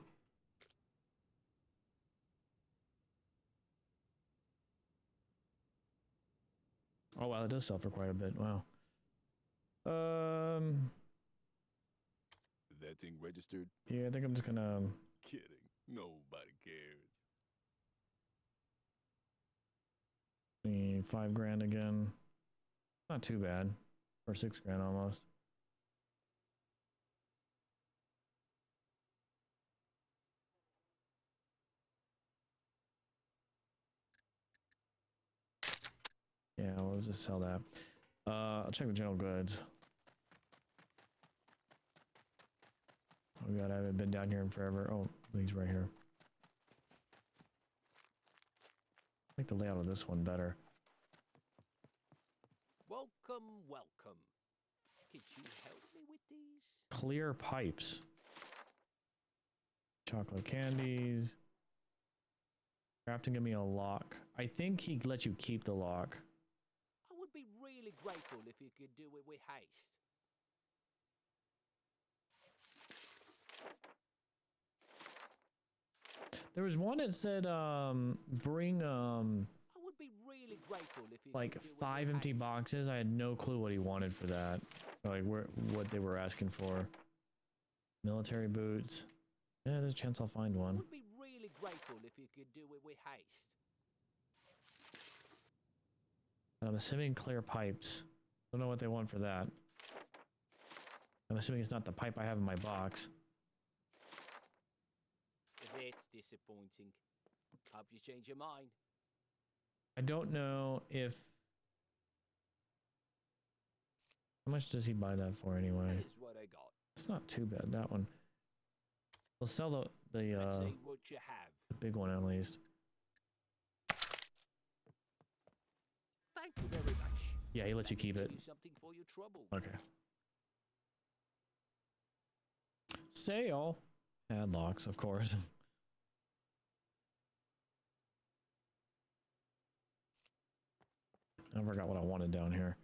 Oh wow, it does sell for quite a bit. Wow. That thing registered? Yeah, I think I'm just gonna. Kidding. Nobody cares. 5 grand again. Not too bad. Or 6 grand almost. Yeah, we'll just sell that. I'll check the general goods. Oh god, I haven't been down here in forever. Oh, he's right here. I like the layout of this one better. Welcome, welcome. Could you help me with these? Clear pipes. Chocolate candies. Crafting, give me a lock. I think he lets you keep the lock. I would be really grateful if you could do it with haste. There was one that said, bring, I would be really grateful if you like could do it 5 with empty haste. boxes. I had no clue what he wanted for that. Like, what they were asking for. Military boots. Yeah, there's a chance I'll find I one. would be really grateful if you could do it with haste. And I'm assuming clear pipes. Don't know what they want for that. I'm assuming it's not the pipe I have in my box. That's disappointing. Hope you change your mind. I don't know if... How much does he buy that for anyway? Here's what I got. It's not too bad, that one. We'll sell Let's the see what you have. big one at least. Thank you very much. Yeah, he lets you keep it. Give you something for your trouble. Okay. Sale. Padlocks, of course. I forgot what I wanted down here.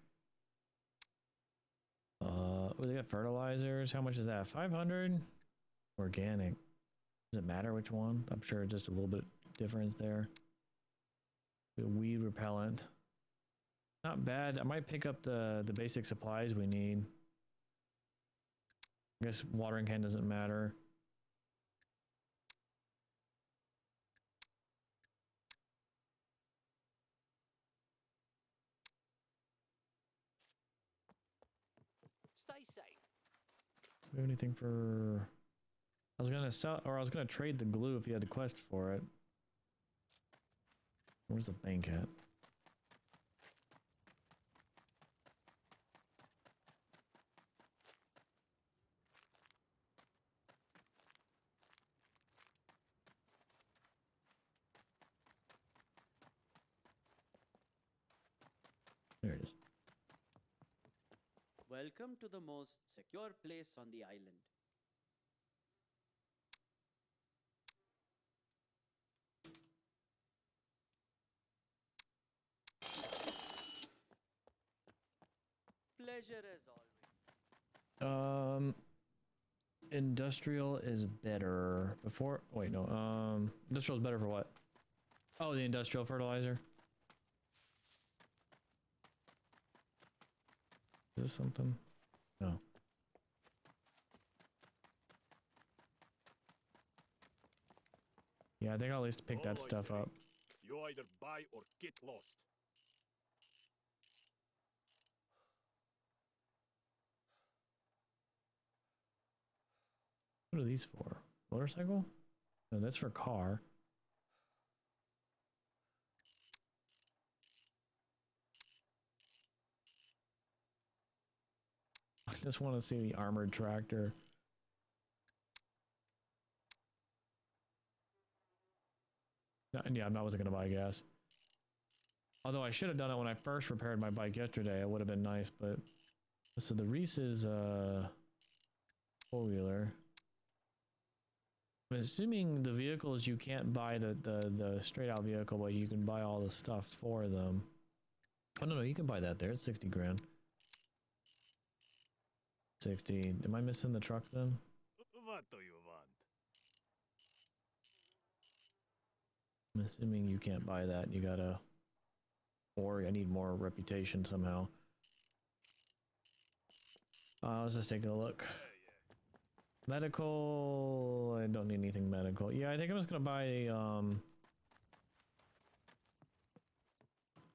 They got fertilizers. How much is that? 500? Organic. Does it matter which one? I'm sure just a little bit difference there. The weed repellent. Not bad. I might pick up the basic supplies we need. I guess watering can doesn't matter. Stay safe. Do we have anything for... I was gonna sell, or I was gonna trade the glue if you had the quest for it. Where's the bank at? There it is. Welcome to the most secure place on the island. Pleasure as always. Industrial is better. Before, wait, no, industrial is better for what? Oh, the industrial fertilizer. Is this something? No. Yeah, I think I'll at least pick that stuff up. You either buy or get lost. What are these for? Motorcycle? No, that's for car. I just want to see the armored tractor. Yeah, I wasn't gonna buy gas. Although I should have done it when I first repaired my bike yesterday. It would have been nice, but... So the Reese's, four-wheeler. I'm assuming the vehicles you can't buy the straight-out vehicle, but you can buy all the stuff for them. Oh, no, you can buy that there. It's 60 grand. 60. Am I missing the truck then? What do you want? I'm assuming you can't buy that. You gotta... Or I need more reputation somehow. Let's just take a look. Medical... I don't need anything medical. Yeah, I think I'm just gonna buy,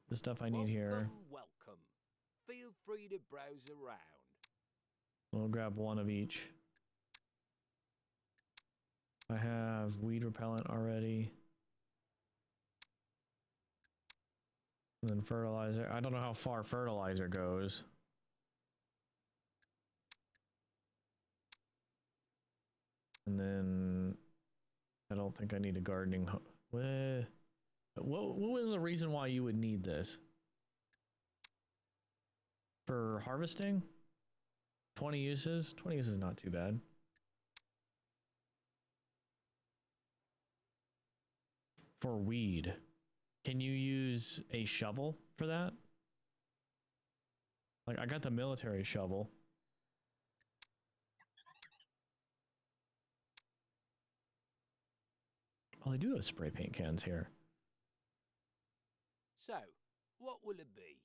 the stuff I need here. Welcome. Feel free to browse around. We'll grab one of each. I have weed repellent already. And then fertilizer. I don't know how far fertilizer goes. And then I don't think I need a gardening. What was the reason why you would need this? For harvesting? 20 uses? 20 uses is not too bad. For weed. Can you use a shovel for that? Like, I got the military shovel. Well, they do have spray paint cans here. So, what will it be?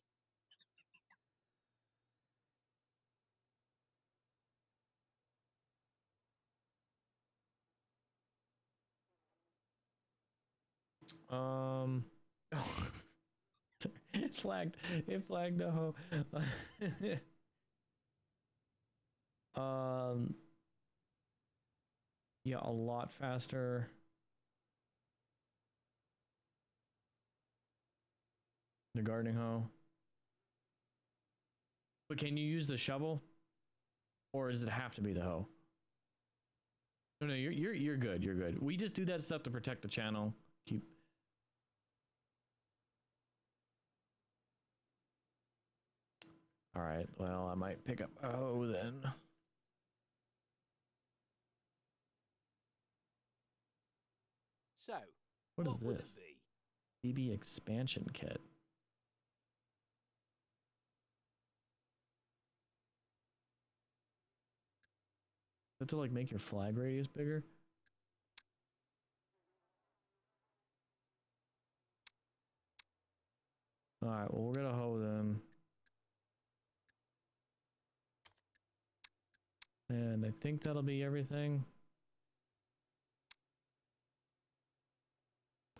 It flagged the hoe. Yeah, a lot faster. The gardening hoe. But can you use the shovel? Or does it have to be the hoe? No, you're good, you're good. We just do that stuff to protect the channel. Keep... Alright, well, I might pick up a hoe then. So, What is will this? it be? BB expansion kit. Is that to like make your flag radius bigger? Alright, well, we're gonna hoe then. And I think that'll be everything.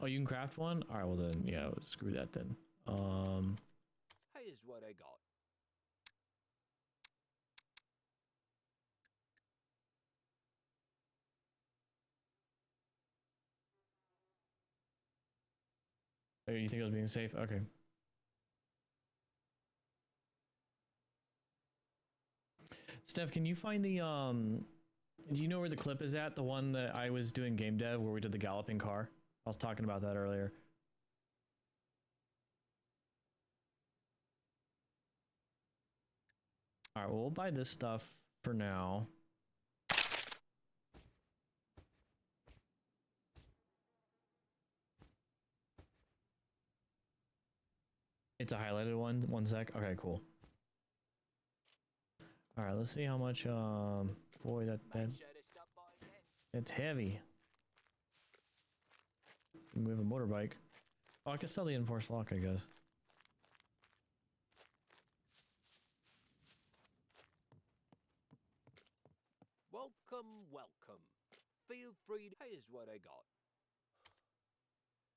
Oh, you can craft one? Alright, well then, yeah, screw that then. Here's what I got. Oh, you think I was being safe? Okay. Steph, can you find the, do you know where the clip is at? The one that I was doing game dev where we did the galloping car? I was talking about that earlier. Alright, well, we'll buy this stuff for now. It's a highlighted one. One sec. Okay, cool. All right, let's see how much. Boy, that Make sure to stop by again. it's heavy. We have a motorbike. Oh, I can sell the enforced lock, I guess. Welcome, welcome. Feel free to... Here's what I got.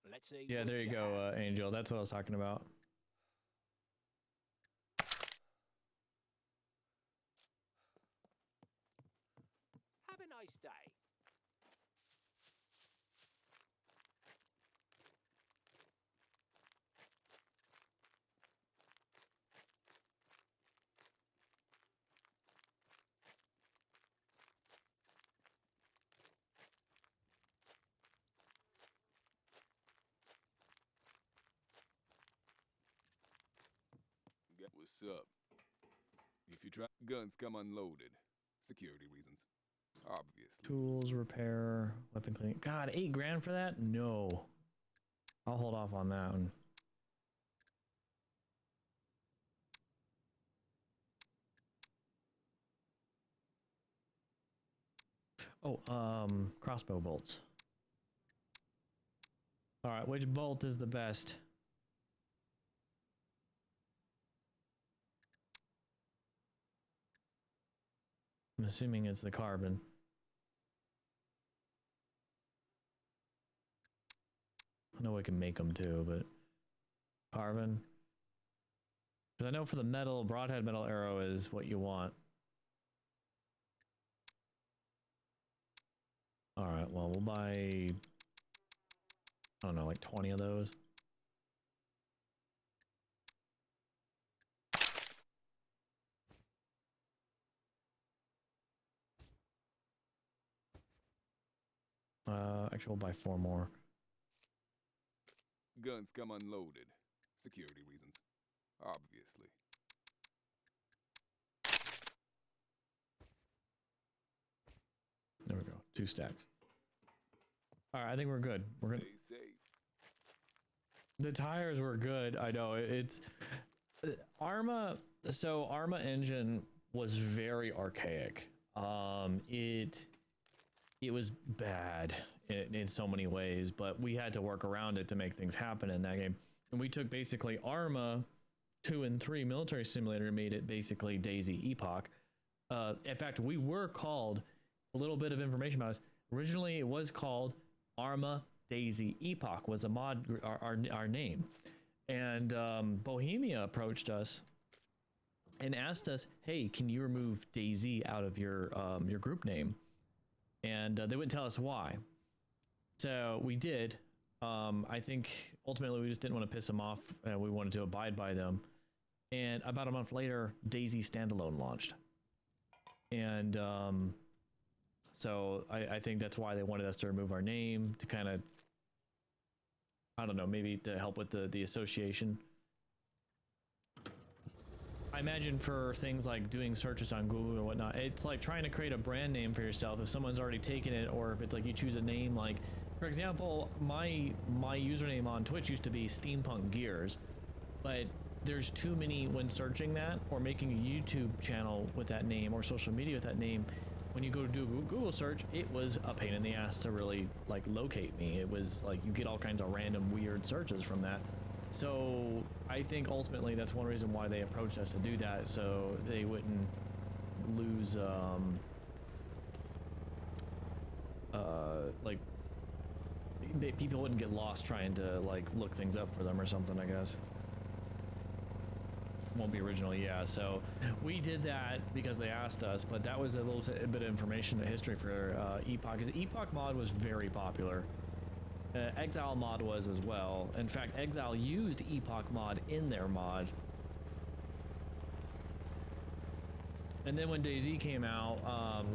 Let's see. Yeah, what there you go, have. Angel. That's what I was talking about. Have a nice day. What's up? If you try, guns come unloaded. Security reasons. Obviously. Tools, repair, weapon cleaning. God, 8 grand for that? No. I'll hold off on that one. Oh, crossbow bolts. All right, which bolt is the best? I'm assuming it's the carbon. I know we can make them too, but carbon. Because I know for the metal, broadhead metal arrow is what you want. All right, well, we'll buy, I don't know, like 20 of those. Actually, we'll buy 4 more. Guns come unloaded. Security reasons. Obviously. There we go, 2 stacks. All right, I think we're good. We're gonna. Stay safe. The tires were good. I know it's Arma. So Arma engine was very archaic. It was bad in so many ways, but we had to work around it to make things happen in that game. And we took basically Arma 2 and 3 military simulator and made it basically Daisy Epoch. In fact, we were called, a little bit of information about us. Originally, it was called Arma Daisy Epoch was a mod, our name. And Bohemia approached us and asked us, hey, can you remove Daisy out of your group name? And they wouldn't tell us why. So we did. I think ultimately we just didn't want to piss them off and we wanted to abide by them. And about a month later, Daisy Standalone launched. And so I think that's why they wanted us to remove our name, to kind of, I don't know, maybe to help with the association. I imagine for things like doing searches on Google or whatnot, it's like trying to create a brand name for yourself if someone's already taken it, or if it's like you choose a name like, for example, my username on Twitch used to be Steampunk Gears, but there's too many when searching that or making a YouTube channel with that name or social media with that name. When you go to do a Google search, it was a pain in the ass to really like locate me. It was like you get all kinds of random weird searches from that. So I think ultimately that's one reason why they approached us to do that, so they wouldn't lose like people wouldn't get lost trying to like look things up for them or something, I guess. Won't be original, yeah. So we did that because they asked us, but that was a little bit of information, the history for Epoch. Because Epoch mod was very popular. Exile mod was as well. In fact, Exile used Epoch mod in their mod. And then when DayZ came out,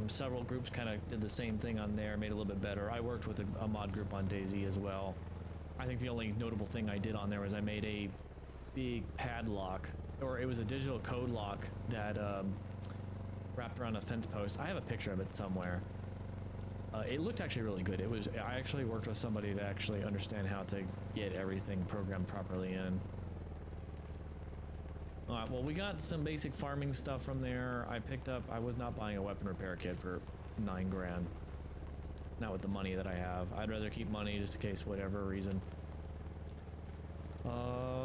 several groups kind of did the same thing on there, made it a little bit better. I worked with a mod group on DayZ as well. I think the only notable thing I did on there was I made a big padlock, or it was a digital code lock that wrapped around a fence post. I have a picture of it somewhere. It looked actually really good. I actually worked with somebody to actually understand how to get everything programmed properly in. Alright, well, we got some basic farming stuff from there. I picked up, I was not buying a weapon repair kit for 9 grand. Not with the money that I have. I'd rather keep money just in case, whatever reason.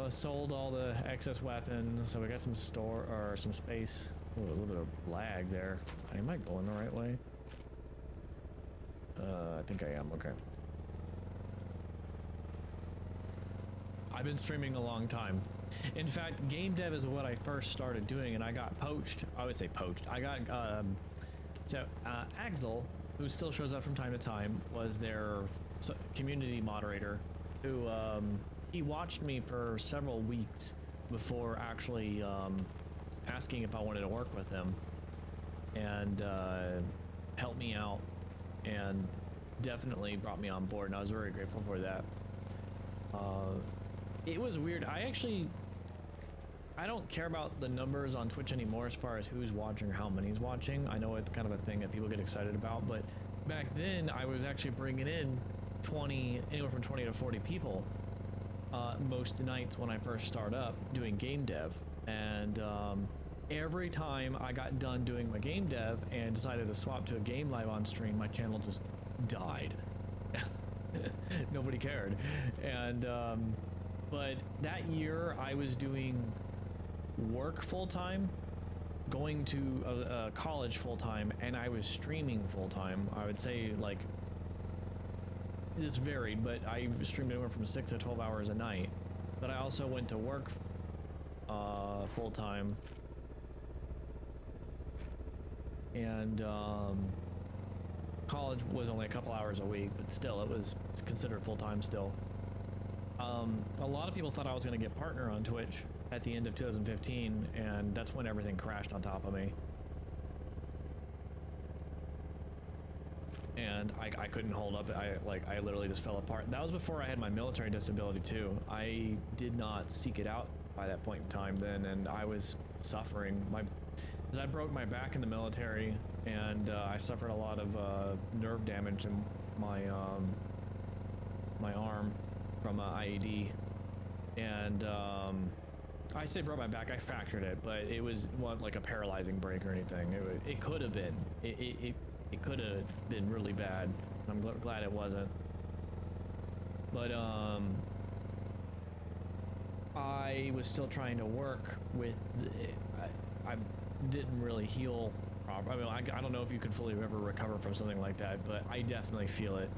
Sold all the excess weapons, so we got some some space. Ooh, a little bit of lag there. Am I going the right way? I think I am, okay. I've been streaming a long time. In fact, game dev is what I first started doing, and I got poached. I would say poached. I got, Axel, who still shows up from time to time, was their community moderator, who, he watched me for several weeks before actually, asking if I wanted to work with him, and, helped me out, and definitely brought me on board, and I was very grateful for that. It was weird. I don't care about the numbers on Twitch anymore as far as who's watching or how many's watching. I know it's kind of a thing that people get excited about, but back then I was actually bringing in anywhere from 20 to 40 people most nights when I first start up doing game dev. And every time I got done doing my game dev and decided to swap to a game live on stream, my channel just died. Nobody cared. And but that year I was doing work full-time, going to a college full-time, and I was streaming full-time. I would say, like, this varied, but I streamed anywhere from 6 to 12 hours a night. But I also went to work full-time, and college was only a couple hours a week, but still it's considered full-time still. A lot of people thought I was going to get partner on Twitch at the end of 2015, and that's when everything crashed on top of me. And I couldn't hold up. I literally just fell apart. That was before I had my military disability too. I did not seek it out by that point in time then, and I was suffering. Because I broke my back in the military, and I suffered a lot of nerve damage in my my arm from IED, and I say broke my back, I fractured it, but it was not like a paralyzing break or anything. It could have been. It could have been really bad. I'm glad it wasn't. But I was still trying to work with. I didn't really heal properly. I mean, I don't know if you could fully ever recover from something like that, but I definitely feel it.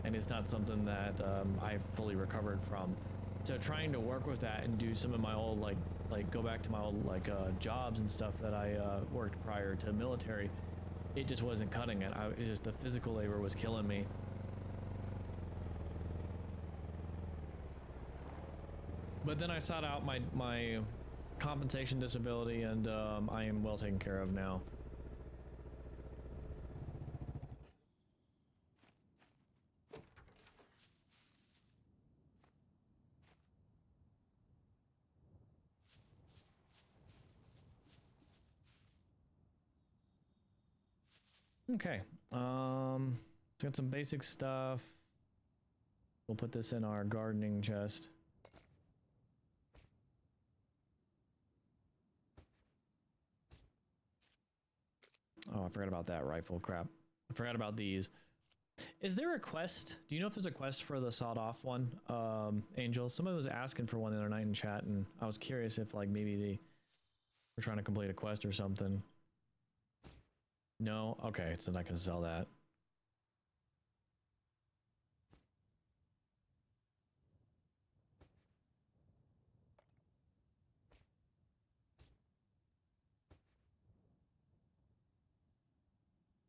And it's not something that I've fully recovered from. So trying to work with that and do some of my old, like go back to my old, jobs and stuff that I worked prior to military, it just wasn't cutting it. It just, the physical labor was killing me. But then I sought out my compensation disability, and I am well taken care of now. Okay, got some basic stuff. We'll put this in our gardening chest. Oh, I forgot about that rifle, crap. I forgot about these. Is there a quest? Do you know if there's a quest for the sawed-off one, Angel? Somebody was asking for one the other night in chat, and I was curious if, like, maybe they were trying to complete a quest or something. No? Okay, so I can sell that.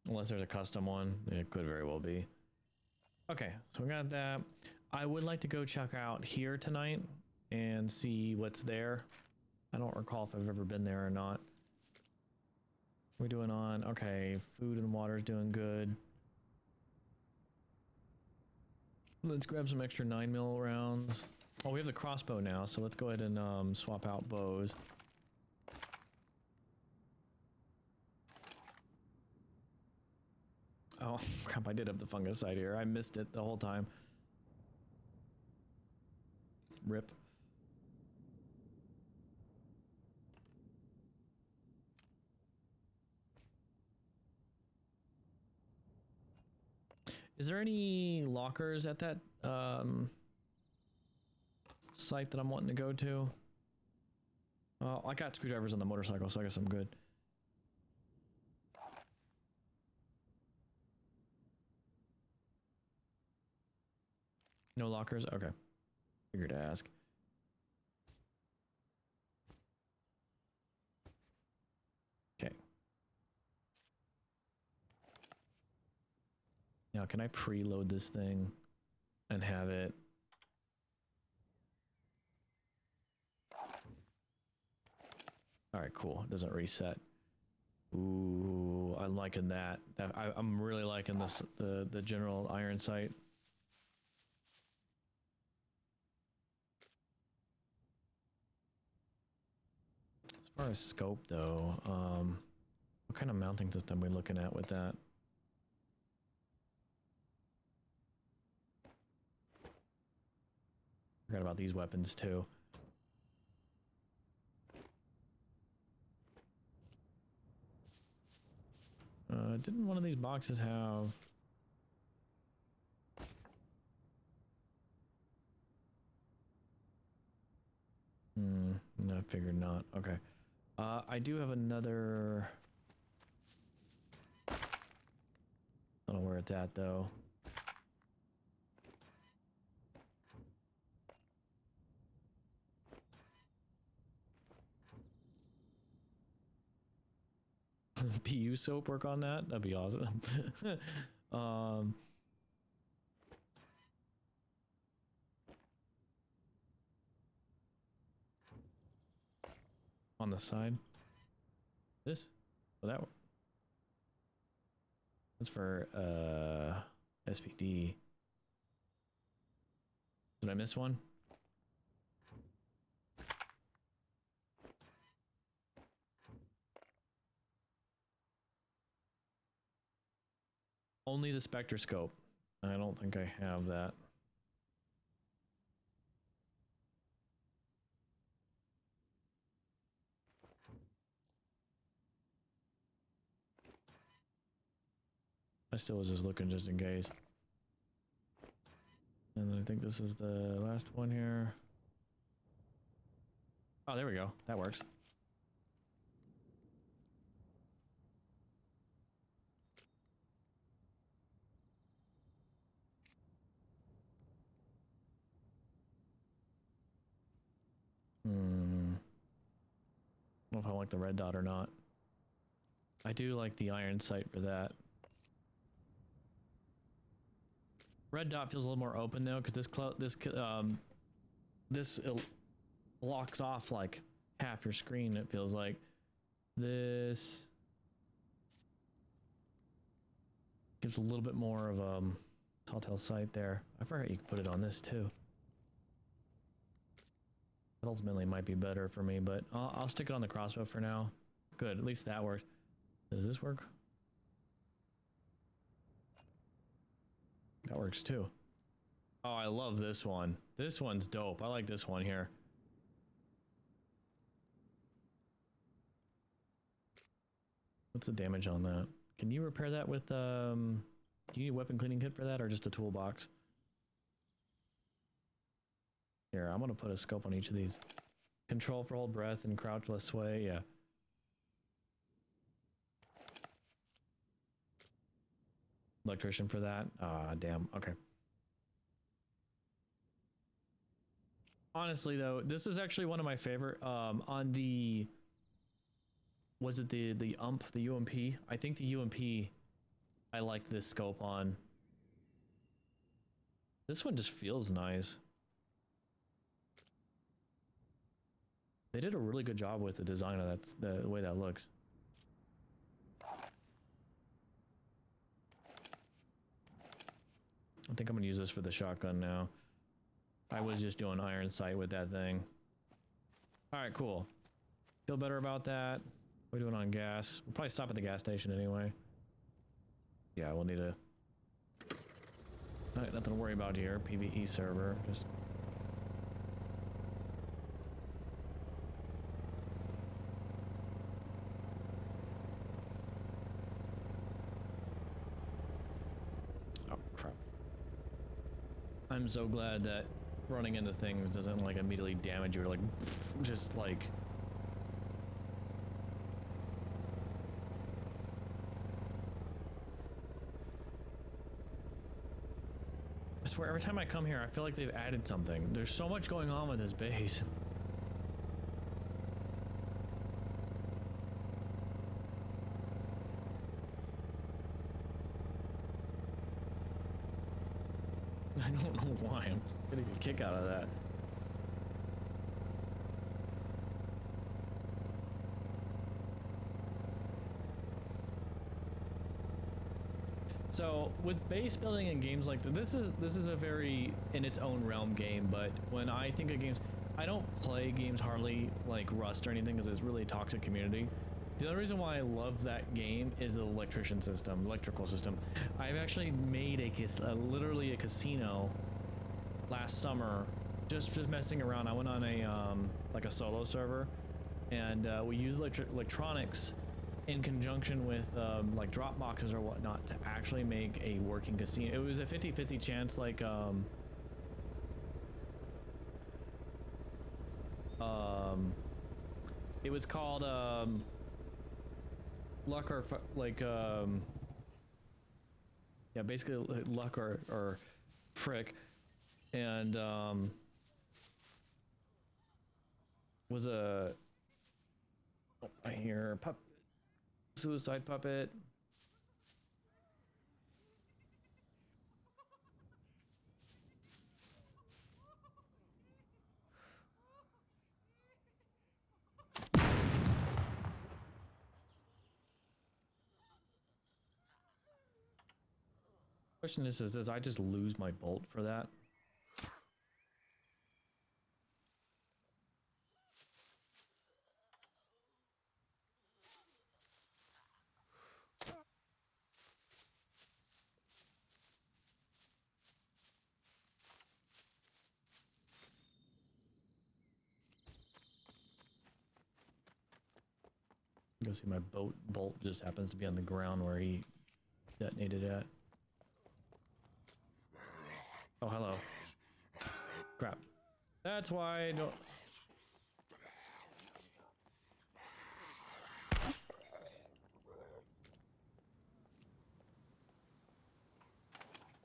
Unless there's a custom one. It could very well be. Okay, so we got that. I would like to go check out here tonight and see what's there. I don't recall if I've ever been there or not. We're doing on, okay, food and water's doing good. Let's grab some extra 9mm rounds. Oh, we have the crossbow now, so let's go ahead and swap out bows. Oh, crap, I did have the fungicide here. I missed it the whole time. Rip. Is there any lockers at that site that I'm wanting to go to? I got screwdrivers on the motorcycle, so I guess I'm good. No lockers? Okay. Figured to ask. Okay. Now, can I preload this thing and have it? All right, cool. It doesn't reset. Ooh, I'm liking that. I'm really liking this, the general iron sight. As far as scope, though, what kind of mounting system are we looking at with that? Forgot about these weapons, too. Didn't one of these boxes have... No, I figured not. Okay. I do have another... I don't know where it's at, though. PU soap work on that? That'd be awesome. On the side. This? Oh, that one. That's for SVD. Did I miss one? Only the spectroscope. I don't think I have that. I still was just looking just in case. And I think this is the last one here. Oh, there we go. That works. I don't know if I like the red dot or not. I do like the iron sight for that. Red dot feels a little more open though, because this blocks off like half your screen. It feels like this gives a little bit more of telltale sight there. I forgot you could put it on this too. That ultimately might be better for me, but I'll stick it on the crossbow for now. Good, at least that works. Does this work? That works too. Oh, I love this one. This one's dope. I like this one here. What's the damage on that? Can you repair that with, do you need a weapon cleaning kit for that or just a toolbox? Here, I'm gonna put a scope on each of these. Control for hold breath and crouch less sway, yeah. Electrician for that? Ah, damn, okay. Honestly though, this is actually one of my favorite, on the, was it the UMP, the UMP? I think the UMP, I like this scope on. This one just feels nice. They did a really good job with the design of that, the way that looks. I think I'm gonna use this for the shotgun now. I was just doing iron sight with that thing. Alright, cool. Feel better about that. What are we doing on gas? We'll probably stop at the gas station anyway. Yeah, we'll need a... Alright, nothing to worry about here. PvE server. Just... Oh, crap. I'm so glad that running into things doesn't like immediately damage you or like just like. I swear every time I come here I feel like they've added something. There's so much going on with this base. I don't know why, I'm just getting a kick out of that. So with base building in games like this is a very in its own realm game, but when I think of games, I don't play games hardly like Rust or anything because it's really a toxic community. The only reason why I love that game is the electrical system. I've actually made literally a casino last summer, just messing around. I went on a like a solo server, and we used electronics in conjunction with like drop boxes or whatnot to actually make a working casino. It was a 50-50 chance, like it was called luck or like yeah, basically luck or frick, and was a I hear suicide puppet. Question is, does I just lose my bolt for that? Go see my bolt just happens to be on the ground where he detonated at. Oh, hello. Crap. That's why I don't...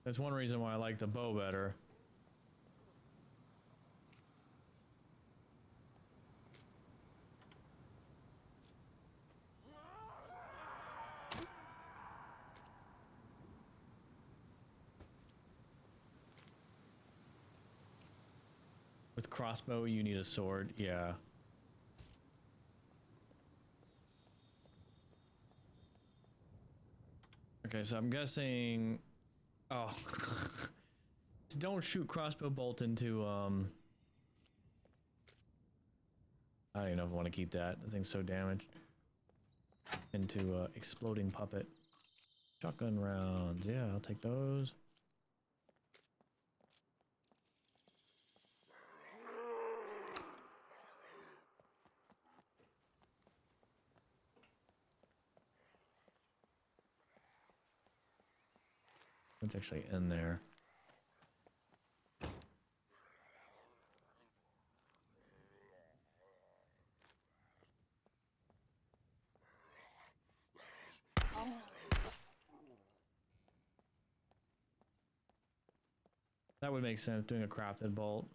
That's one reason why I like the bow better. With crossbow, you need a sword. Yeah. Okay, so I'm guessing... Oh. Don't shoot crossbow bolt into, I don't even know if I want to keep that. The thing's so damaged. Into, exploding puppet. Shotgun rounds. Yeah, I'll take those. It's actually in there. That would make sense, doing a crafted bolt.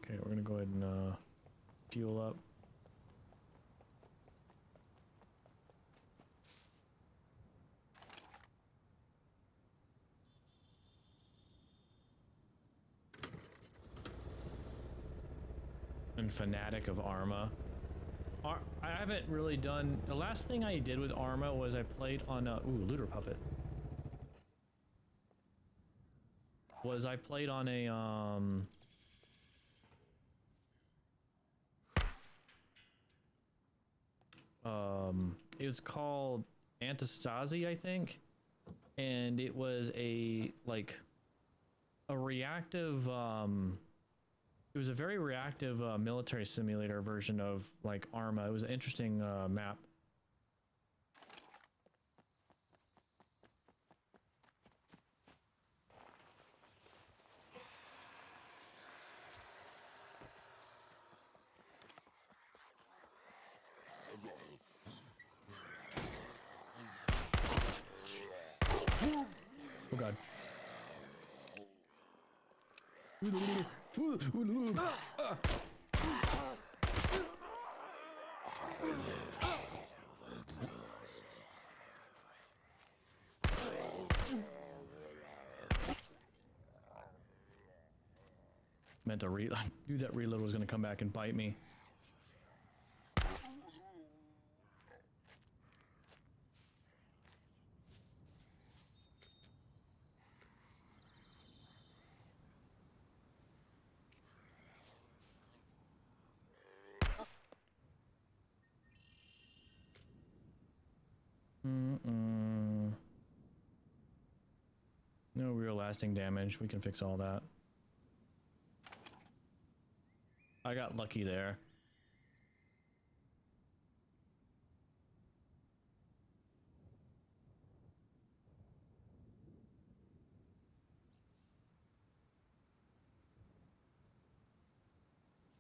Okay, we're gonna go ahead and fuel up. And fanatic of Arma. I haven't really done... The last thing I did with Arma was I played on a... Ooh, looter puppet. was I played on a it was called Antistasi, I think, and it was a like a reactive it was a very reactive military simulator version of like Arma. It was an interesting map. Oh god. Meant to I knew that reload was gonna come back and bite me. No real lasting damage. We can fix all that. I got lucky there.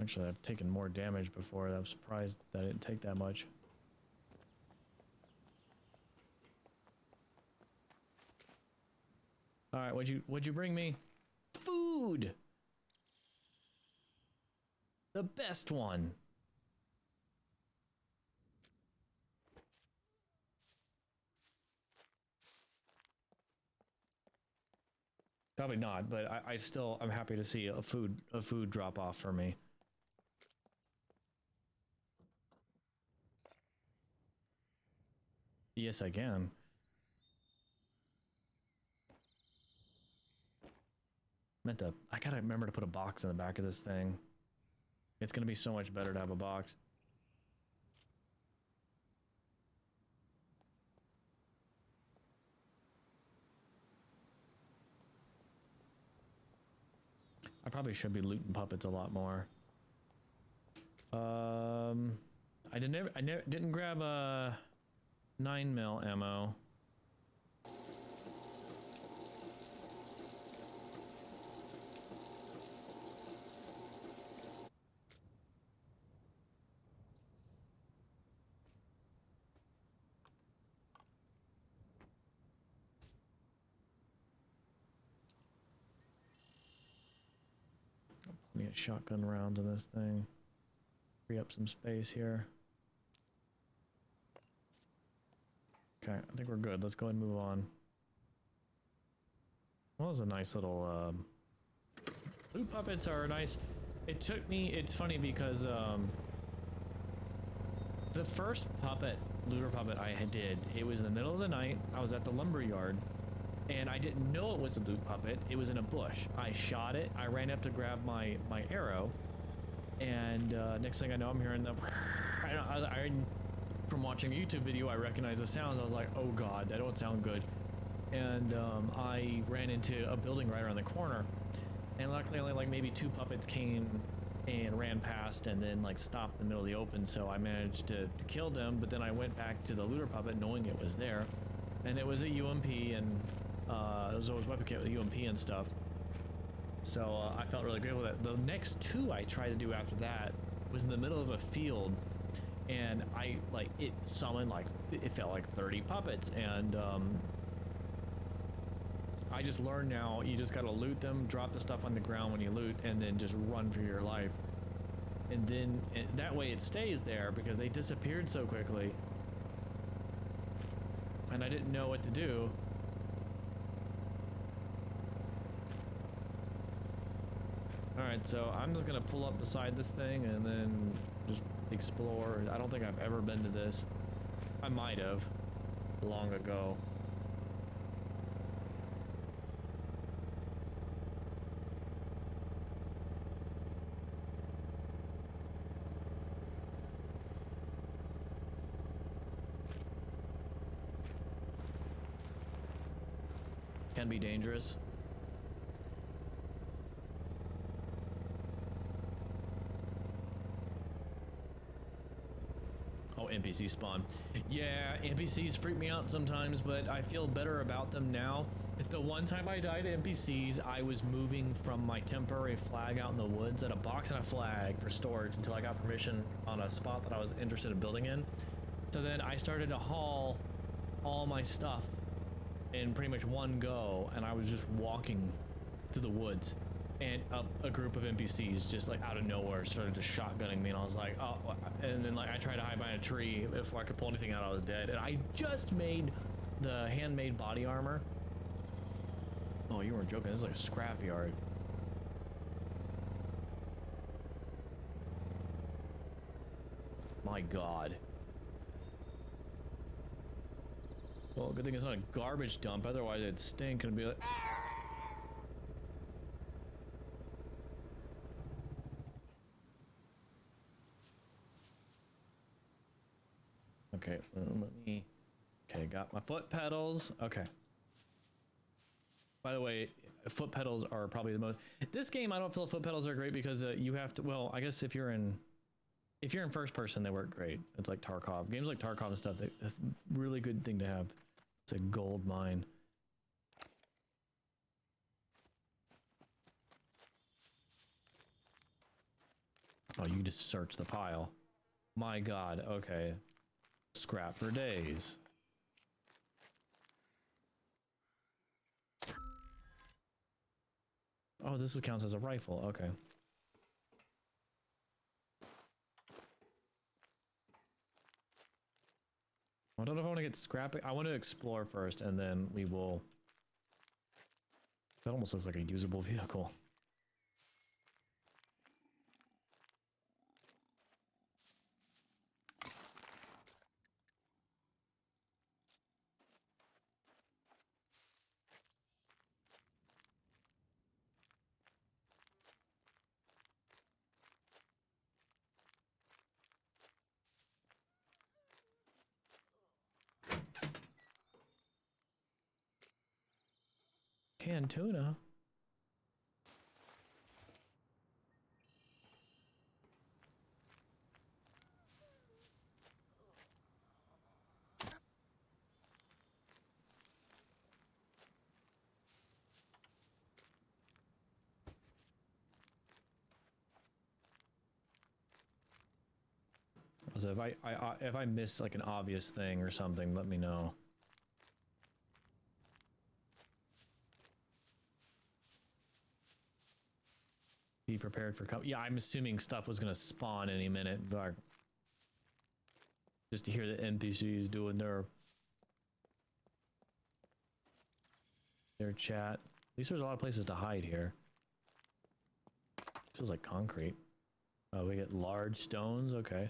Actually, I've taken more damage before. I'm surprised that it didn't take that much. All right, what'd you bring me? Food. The best one. Probably not, but I'm happy to see a food drop off for me. Yes, I can. I gotta remember to put a box in the back of this thing. It's gonna be so much better to have a box. I probably should be looting puppets a lot more. I didn't grab a 9mm ammo. Plenty of shotgun rounds in this thing. Free up some space here. Okay, I think we're good. Let's go ahead and move on. Well, that was a nice little loot puppets are nice. It took me, it's funny because the first looter puppet I did, it was in the middle of the night. I was at the lumber yard and I didn't know it was a loot puppet. It was in a bush. I shot it. I ran up to grab my arrow, and next thing I know, I'm hearing the from watching a YouTube video, I recognized the sounds. I was like, oh god, that don't sound good. And I ran into a building right around the corner, and luckily only like maybe 2 puppets came and ran past and then like stopped in the middle of the open, so I managed to kill them. But then I went back to the looter puppet knowing it was there, and it was a UMP, and it was always weapon kit with UMP and stuff. So I felt really grateful that the next 2 I tried to do after that was in the middle of a field, and it summoned it felt like 30 puppets, and I just learned now you just gotta loot them, drop the stuff on the ground when you loot, and then just run for your life. And then that way it stays there because they disappeared so quickly, and I didn't know what to do. Alright, so I'm just gonna pull up beside this thing and then just explore. I don't think I've ever been to this. I might have long ago. Can be dangerous. Oh, NPC spawn. Yeah, NPCs freak me out sometimes, but I feel better about them now. The one time I died to NPCs, I was moving from my temporary flag out in the woods at a box and a flag for storage until I got permission on a spot that I was interested in building in. So then I started to haul all my stuff in pretty much one go, and I was just walking through the woods, and a group of NPCs just like out of nowhere started just shotgunning me, and I was like, oh, and then like I tried to hide behind a tree. Before I could pull anything out, I was dead. And I just made the handmade body armor. Oh, you weren't joking. This is like a scrapyard. My God. Well, good thing it's not a garbage dump, otherwise it'd stink and be like... Okay, let me... Okay, got my foot pedals. Okay. By the way, foot pedals are probably the most... This game, I don't feel foot pedals are great because you have to... Well, I guess if you're in first person, they work great. It's like Tarkov. Games like Tarkov and stuff, that's a really good thing to have. It's a gold mine. Oh, you can just search the pile. My God, okay. Scrap for days. Oh, this counts as a rifle, okay. I don't know if I want to get scrapping. I want to explore first, and then we will... That almost looks like a usable vehicle. Canned tuna? So if I miss like an obvious thing or something, let me know. Be prepared for yeah, I'm assuming stuff was gonna spawn any minute, but just to hear the NPCs doing their chat. At least there's a lot of places to hide here. Feels like concrete. Oh, we get large stones, okay.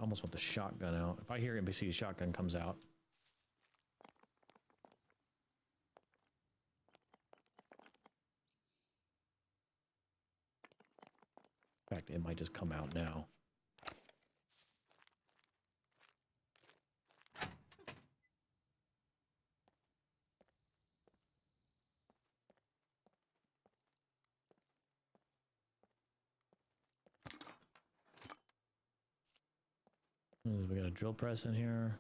Almost want the shotgun out. If I hear NPC, shotgun comes out. In fact, it might just come out now. We got a drill press in here.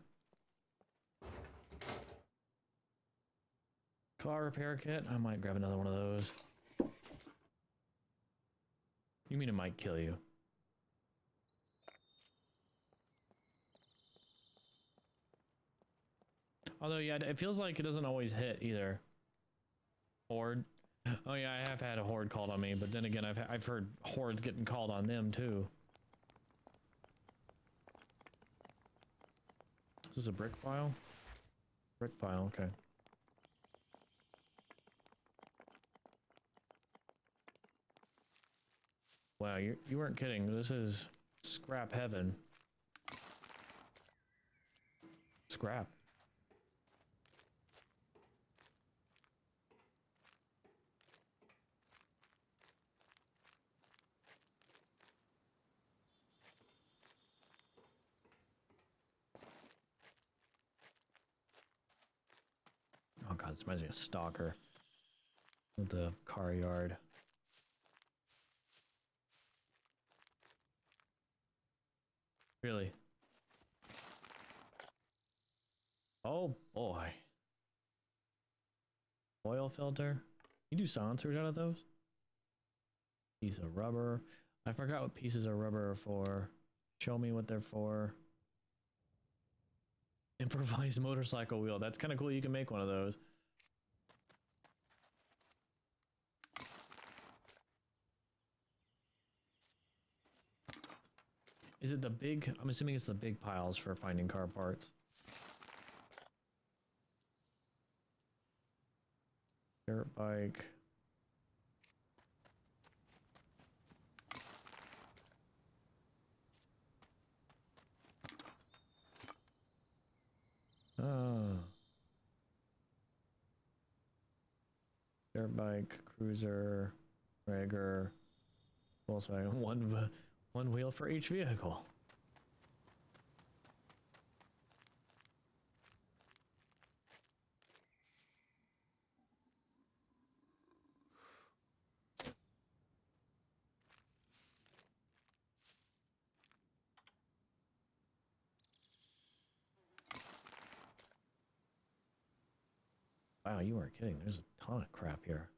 Car repair kit. I might grab another one of those. You mean it might kill you? Although, yeah, it feels like it doesn't always hit either. Horde. Oh yeah, I have had a horde called on me, but then again, I've heard hordes getting called on them too. Is this a brick pile? Brick pile, okay. Wow, you weren't kidding. This is scrap heaven. Scrap. this reminds me of Stalker. With the car yard. Really? Oh boy. Oil filter. You do silencers out of those? Piece of rubber. I forgot what pieces of rubber are for. Show me what they're for. Improvised motorcycle wheel. That's kind of cool. You can make one of those. Is it the big? I'm assuming it's the big piles for finding car parts. Dirt bike. Oh. Dirt bike, cruiser, Rager, Volkswagen. One wheel for each vehicle. Wow, you weren't kidding. There's a ton of crap here.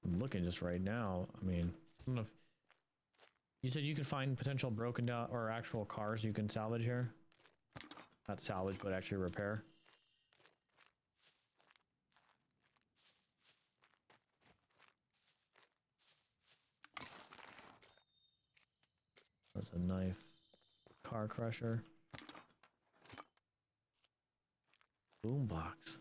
I'm looking just right now. I mean, I don't know if you said you could find potential broken down or actual cars you can salvage here. Not salvage, but actually repair. That's a knife. Car crusher. Boombox.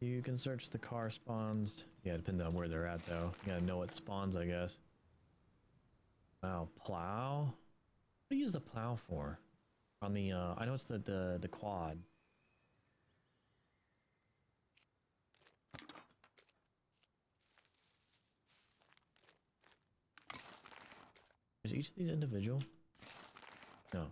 You can search the car spawns. Yeah, depending on where they're at, though. You gotta know what spawns, I guess. Wow, plow? What do you use the plow for? On the, I know it's the quad. Is each of these individual? No.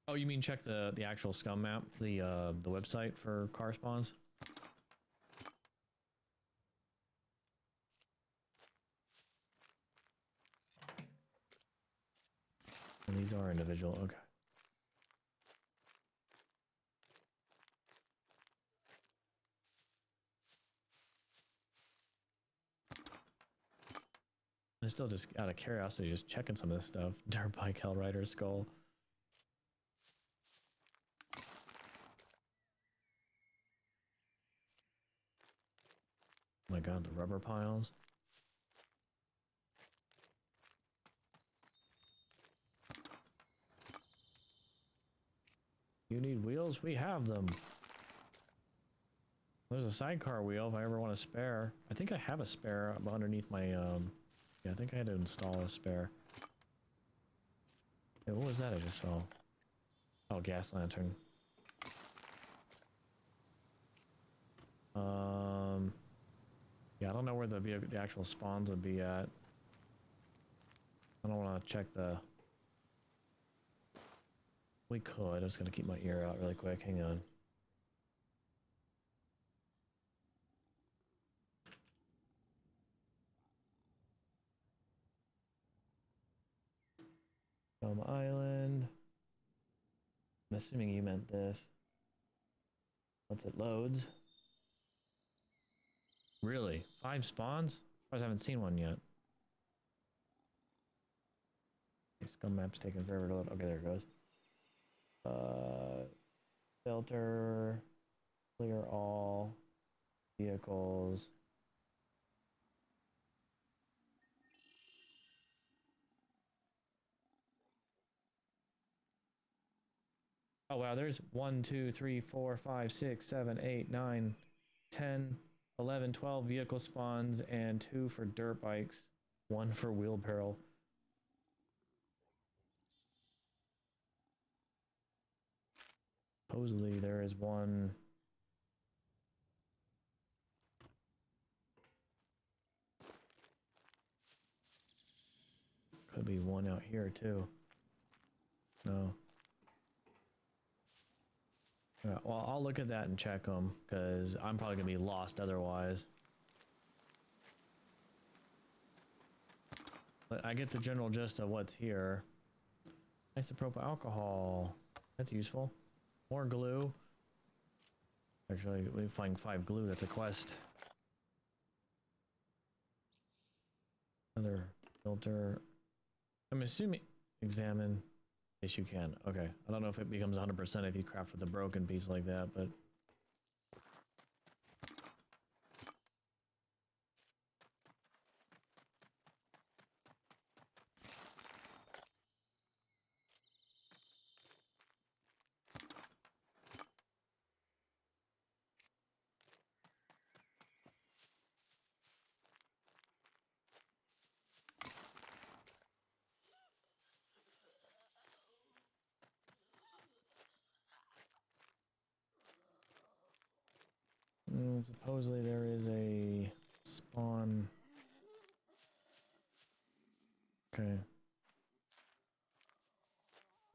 Oh, you mean check the actual SCUM map, the website for car spawns? And these are individual. Okay. I'm still just out of curiosity, just checking some of this stuff. Dirt bike, Hellrider skull. Oh my god, the rubber piles. You need wheels? We have them. There's a sidecar wheel if I ever want a spare. I think I have a spare underneath my, yeah, I think I had to install a spare. Hey, what was that I just saw? Oh, gas lantern. Yeah, I don't know where the actual spawns would be at. I don't want to check the... We could. I'm just going to keep my ear out really quick. Hang on. Island. I'm assuming you meant this. Once it loads. Really? 5 spawns? I haven't seen one yet. Okay, SCUM map's taking forever to load. Okay, there it goes. Filter. Clear all vehicles. Oh wow, there's 1, 2, 3, 4, 5, 6, 7, 8, 9, 10, 11, 12 vehicle spawns and 2 for dirt bikes, 1 for wheelbarrow. Supposedly there is one. Could be one out here too. No. Yeah, well, I'll look at that and check them, because I'm probably going to be lost otherwise. But I get the general gist of what's here. Isopropyl alcohol. That's useful. More glue. Actually, we find 5 glue. That's a quest. Another filter. I'm assuming... Examine. Yes, you can. Okay. I don't know if it becomes 100% if you craft with a broken piece like that, but... supposedly there is a spawn. Okay.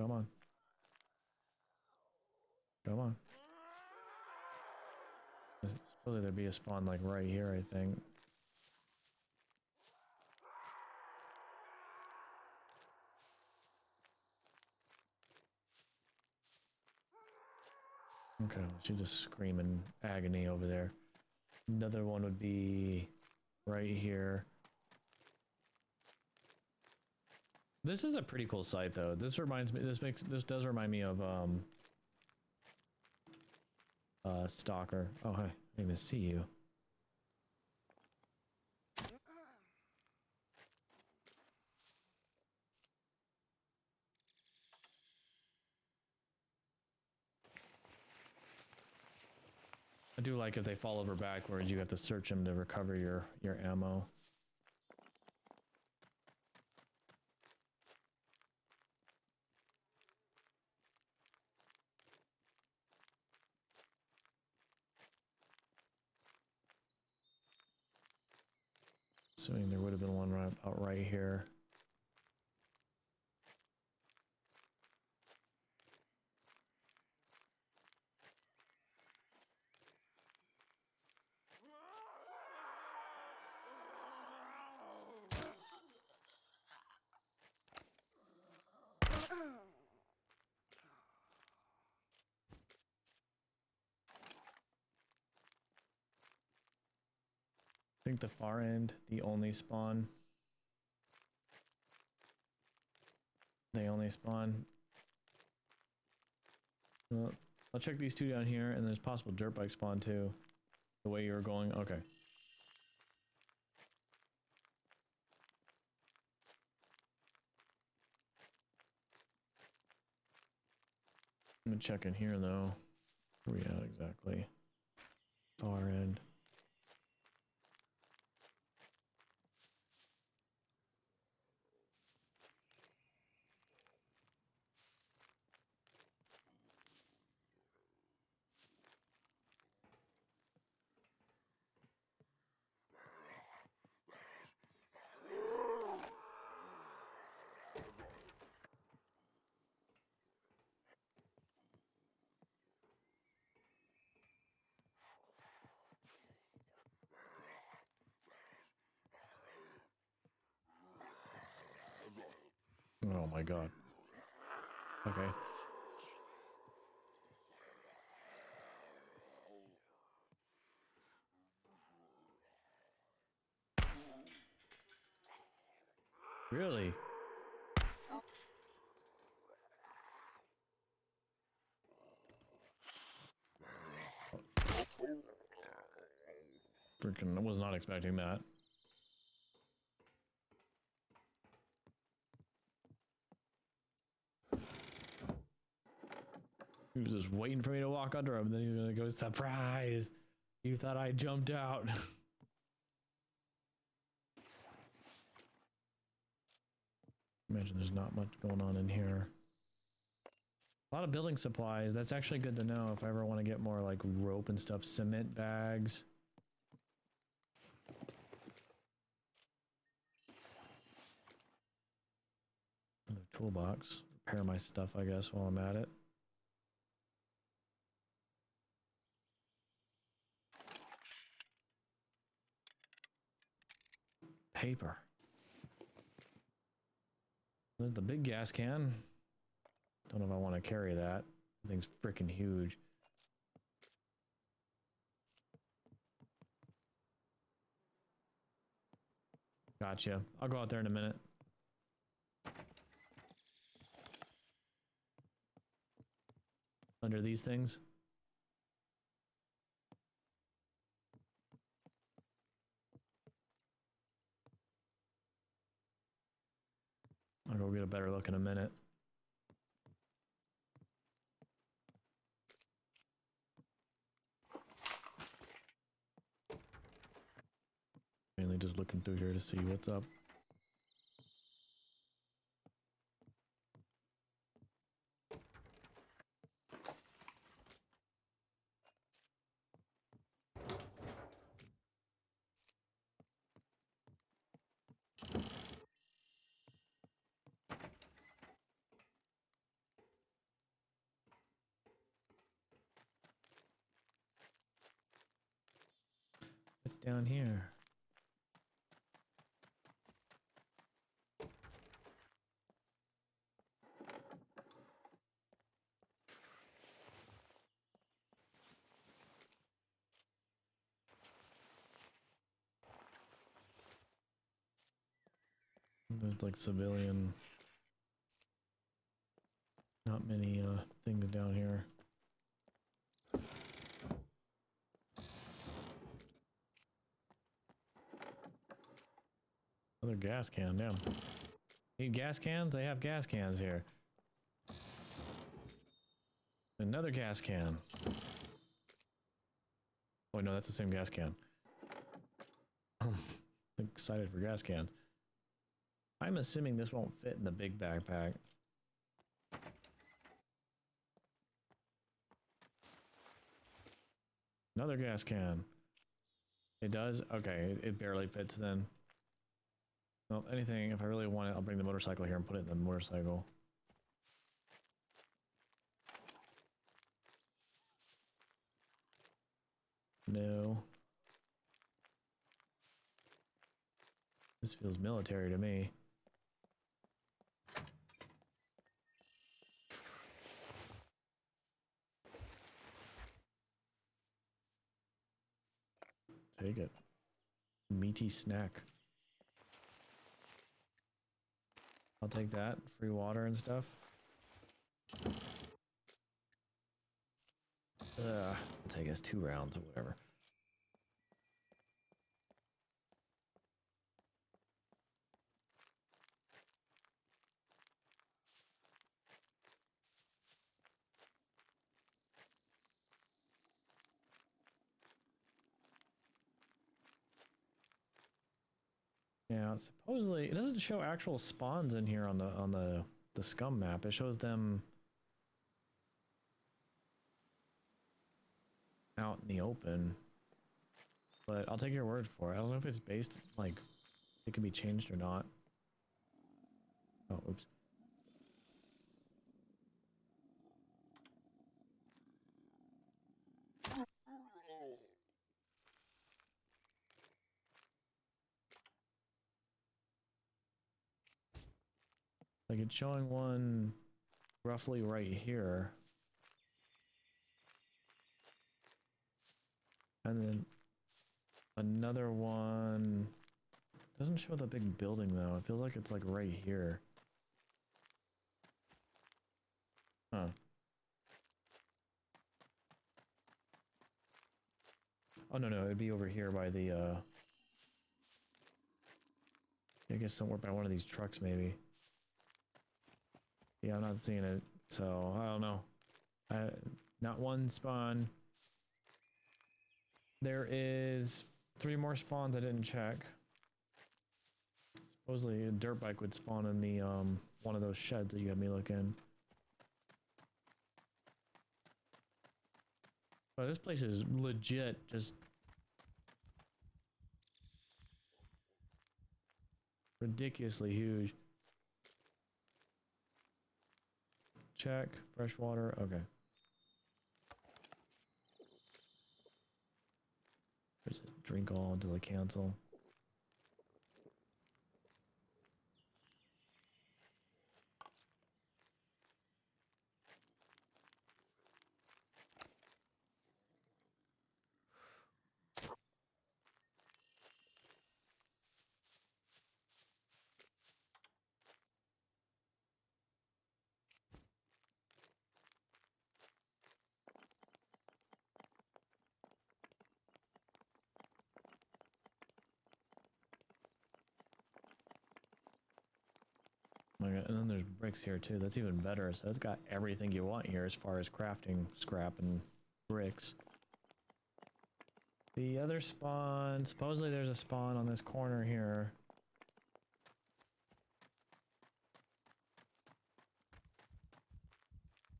Come on. Come on. Supposedly there'd be a spawn like right here, I think. Okay, she's just screaming agony over there. Another one would be right here. This is a pretty cool site though. This reminds me, this does remind me of Stalker. Oh hi, I didn't even see you. I do like if they fall over backwards, you have to search them to recover your ammo. Assuming there would have been one right out right here. I think the far end, the only spawn. They only spawn. Well, I'll check these 2 down here, and there's possible dirt bike spawn too. The way you were going, okay. I'm gonna check in here though. Where we at exactly? Far end. Oh my god. Okay. Really? Freaking, I was not expecting that. He was just waiting for me to walk under him, then he's gonna go, surprise! You thought I jumped out. Imagine there's not much going on in here. A lot of building supplies. That's actually good to know if I ever want to get more like rope and stuff. Cement bags. Another toolbox. Repair my stuff, I guess, while I'm at it. Paper. There's the big gas can. Don't know if I want to carry that. The thing's freaking huge. Gotcha. I'll go out there in a minute. Under these things. I'll go get a better look in a minute. Mainly just looking through here to see what's up. What's down here? There's like civilian, not many things down here. Another gas can, damn. Need gas cans? They have gas cans here. Another gas can. Oh no, that's the same gas can. I'm excited for gas cans. I'm assuming this won't fit in the big backpack. Another gas can. It does? Okay, it barely fits then. Well, anything, if I really want it, I'll bring the motorcycle here and put it in the motorcycle. No. This feels military to me. Take it. Meaty snack. I'll take that. Free water and stuff. I'll take us 2 rounds or whatever. Yeah, supposedly it doesn't show actual spawns in here on the SCUM map. It shows them out in the open. But I'll take your word for it. I don't know if it's based like it can be changed or not. Oh, oops. Like it's showing one roughly right here. And then another one doesn't show the big building though. It feels like it's like right here. Huh. Oh no, it'd be over here by the I guess somewhere by one of these trucks maybe. Yeah, I'm not seeing it, so I don't know. Not one spawn. There is 3 more spawns I didn't check. Supposedly a dirt bike would spawn in the one of those sheds that you had me look in. Oh, this place is legit just ridiculously huge. Check. Fresh water. Okay. Let's just drink all until I cancel. Oh my God. And then there's bricks here too. That's even better. So it's got everything you want here as far as crafting scrap and bricks. The other spawn, supposedly there's a spawn on this corner here.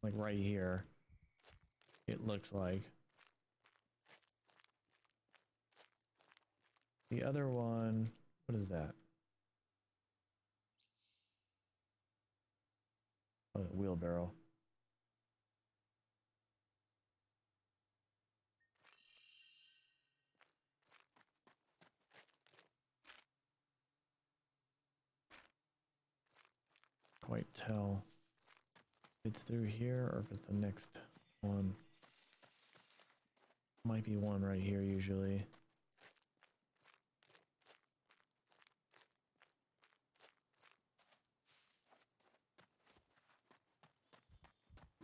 Like right here. It looks like. The other one, what is that? Oh, wheelbarrow. Quite tell if it's through here or if it's the next one. Might be one right here usually.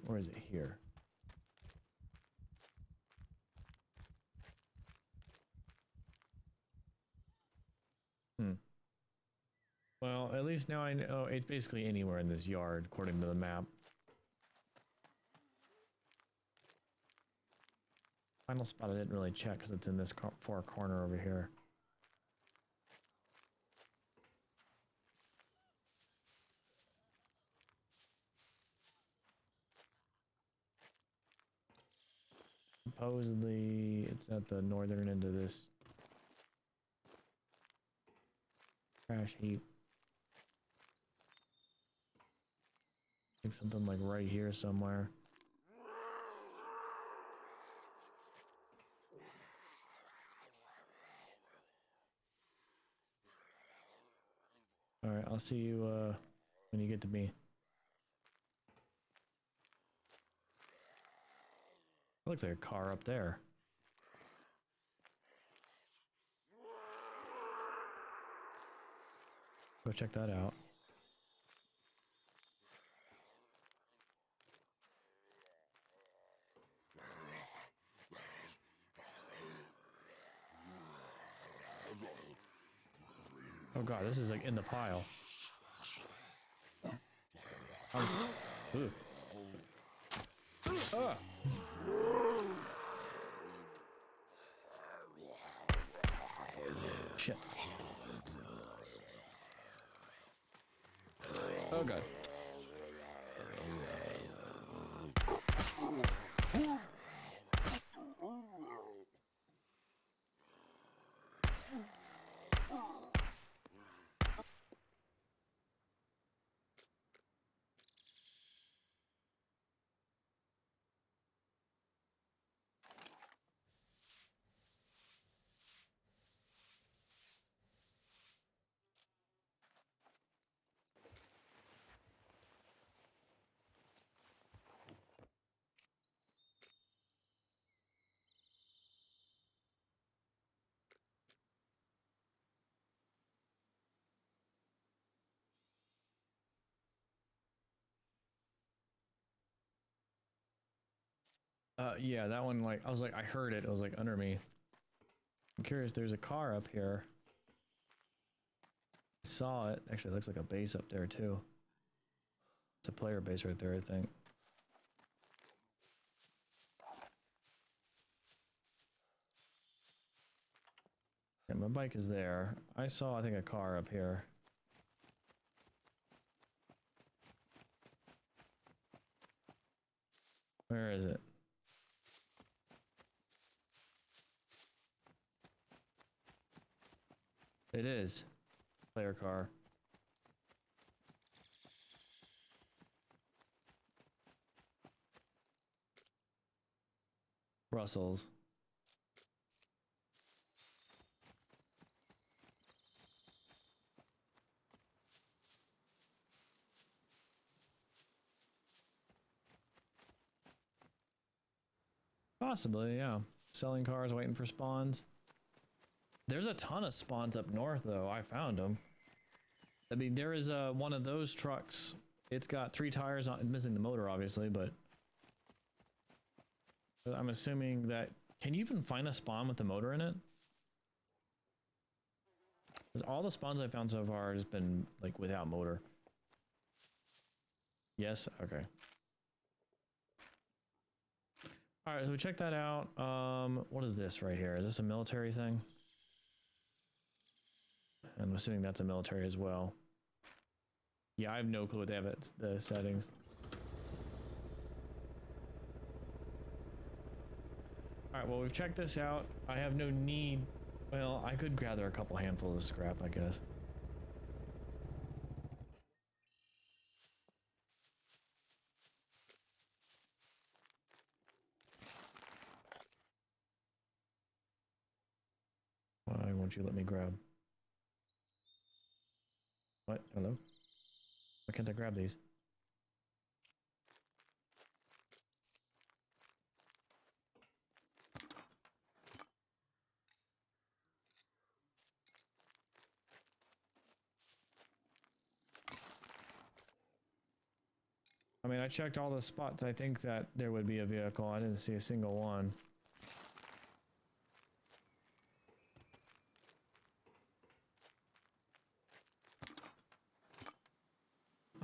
Or is it here? Well, at least now I know it's basically anywhere in this yard, according to the map. Final spot I didn't really check because it's in this far corner over here. Supposedly, it's at the northern end of this trash heap. I think something like right here somewhere. Alright, I'll see you when you get to me. Looks like a car up there. Go check that out. Oh god, this is like in the pile. Ooh. Ah. Shit. Oh god. Yeah, that one, like, I was like, I heard it. It was like under me. I'm curious, there's a car up here. Saw it. Actually, it looks like a base up there too. It's a player base right there, I think. Yeah, my bike is there. I saw, I think, a car up here. Where is it? It is. Player car. Brussels. Possibly, yeah. Selling cars, waiting for spawns. There's a ton of spawns up north, though. I found them. I mean, there is one of those trucks. It's got 3 tires on, missing the motor, obviously, but I'm assuming that. Can you even find a spawn with the motor in it? Because all the spawns I found so far has been like without motor. Yes. Okay. All right, so we check that out. What is this right here? Is this a military thing? I'm assuming that's a military as well. Yeah, I have no clue what they have at the settings. All right, well, we've checked this out. I have no need. Well, I could gather a couple handfuls of scrap, I guess. Why won't you let me grab? What? Hello? Why can't I grab these? I mean, I checked all the spots. I think that there would be a vehicle. I didn't see a single one.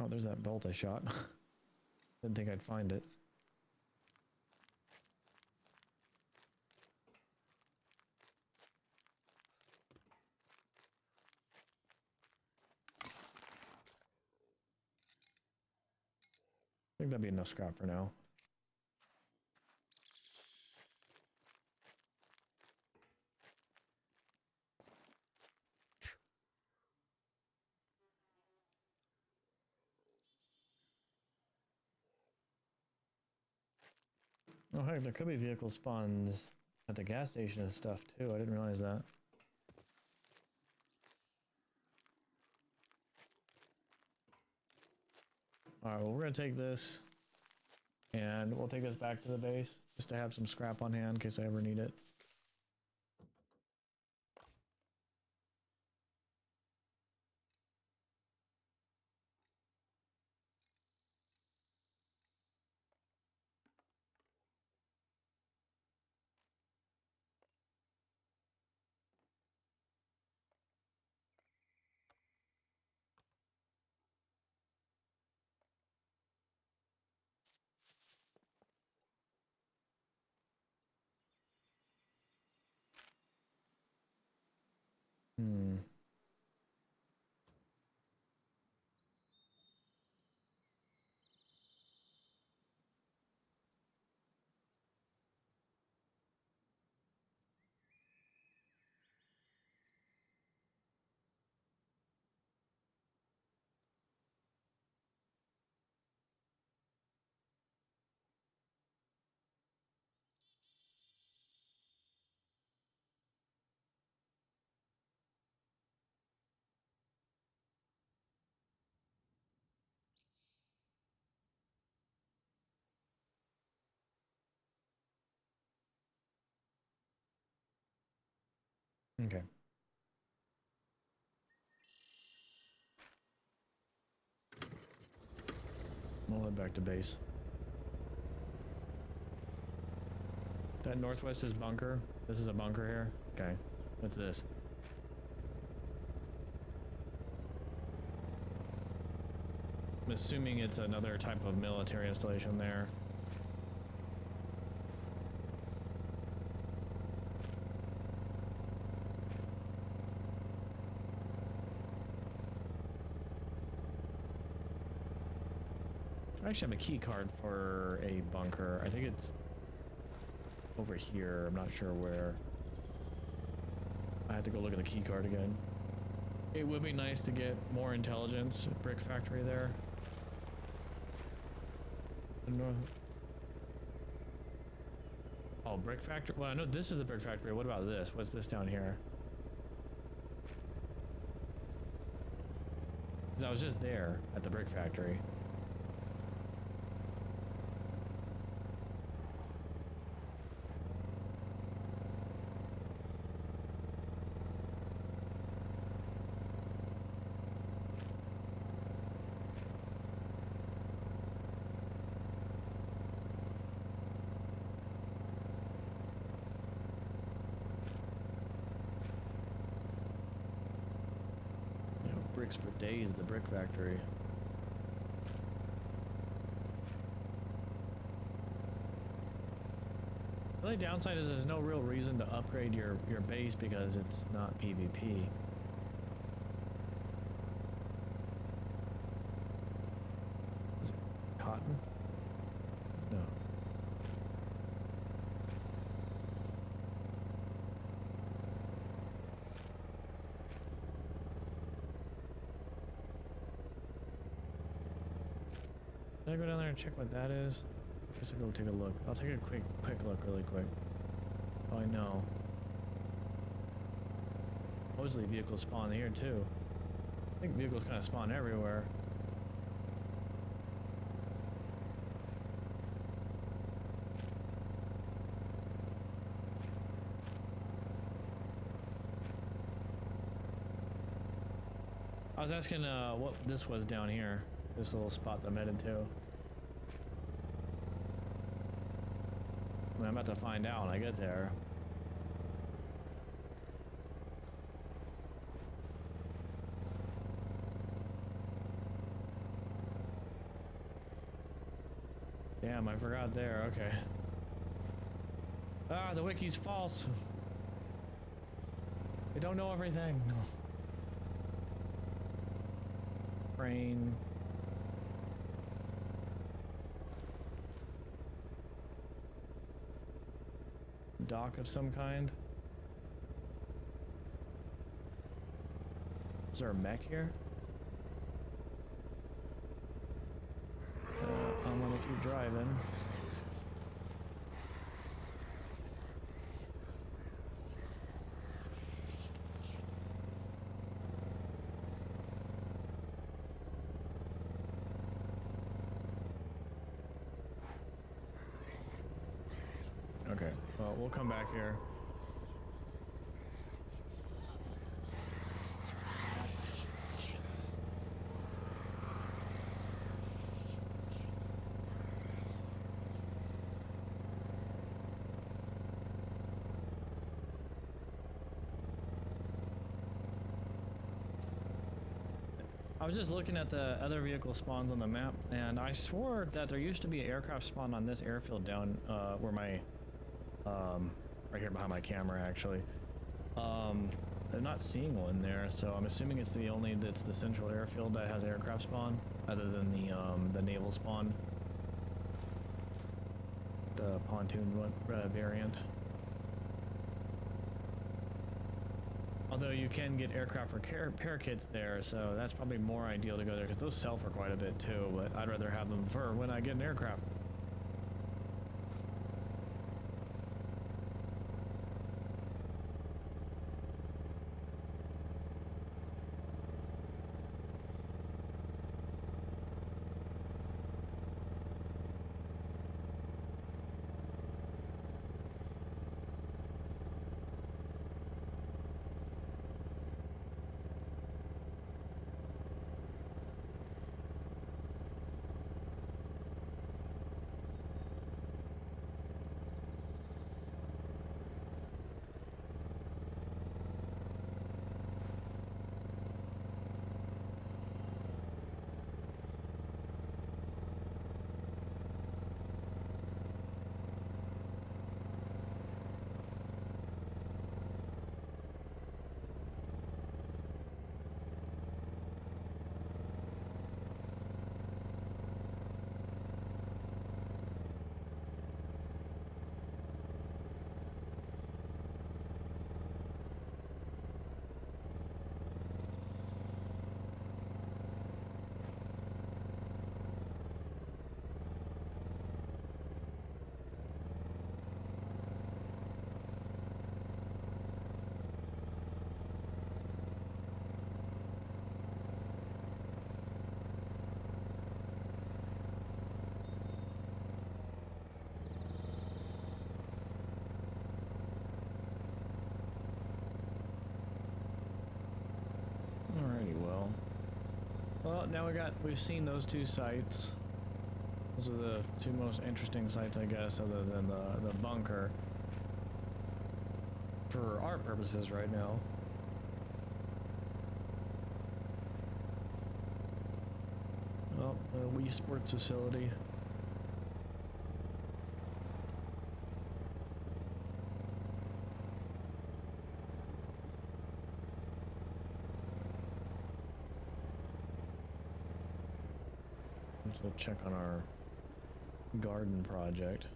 Oh, there's that bolt I shot. Didn't think I'd find it. I think that'd be enough scrap for now. Oh, heck, there could be vehicle spawns at the gas station and stuff too. I didn't realize that. Alright, well, we're gonna take this and we'll take this back to the base just to have some scrap on hand in case I ever need it. Hmm. Okay. We'll head back to base. That northwest is bunker. This is a bunker here. Okay. What's this? I'm assuming it's another type of military installation there. I actually have a key card for a bunker. I think it's over here. I'm not sure where. I have to go look at the key card again. It would be nice to get more intelligence. Brick factory there. Oh, brick factory. Well, I know this is the brick factory. What about this? What's this down here? 'Cause I was just there at the brick factory. Bricks for days at the brick factory. The only downside is there's no real reason to upgrade your base because it's not PvP. Is it cotton? No. Can I go down there and check what that is? I guess I'll go take a look. I'll take a quick look really quick. Oh, I know. Supposedly vehicles spawn here too. I think vehicles kind of spawn everywhere. I was asking what this was down here. This little spot that I'm headed to. I mean, I'm about to find out when I get there. Damn, I forgot there. Okay. Ah, the wiki's false. They don't know everything. Brain. Dock of some kind. Is there a mech here? I'm gonna keep driving. Okay, well, we'll come back here. I was just looking at the other vehicle spawns on the map, and I swore that there used to be an aircraft spawn on this airfield down where my right here behind my camera actually. I'm not seeing one there, so I'm assuming it's the central airfield that has aircraft spawn, other than the naval spawn, the pontoon variant. Although you can get aircraft repair kits there, so that's probably more ideal to go there because those sell for quite a bit too. But I'd rather have them for when I get an aircraft. now we've seen those two sites. Those are the two most interesting sites, I guess, other than the bunker. For our purposes right now. Well, the Wii Sports facility. Let's go check on our garden project.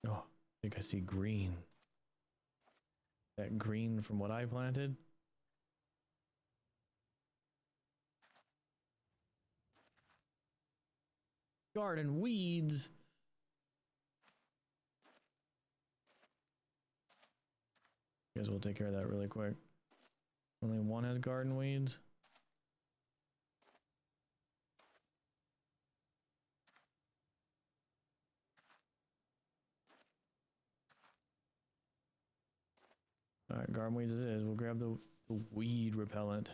Oh, I think I see green. That green from what I planted? Garden weeds. Guess we'll take care of that really quick. Only one has garden weeds. Alright, garden weeds it is. We'll grab the weed repellent.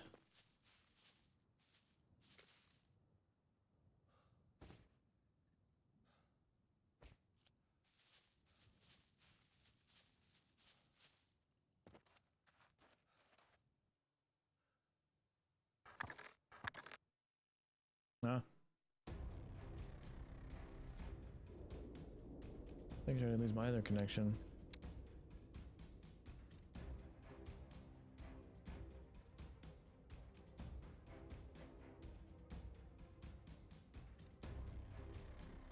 Huh? I think I should lose my other connection.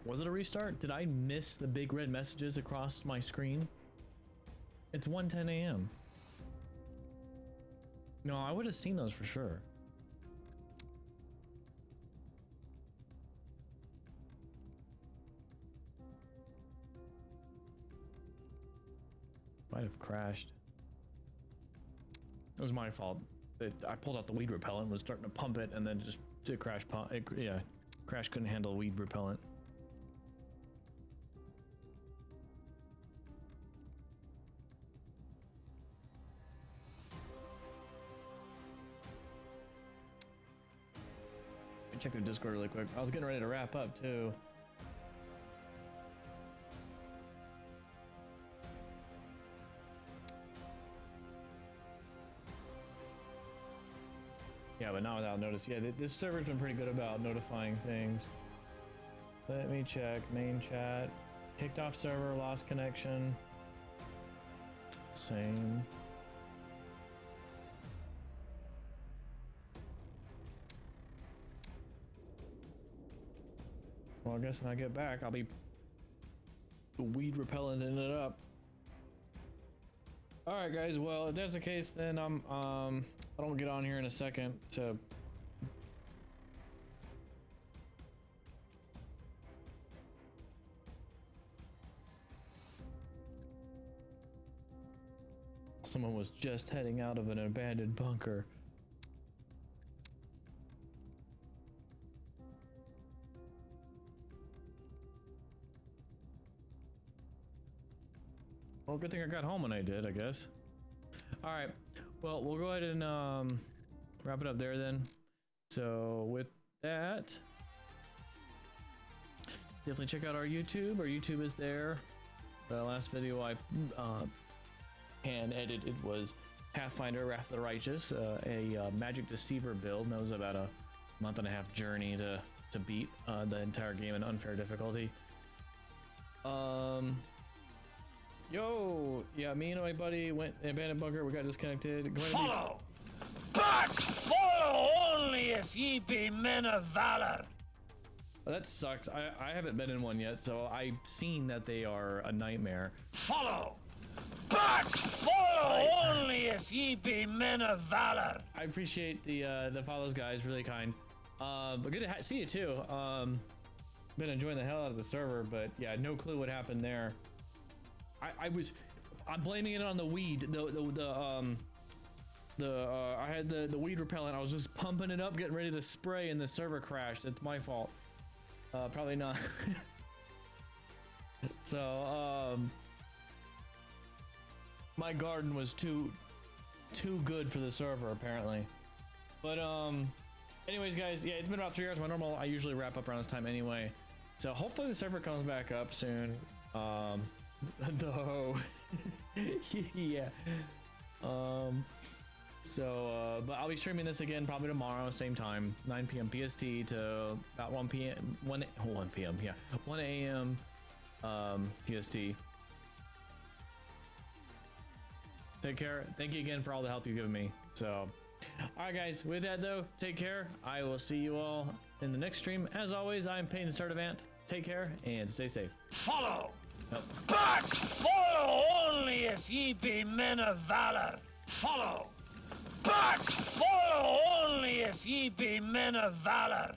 Was it a restart? Did I miss the big red messages across my screen? It's 1:10 a.m. No, I would have seen those for sure. Might have crashed. It was my fault. I pulled out the weed repellent, was starting to pump it, and then just did crash. Yeah, crash couldn't handle weed repellent. Check their Discord really quick. I was getting ready to wrap up too. Yeah, but not without notice. Yeah, this server's been pretty good about notifying things. Let me check. Main chat. Kicked off server, lost connection. Same. Well, I guess when I get back, I'll be weed repellenting it up. All right, guys. Well, if that's the case, then I don't get on here in a second to. Someone was just heading out of an abandoned bunker. Well, good thing I got home when I did, I guess. All right. Well, we'll go ahead and wrap it up there then. So with that, definitely check out our YouTube. Our YouTube is there. The last video I hand edited was Pathfinder Wrath of the Righteous, a Magic Deceiver build. And that was about a month-and-a-half journey to beat the entire game in unfair difficulty. Yo, yeah, me and my buddy went in abandoned bunker. We got disconnected. Follow, but follow only if ye be men of valor. Oh, that sucks. I haven't been in one yet, so I've seen that they are a nightmare. Follow, but follow only if ye be men of valor. I appreciate the follows, guys. Really kind. But good to see you too. Been enjoying the hell out of the server, but yeah, no clue what happened there. I'm blaming it on the weed. I had the weed repellent. I was just pumping it up, getting ready to spray, and the server crashed. It's my fault. Probably not. So, my garden was too good for the server, apparently. But, anyways, guys, yeah, it's been about 3 hours. My normal, I usually wrap up around this time anyway. So hopefully the server comes back up soon. Though, yeah. But I'll be streaming this again probably tomorrow, same time, 9 p.m. PST to about 1 p.m. 1 p.m. Yeah, 1 a.m. PST. Take care. Thank you again for all the help you've given me. So, all right, guys. With that though, take care. I will see you all in the next stream. As always, I'm Paden Sturtevant. Take care and stay safe. Follow! Yep. But follow only if ye be men of valor. Follow! But follow only if ye be men of valor.